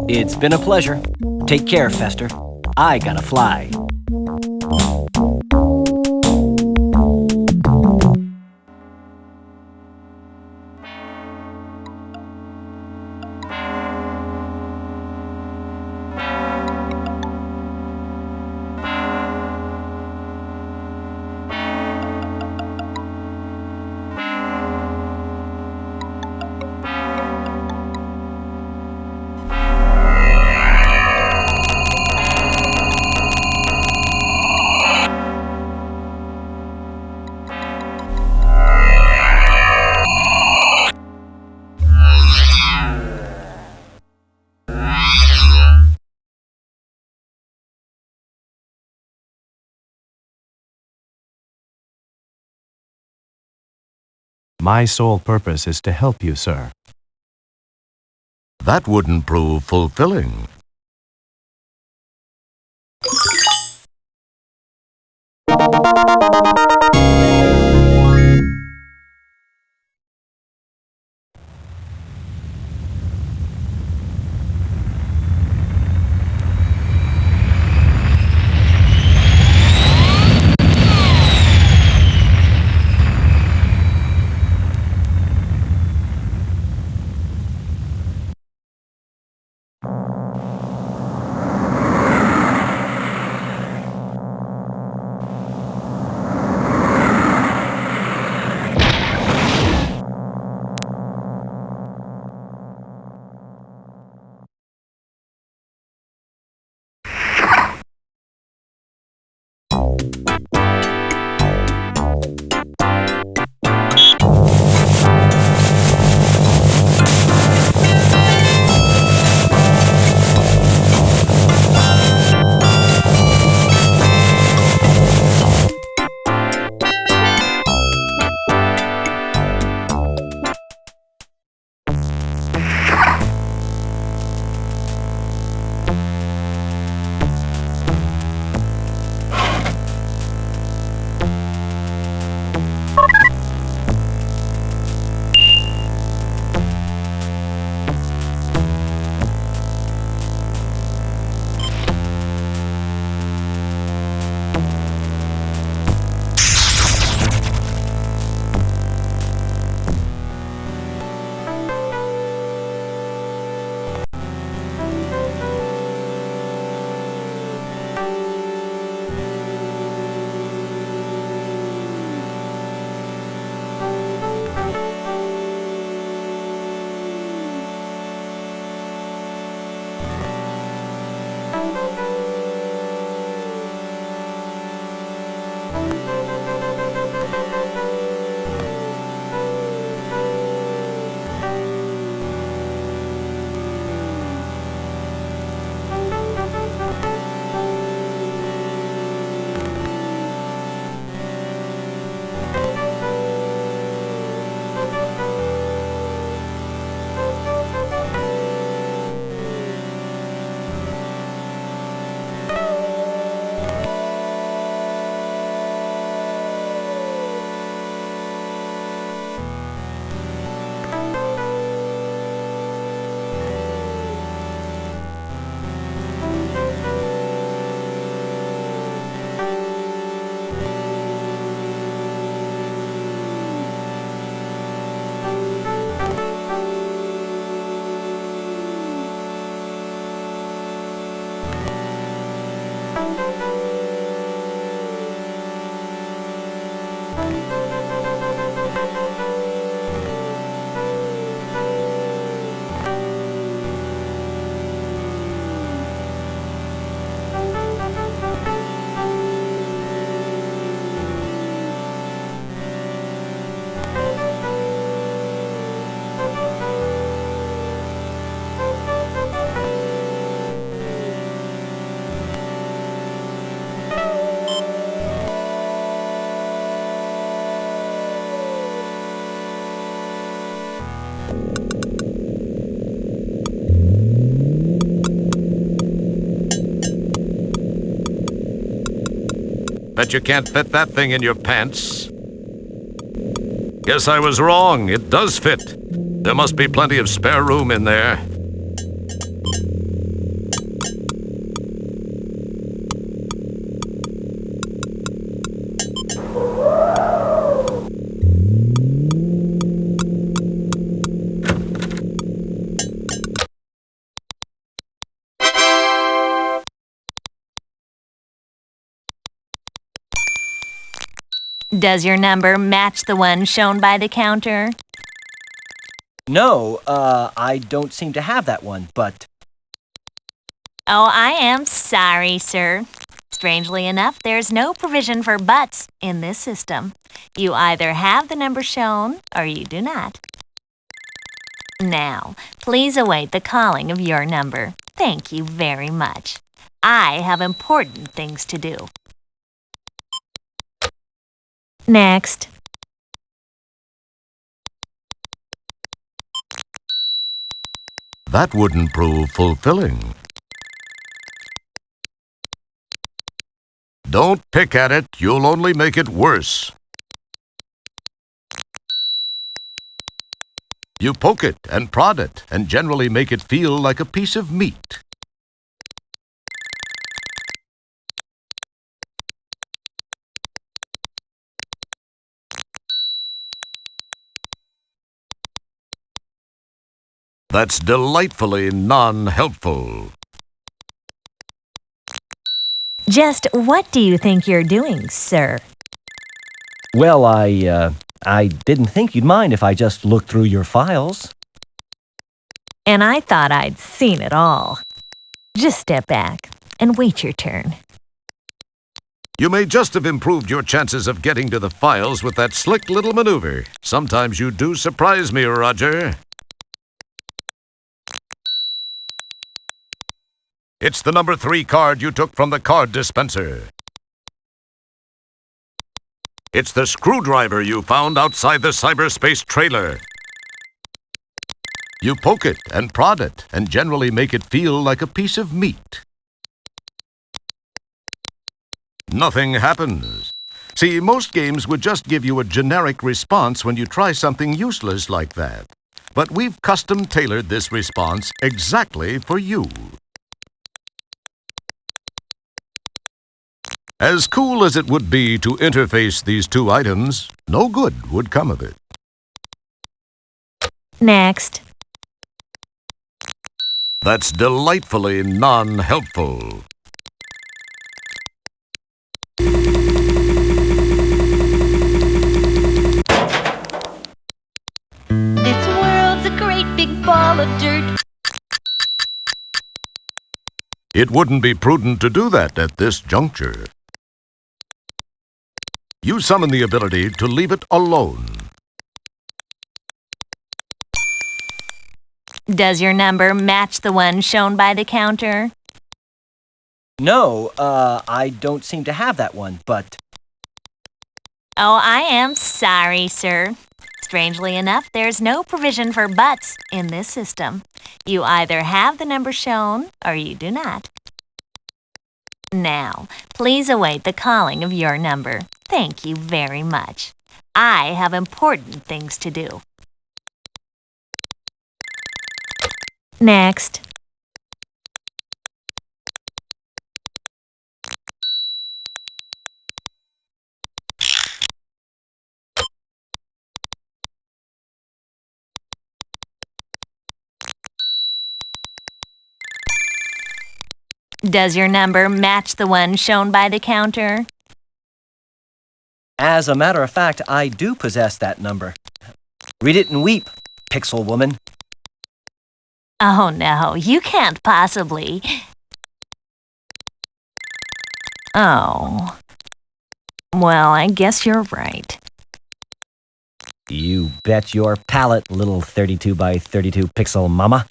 It's been a pleasure. Take care, Fester. I gotta fly. My sole purpose is to help you, sir. That wouldn't prove fulfilling. Bet you can't fit that thing in your pants. Guess I was wrong. It does fit. There must be plenty of spare room in there. Does your number match the one shown by the counter? No, I don't seem to have that one, but... Oh, I am sorry, sir. Strangely enough, there's no provision for buts in this system. You either have the number shown or you do not. Now, please await the calling of your number. Thank you very much. I have important things to do. Next. that wouldn't prove fulfilling. Don't pick at it, you'll only make it worse. You poke it and prod it and generally make it feel like a piece of meat. That's delightfully non-helpful. Just what do you think you're doing, sir? Well, I didn't think you'd mind if I just looked through your files. And I thought I'd seen it all. Just step back and wait your turn. You may just have improved your chances of getting to the files with that slick little maneuver. Sometimes you do surprise me, Roger. It's the number 3 card you took from the card dispenser. It's the screwdriver you found outside the cyberspace trailer. You poke it and prod it and generally make it feel like a piece of meat. Nothing happens. See, most games would just give you a generic response when you try something useless like that. But we've custom-tailored this response exactly for you. As cool as it would be to interface these two items, no good would come of it. Next. That's delightfully non-helpful. This world's a great big ball of dirt. It wouldn't be prudent to do that at this juncture. You summon the ability to leave it alone. Does your number match the one shown by the counter? No, I don't seem to have that one, but... Oh, I am sorry, sir. Strangely enough, there's no provision for buts in this system. You either have the number shown or you do not. Now, please await the calling of your number. Thank you very much. I have important things to do. Next. Does your number match the one shown by the counter? As a matter of fact, I do possess that number. Read it and weep, Pixel Woman. Oh no, you can't possibly. Oh. Well, I guess you're right. You bet your palate, little 32 by 32 pixel mama.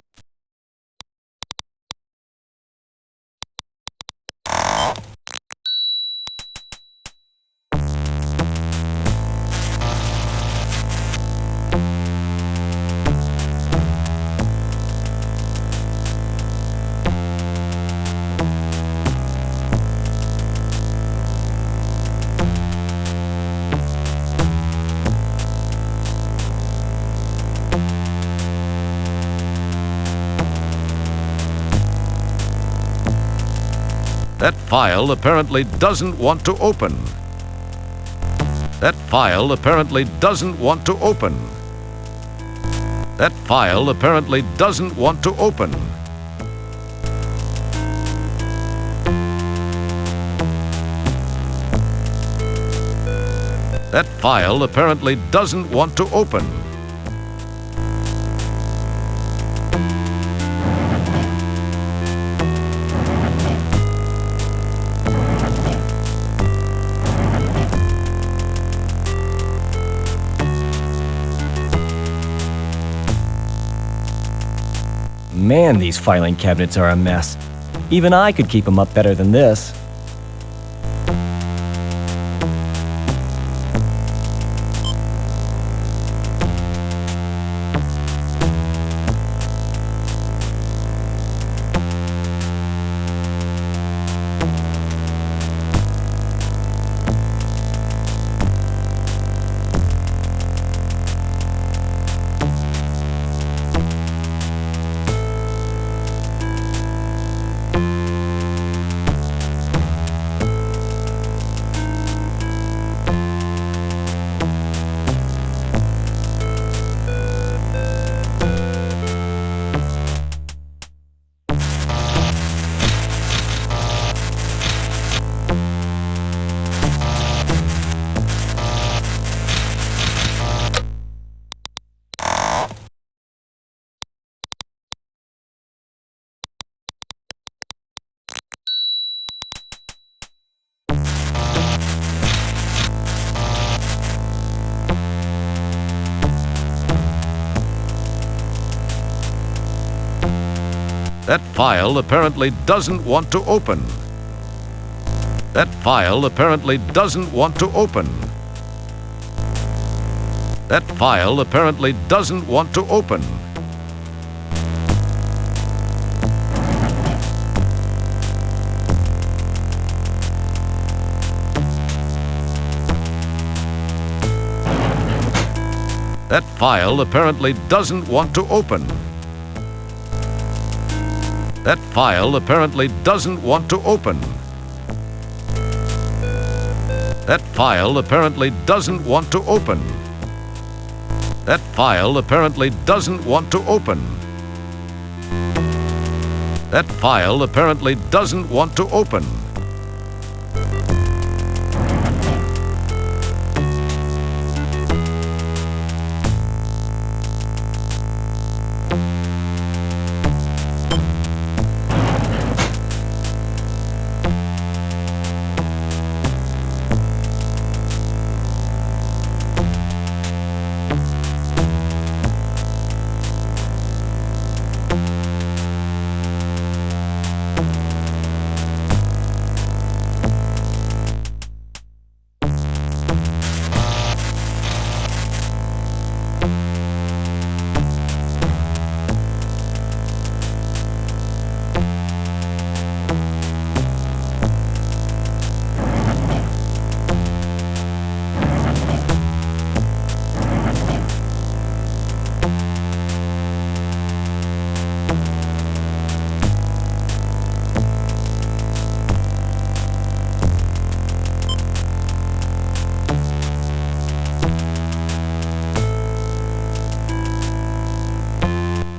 That file apparently doesn't want to open. That file apparently doesn't want to open. That file apparently doesn't want to open. That file apparently doesn't want to open. Man, these filing cabinets are a mess. Even I could keep them up better than this. That file apparently doesn't want to open. That file apparently doesn't want to open. That file apparently doesn't want to open. That file apparently doesn't want to open. That file apparently doesn't want to open. That file apparently doesn't want to open. That file apparently doesn't want to open. That file apparently doesn't want to open.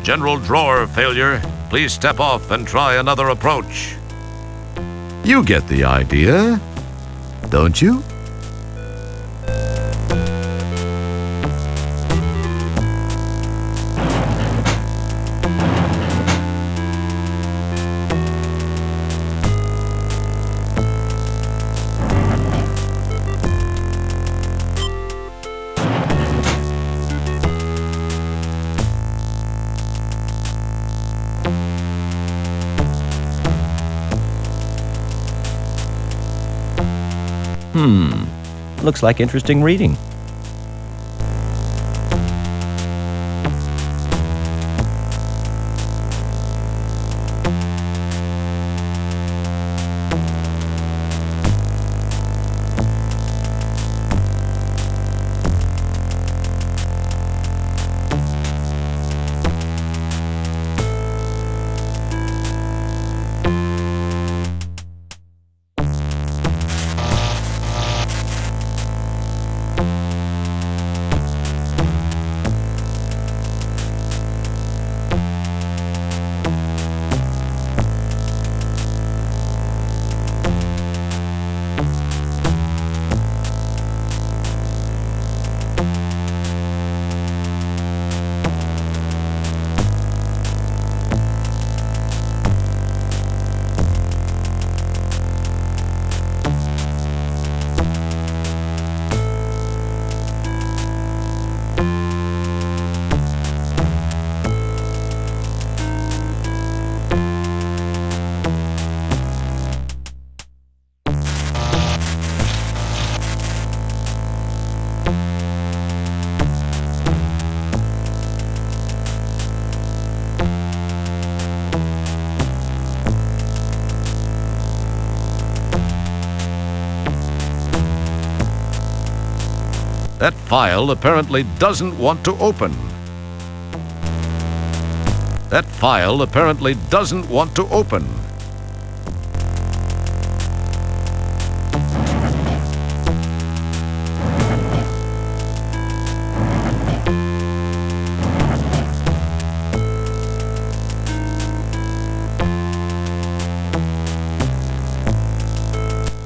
General drawer failure. Please step off and try another approach. You get the idea, don't you? Looks like interesting reading. That file apparently doesn't want to open. That file apparently doesn't want to open.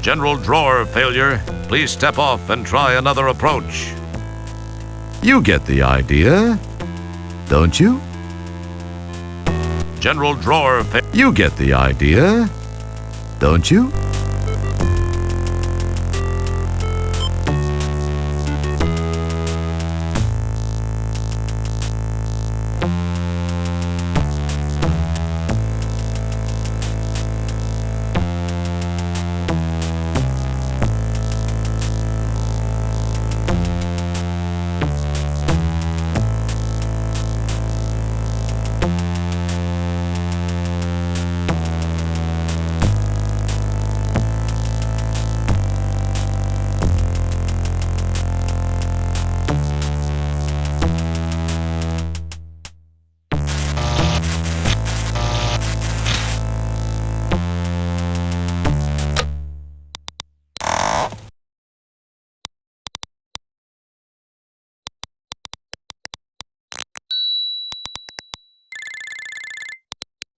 General drawer failure. Please step off and try another approach. You get the idea, don't you? General drawer failure. You get the idea, don't you?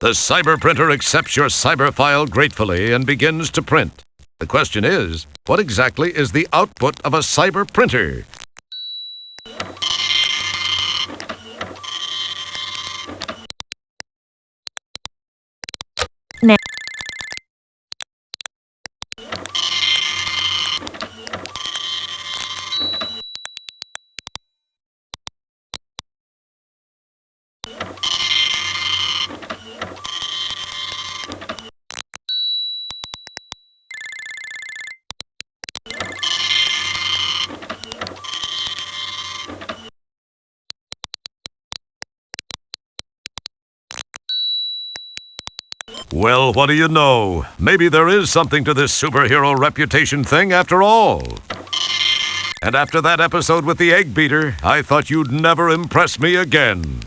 The cyber printer accepts your cyber file gratefully and begins to print. The question is, what exactly is the output of a cyber printer? Now. Well, what do you know? Maybe there is something to this superhero reputation thing after all. And after that episode with the egg beater, I thought you'd never impress me again.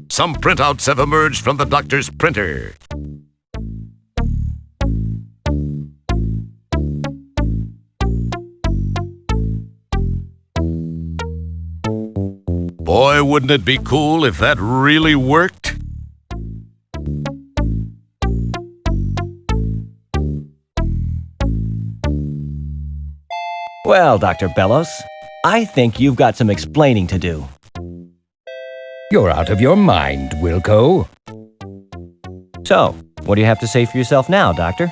Some printouts have emerged from the doctor's printer. Boy, wouldn't it be cool if that really worked? Well, Dr. Bellows, I think you've got some explaining to do. You're out of your mind, Wilco. So, what do you have to say for yourself now, Doctor?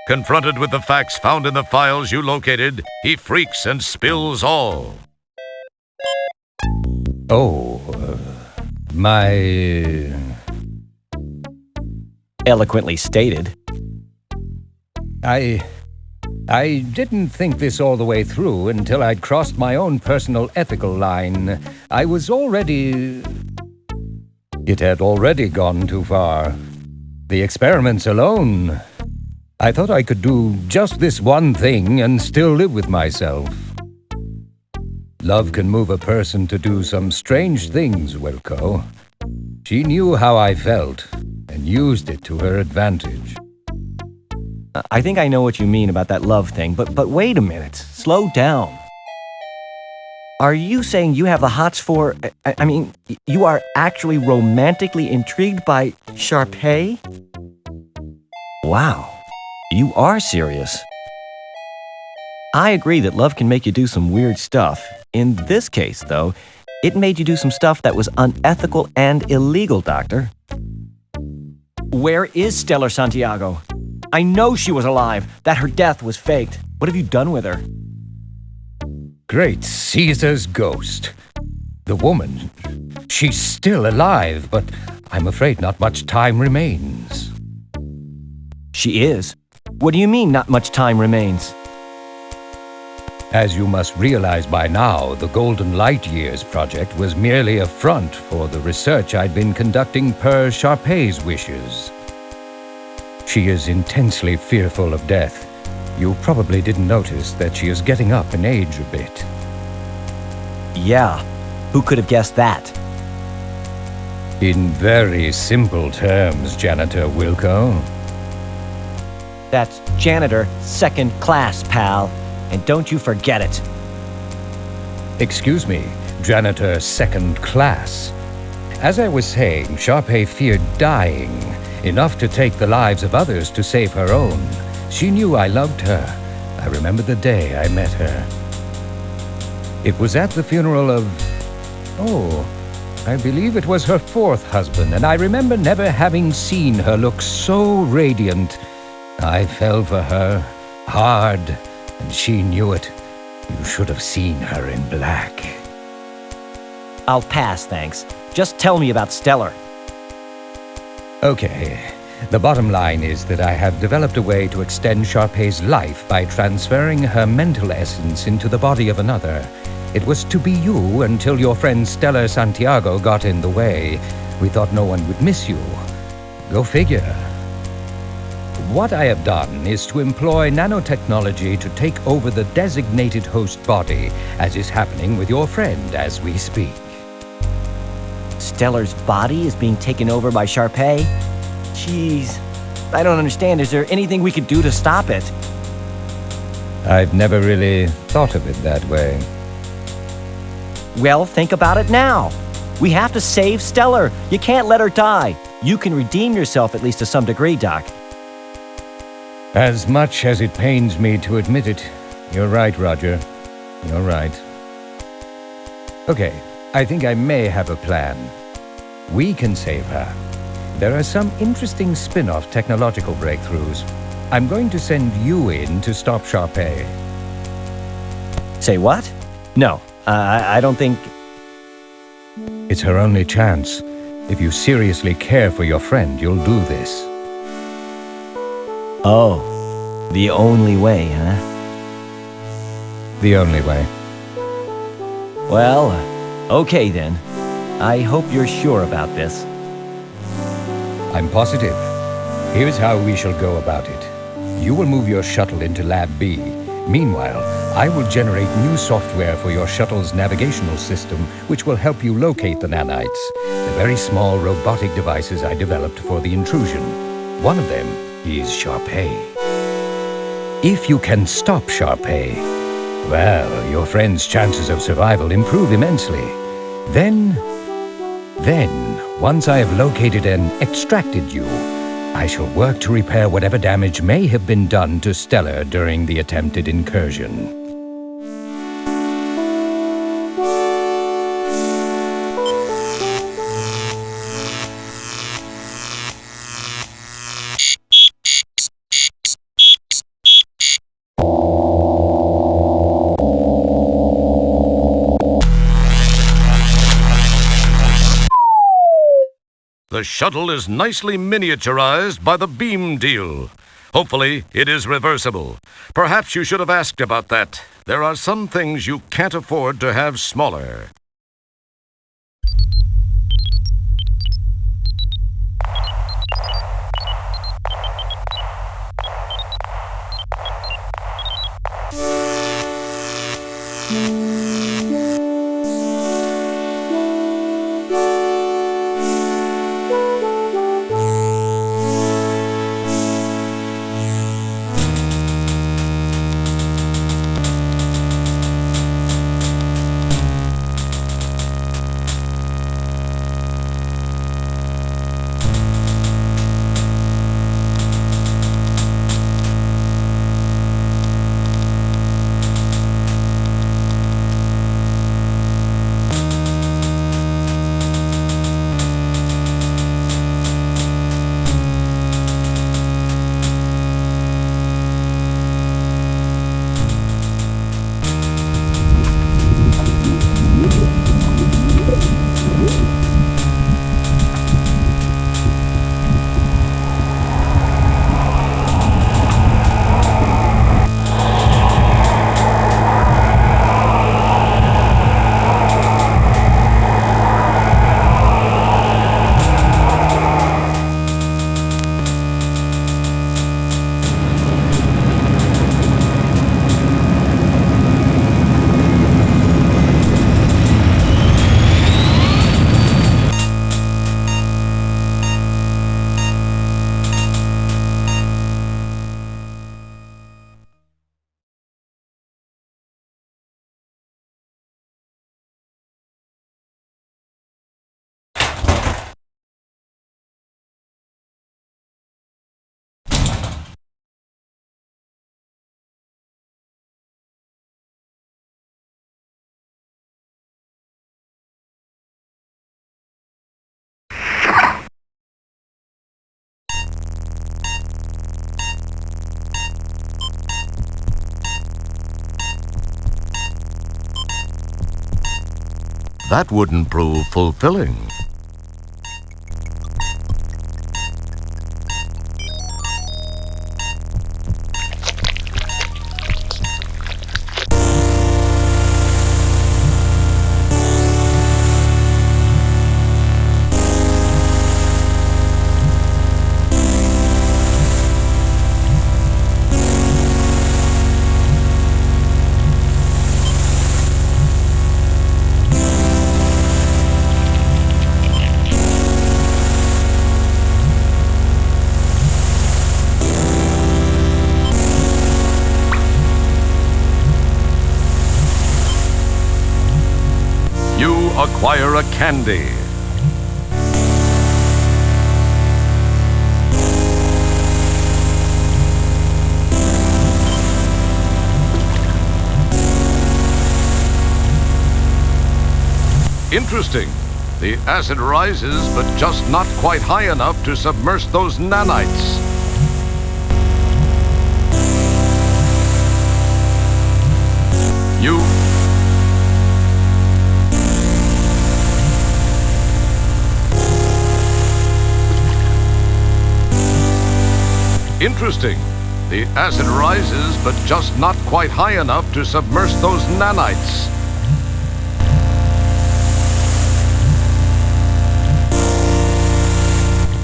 Confronted with the facts found in the files you located, he freaks and spills all. Oh, my... Eloquently stated. I didn't think this all the way through until I'd crossed my own personal ethical line. I was already... It had already gone too far. The experiments alone... I thought I could do just this one thing and still live with myself. Love can move a person to do some strange things, Wilco. She knew how I felt and used it to her advantage. I think I know what you mean about that love thing, but wait a minute. Slow down. Are you saying you have the hots for... I mean, you are actually romantically intrigued by Sharpay? Wow, you are serious. I agree that love can make you do some weird stuff. In this case, though, It made you do some stuff that was unethical and illegal, Doctor. Where is Stellar Santiago? I know she was alive, that her death was faked. What have you done with her? Great Caesar's ghost. The woman, she's still alive, but I'm afraid not much time remains. She is? What do you mean, not much time remains? As you must realize by now, the Golden Light Years project was merely a front for the research I'd been conducting per Sharpay's wishes. She is intensely fearful of death. You probably didn't notice that she is getting up in age a bit. Yeah, who could have guessed that? In very simple terms, Janitor Wilco. That's Janitor Second Class, pal. And don't you forget it. Excuse me, Janitor Second Class. As I was saying, Sharpay feared dying, enough to take the lives of others to save her own. She knew I loved her. I remember the day I met her. It was at the funeral of... I believe it was her fourth husband, and I remember never having seen her look so radiant. I fell for her, hard, and she knew it. You should have seen her in black. I'll pass, thanks. Just tell me about Stellar. Okay. The bottom line is that I have developed a way to extend Sharpay's life by transferring her mental essence into the body of another. It was to be you until your friend Stellar Santiago got in the way. We thought no one would miss you. Go figure. What I have done is to employ nanotechnology to take over the designated host body, as is happening with your friend as we speak. Stellar's body is being taken over by Sharpay? Jeez, I don't understand. Is there anything we could do to stop it? I've never really thought of it that way. Well, think about it now. We have to save Stellar. You can't let her die. You can redeem yourself at least to some degree, Doc. As much as it pains me to admit it, you're right, Roger. You're right. Okay, I think I may have a plan. We can save her. There are some interesting spin-off technological breakthroughs. I'm going to send you in to stop Sharpay. Say what? No, I don't think... It's her only chance. If you seriously care for your friend, you'll do this. Oh, the only way, huh? The only way. Well, okay then. I hope you're sure about this. I'm positive. Here's how we shall go about it. You will move your shuttle into Lab B. Meanwhile, I will generate new software for your shuttle's navigational system, which will help you locate the nanites, the very small robotic devices I developed for the intrusion. One of them is Sharpay. If you can stop Sharpay, well, your friend's chances of survival improve immensely. Then, once I have located and extracted you, I shall work to repair whatever damage may have been done to Stellar during the attempted incursion. The shuttle is nicely miniaturized by the beam deal. Hopefully, it is reversible. Perhaps you should have asked about that. There are some things you can't afford to have smaller. that wouldn't prove fulfilling. Acquire a candy. Interesting. The acid rises, but just not quite high enough to submerge those nanites. Interesting. The acid rises, but just not quite high enough to submerge those nanites.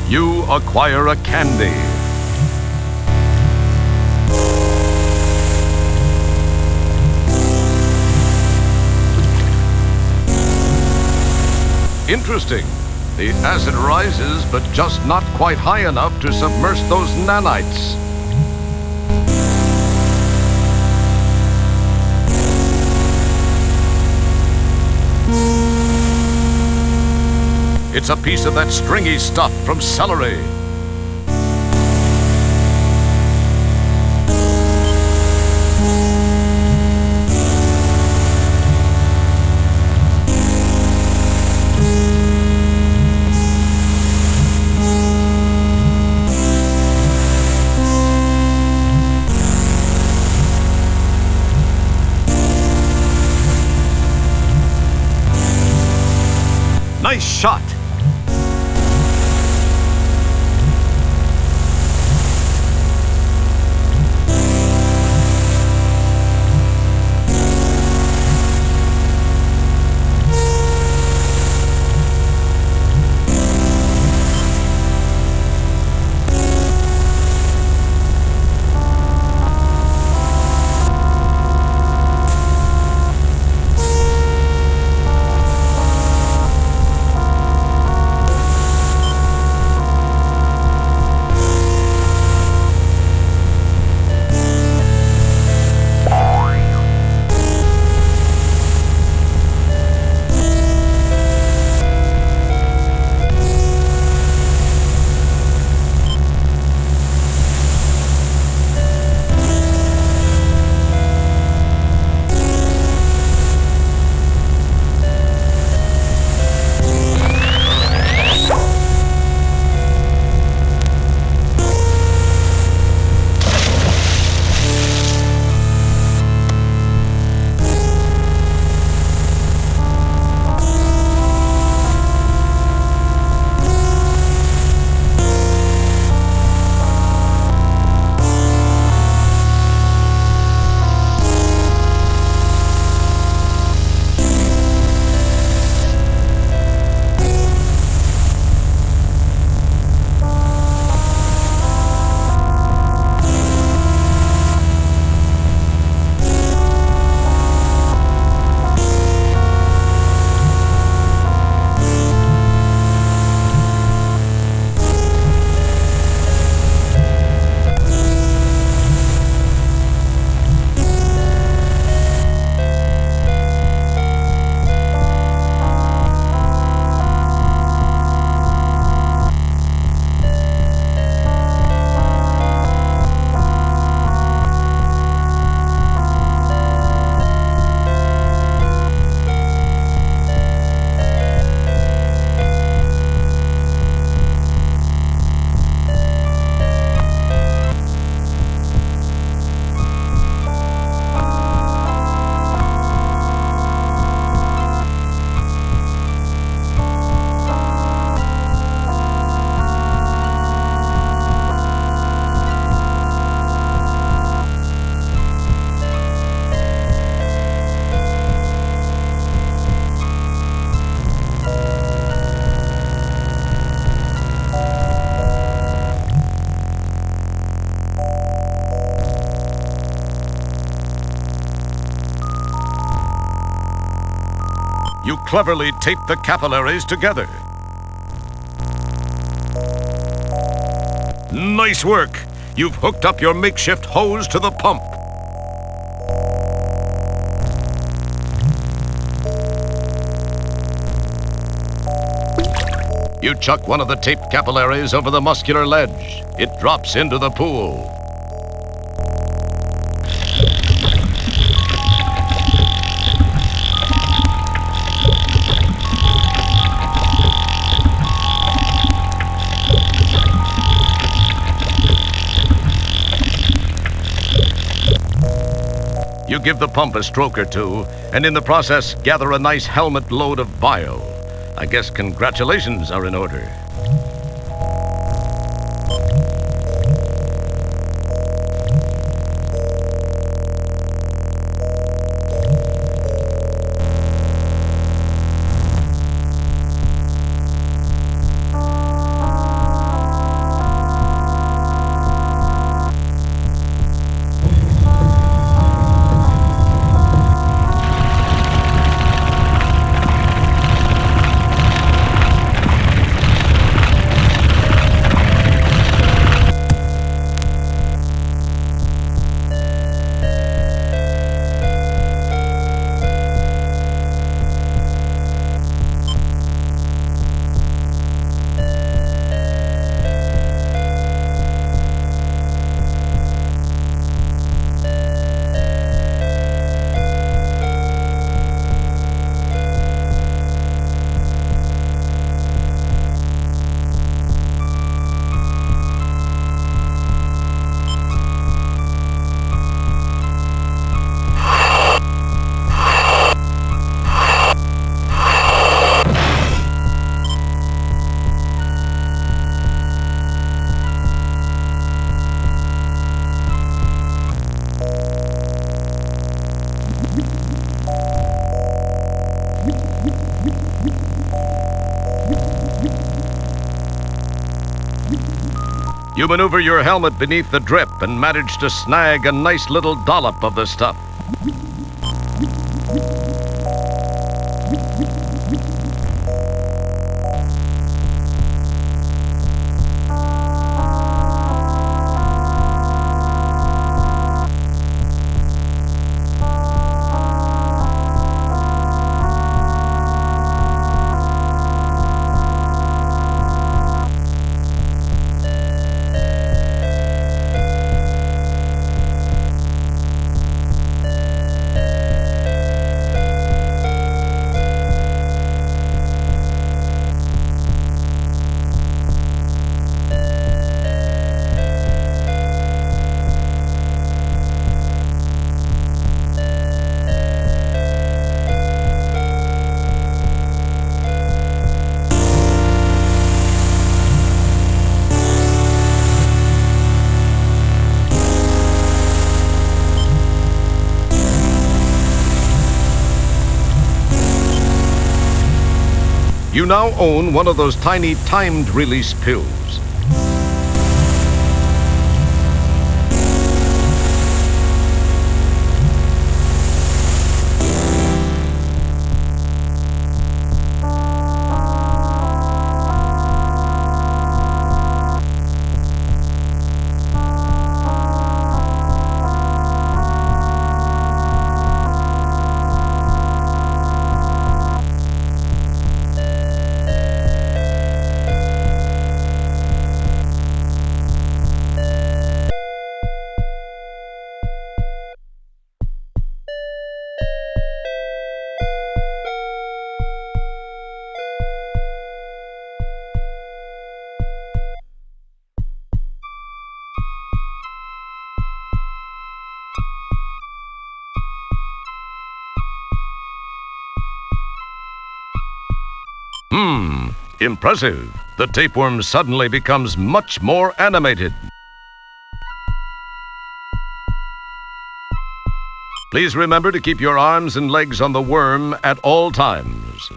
You acquire a candy. Interesting. The acid rises, but just not quite high enough to submerge those nanites. It's a piece of that stringy stuff from celery. Nice shot. You cleverly tape the capillaries together. Nice work! You've hooked up your makeshift hose to the pump. You chuck one of the taped capillaries over the muscular ledge. It drops into the pool. You give the pump a stroke or two, and in the process, gather a nice helmet load of bile. I guess congratulations are in order. You maneuver your helmet beneath the drip and manage to snag a nice little dollop of the stuff. You now own one of those tiny timed release pills. Impressive. The tapeworm suddenly becomes much more animated. Please remember to keep your arms and legs on the worm at all times.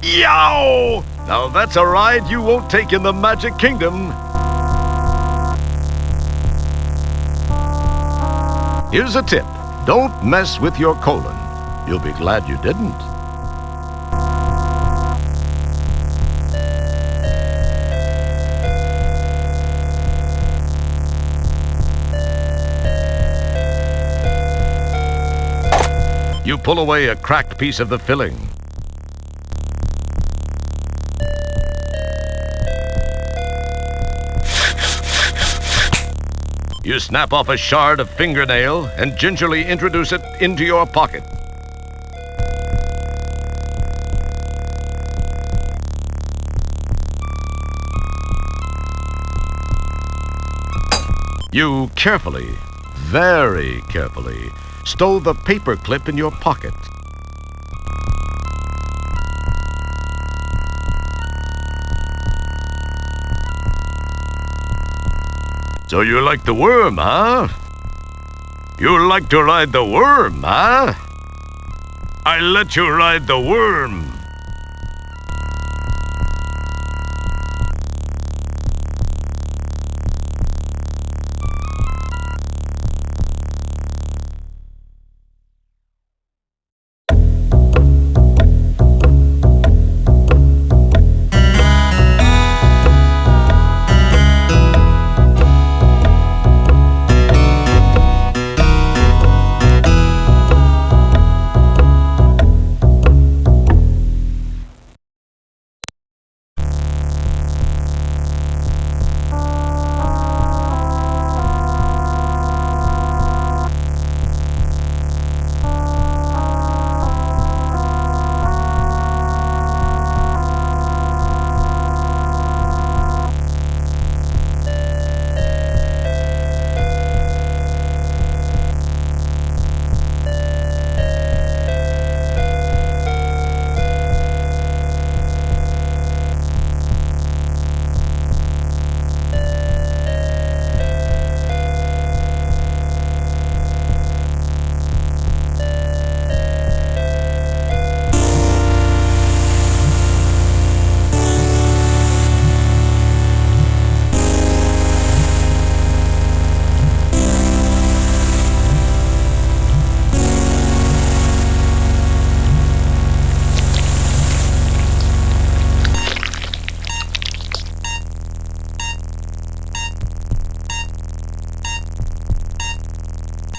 Yow! Now that's a ride you won't take in the Magic Kingdom. Here's a tip. Don't mess with your colon. You'll be glad you didn't. You pull away a cracked piece of the filling. You snap off a shard of fingernail and gingerly introduce it into your pocket. You carefully, very carefully, stow the paper clip in your pocket. So you like the worm, huh? You like to ride the worm, huh? I let you ride the worm.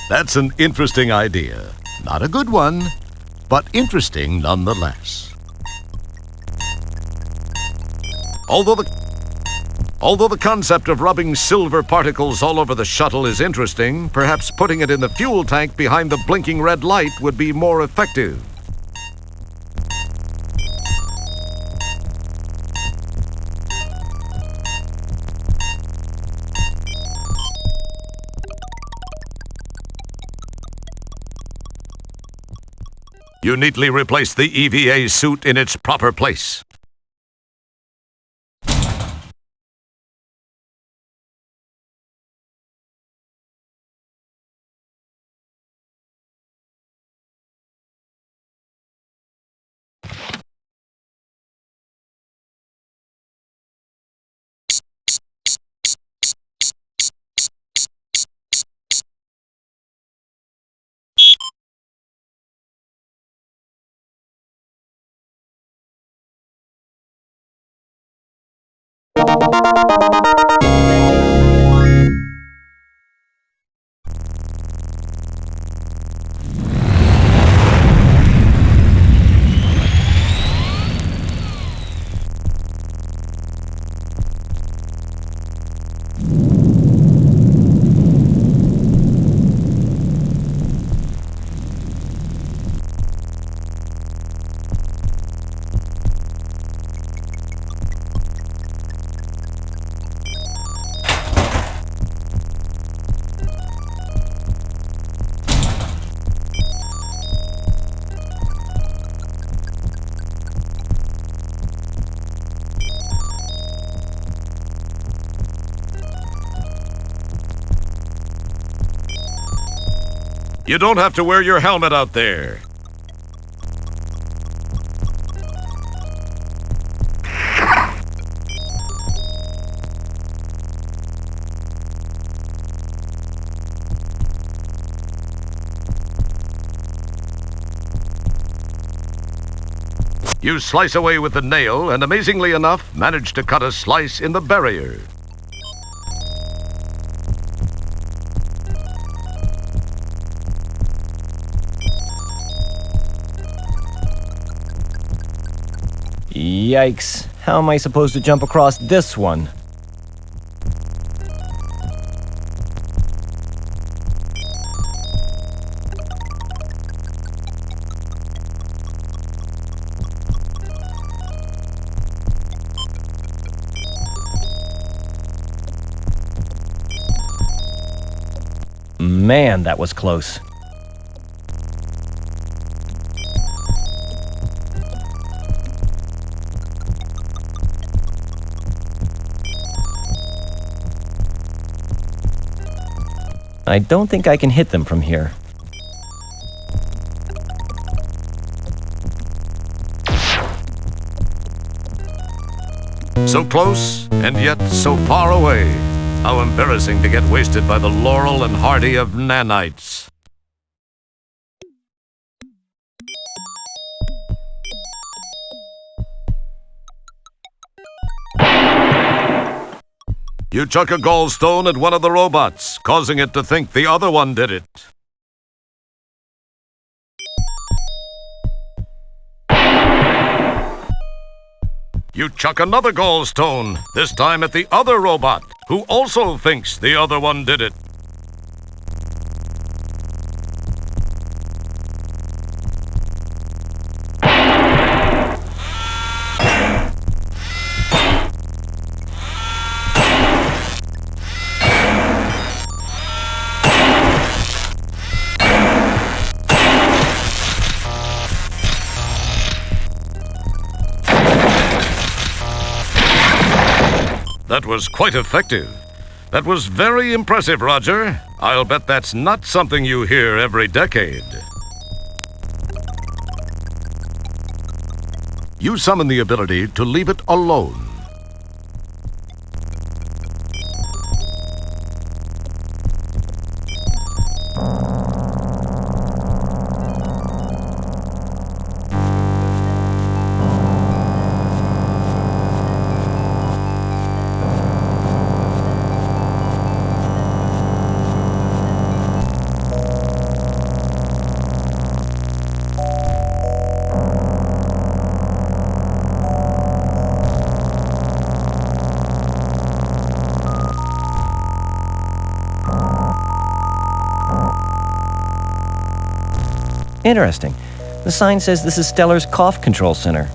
That's an interesting idea. Not a good one, but interesting nonetheless. Although the concept of rubbing silver particles all over the shuttle is interesting, perhaps putting it in the fuel tank behind the blinking red light would be more effective. You neatly replace the EVA suit in its proper place. You don't have to wear your helmet out there. You slice away with the nail and, amazingly enough, manage to cut a slice in the barrier. Yikes. How am I supposed to jump across this one? Man, that was close. I don't think I can hit them from here. So close, and yet so far away. How embarrassing to get wasted by the Laurel and Hardy of nanites. You chuck a gallstone at one of the robots, causing it to think the other one did it. You chuck another gallstone, this time at the other robot, who also thinks the other one did it. That was quite effective. That was very impressive, Roger. I'll bet that's not something you hear every decade. You summon the ability to leave it alone. Interesting. The sign says this is Stellar's cough control center.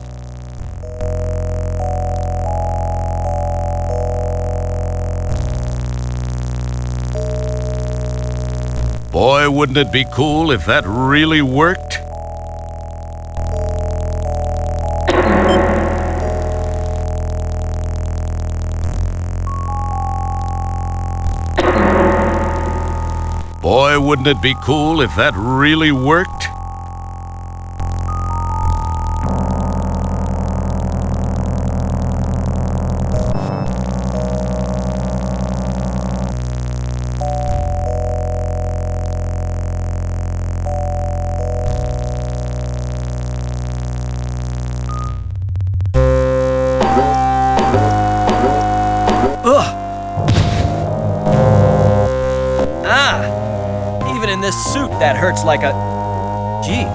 Boy, wouldn't it be cool if that really worked? Boy, wouldn't it be cool if that really worked? Suit that hurts like a... Geez,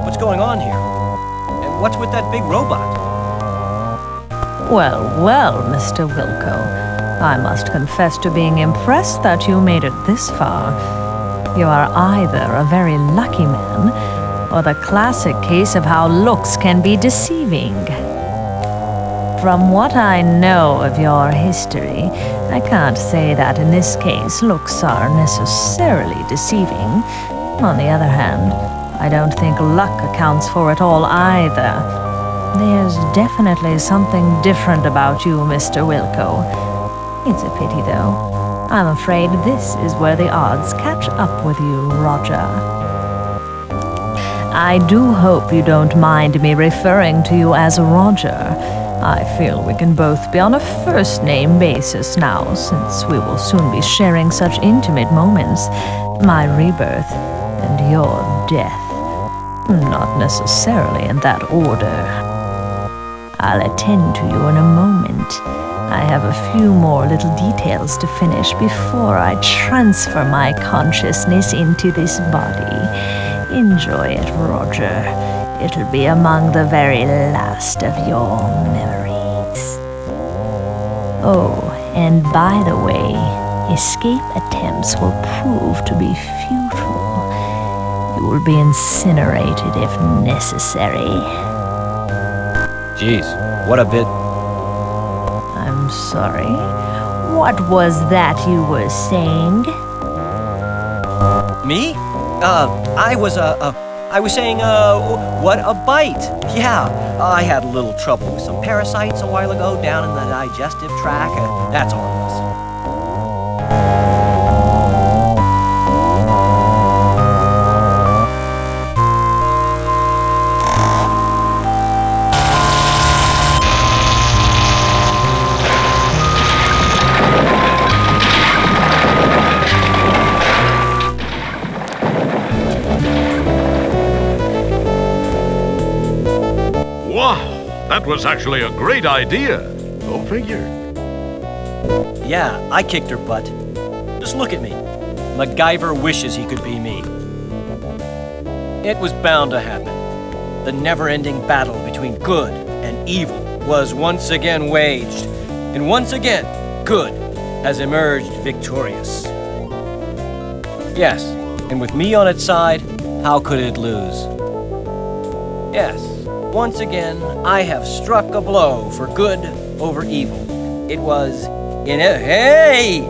what's going on here? And what's with that big robot? Well, well, Mr. Wilco, I must confess to being impressed that you made it this far. You are either a very lucky man, or the classic case of how looks can be deceiving. From what I know of your history, I can't say that in this case looks are necessarily deceiving. On the other hand, I don't think luck accounts for it all either. There's definitely something different about you, Mr. Wilco. It's a pity, though. I'm afraid this is where the odds catch up with you, Roger. I do hope you don't mind me referring to you as Roger. I feel we can both be on a first-name basis now, since we will soon be sharing such intimate moments. My rebirth and your death. Not necessarily in that order. I'll attend to you in a moment. I have a few more little details to finish before I transfer my consciousness into this body. Enjoy it, Roger. It'll be among the very last of your memories. Oh, and by the way, escape attempts will prove to be futile. You will be incinerated if necessary. Jeez, what a bit... I'm sorry. What was that you were saying? Me? I was saying, what a bite. Yeah, I had a little trouble with some parasites a while ago down in the digestive tract. That's all it was. That was actually a great idea. Go figure. Yeah, I kicked her butt. Just look at me. MacGyver wishes he could be me. It was bound to happen. The never-ending battle between good and evil was once again waged. And once again, good has emerged victorious. Yes, and with me on its side, how could it lose? Yes. Once again, I have struck a blow for good over evil. It was in a... Hey!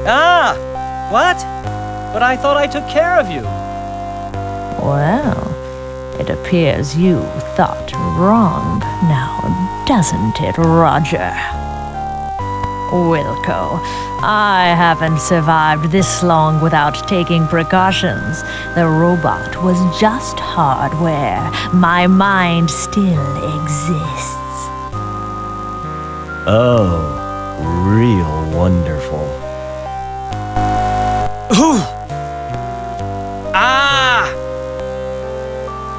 Ah! What? But I thought I took care of you. Well, it appears you thought wrong now, doesn't it, Roger? Wilco, I haven't survived this long without taking precautions. The robot was just hardware. My mind still exists. Oh, real wonderful. Ooh! Ah!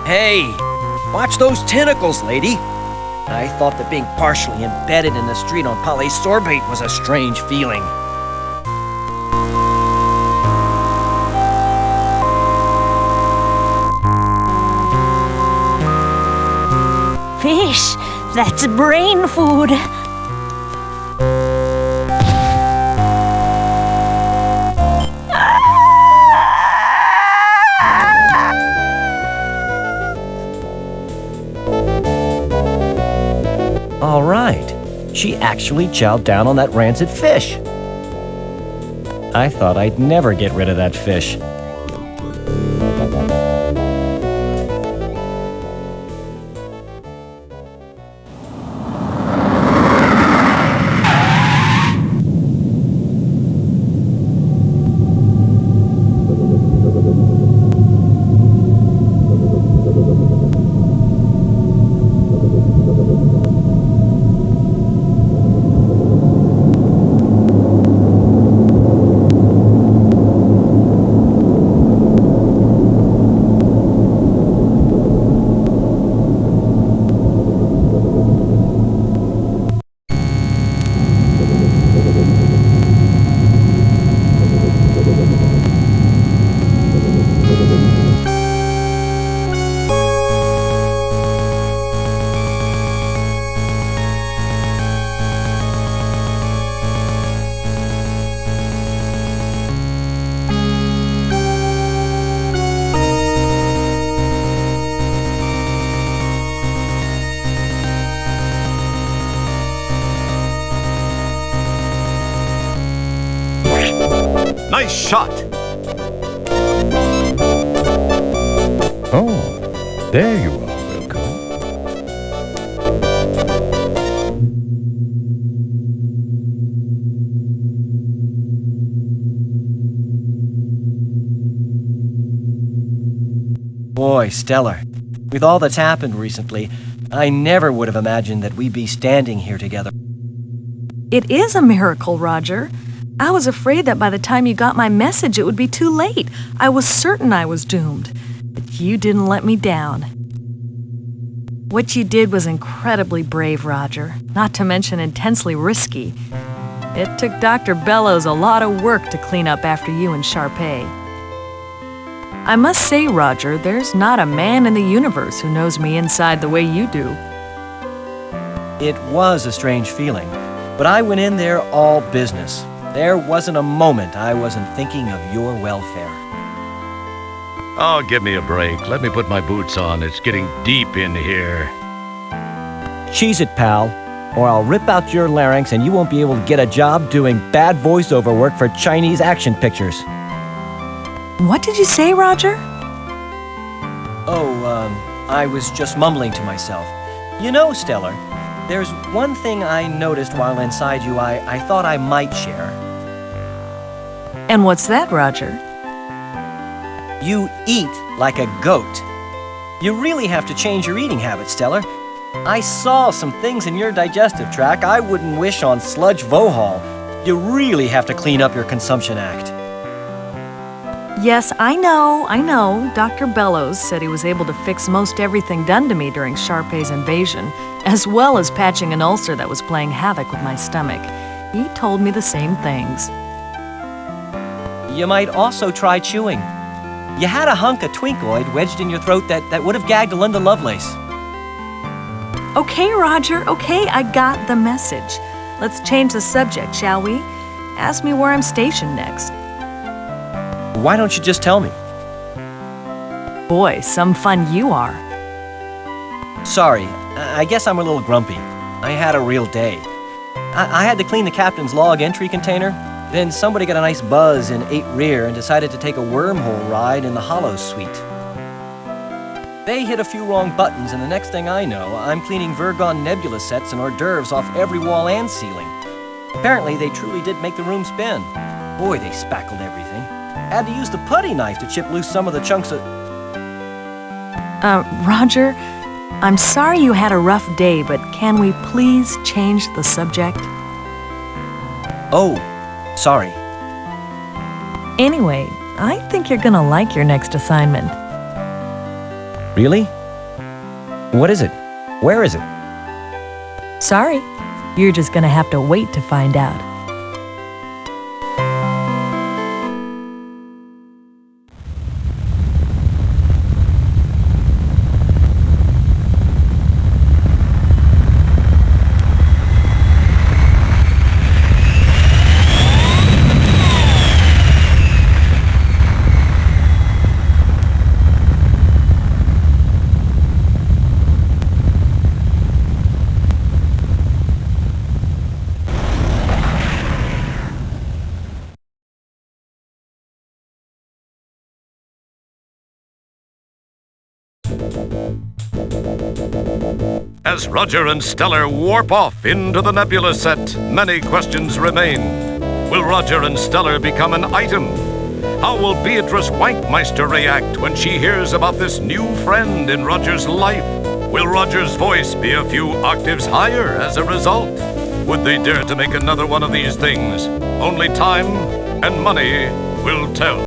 Hey, watch those tentacles, lady. I thought that being partially embedded in the street on polysorbate was a strange feeling. Fish, that's brain food. All right. She actually chowed down on that rancid fish. I thought I'd never get rid of that fish. Nice shot! Oh, there you are, Wilco. Boy, Stellar, with all that's happened recently, I never would have imagined that we'd be standing here together. It is a miracle, Roger. I was afraid that by the time you got my message, it would be too late. I was certain I was doomed. but you didn't let me down. What you did was incredibly brave, Roger, not to mention intensely risky. It took Dr. Bellows a lot of work to clean up after you and Sharpay. I must say, Roger, there's not a man in the universe who knows me inside the way you do. It was a strange feeling, but I went in there all business. There wasn't a moment I wasn't thinking of your welfare. Oh, give me a break. Let me put my boots on. It's getting deep in here. Cheese it, pal, or I'll rip out your larynx and you won't be able to get a job doing bad voiceover work for Chinese action pictures. What did you say, Roger? I was just mumbling to myself. You know, Stellar, there's one thing I noticed while inside you I thought I might share. And what's that, Roger? You eat like a goat. You really have to change your eating habits, Stellar. I saw some things in your digestive tract I wouldn't wish on Sludge Vohaul. You really have to clean up your consumption act. Yes, I know. Dr. Bellows said he was able to fix most everything done to me during Sharpay's invasion, as well as patching an ulcer that was playing havoc with my stomach. He told me the same things. You might also try chewing. You had a hunk of Twinkloid wedged in your throat that would have gagged Linda Lovelace. Okay, Roger, okay, I got the message. Let's change the subject, shall we? Ask me where I'm stationed next. Why don't you just tell me? Boy, some fun you are. Sorry, I guess I'm a little grumpy. I had a real day. I had to clean the captain's log entry container. Then somebody got a nice buzz in 8 Rear and decided to take a wormhole ride in the Hollow Suite. They hit a few wrong buttons, and the next thing I know, I'm cleaning Virgon Nebula sets and hors d'oeuvres off every wall and ceiling. Apparently, they truly did make the room spin. Boy, they spackled everything. Had to use the putty knife to chip loose some of the chunks of... Roger, I'm sorry you had a rough day, but can we please change the subject? Oh, sorry. Anyway, I think you're gonna like your next assignment. Really? What is it? Where is it? Sorry, you're just gonna have to wait to find out. As Roger and Stellar warp off into the nebula set, many questions remain. Will Roger and Stellar become an item? How will Beatrice Wankmeister react when she hears about this new friend in Roger's life? Will Roger's voice be a few octaves higher as a result? Would they dare to make another one of these things? Only time and money will tell.